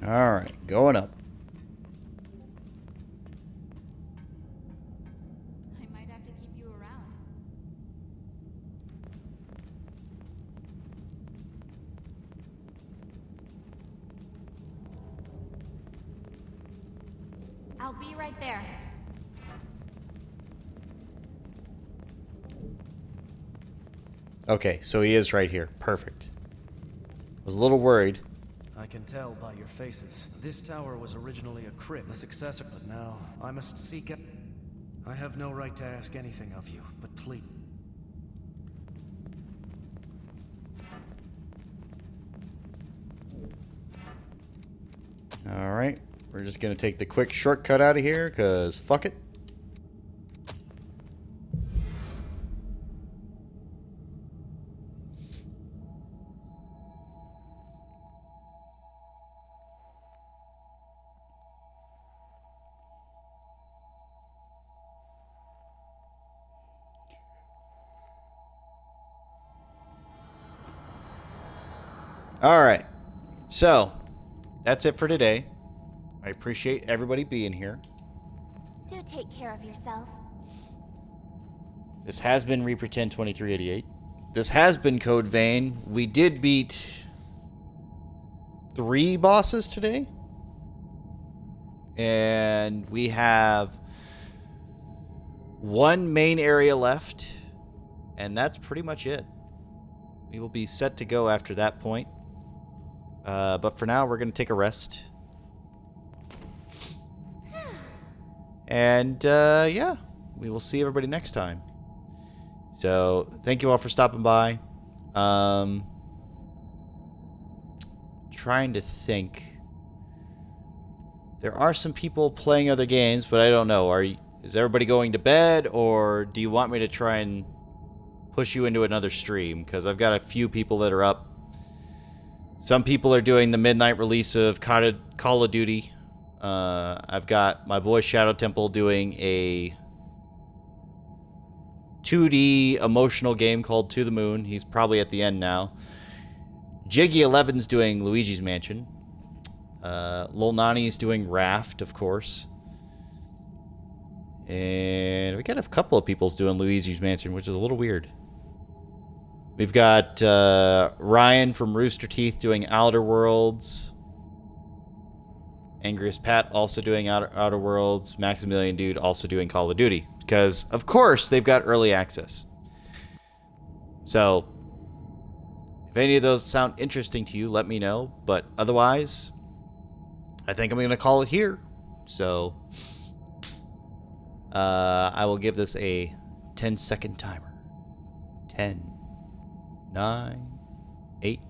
All right, going up. I might have to keep you around. I'll be right there. Okay, so he is right here. Perfect. Was a little worried. I can tell by your faces. This tower was originally a crypt, the successor, but now I must seek it. I have no right to ask anything of you, but please. All right, we're just going to take the quick shortcut out of here, because fuck it. All right, so that's it for today. I appreciate everybody being here. Do take care of yourself. This has been Reaper 102388. This has been Code Vein. We did beat 3 bosses today. And we have 1 main area left. And that's pretty much it. We will be set to go after that point. But for now, we're going to take a rest. And, yeah, we will see everybody next time. So, thank you all for stopping by. Trying to think. There are some people playing other games, but I don't know. Is everybody going to bed, or do you want me to try and push you into another stream? Because I've got a few people that are up. Some people are doing the midnight release of Call of Duty. I've got my boy Shadow Temple doing a 2D emotional game called To the Moon. He's probably at the end now. Jiggy11's doing Luigi's Mansion. Lil Nani's doing Raft, of course. And we got a couple of people's doing Luigi's Mansion, which is a little weird. We've got Ryan from Rooster Teeth doing Outer Worlds. Angriest Pat also doing Outer Worlds. Maximilian Dude also doing Call of Duty. Because, of course, they've got early access. So, if any of those sound interesting to you, let me know. But otherwise, I think I'm going to call it here. So, I will give this a 10-second timer. 10, 9, 8,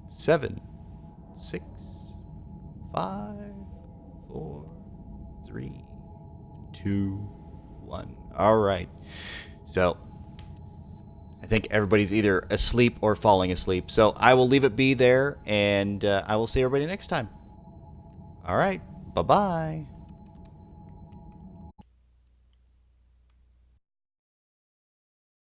7, 6, 5, 4, 3, 2, 1. All right. So, I think everybody's either asleep or falling asleep. So, I will leave it be there, and I will see everybody next time. All right. Bye-bye.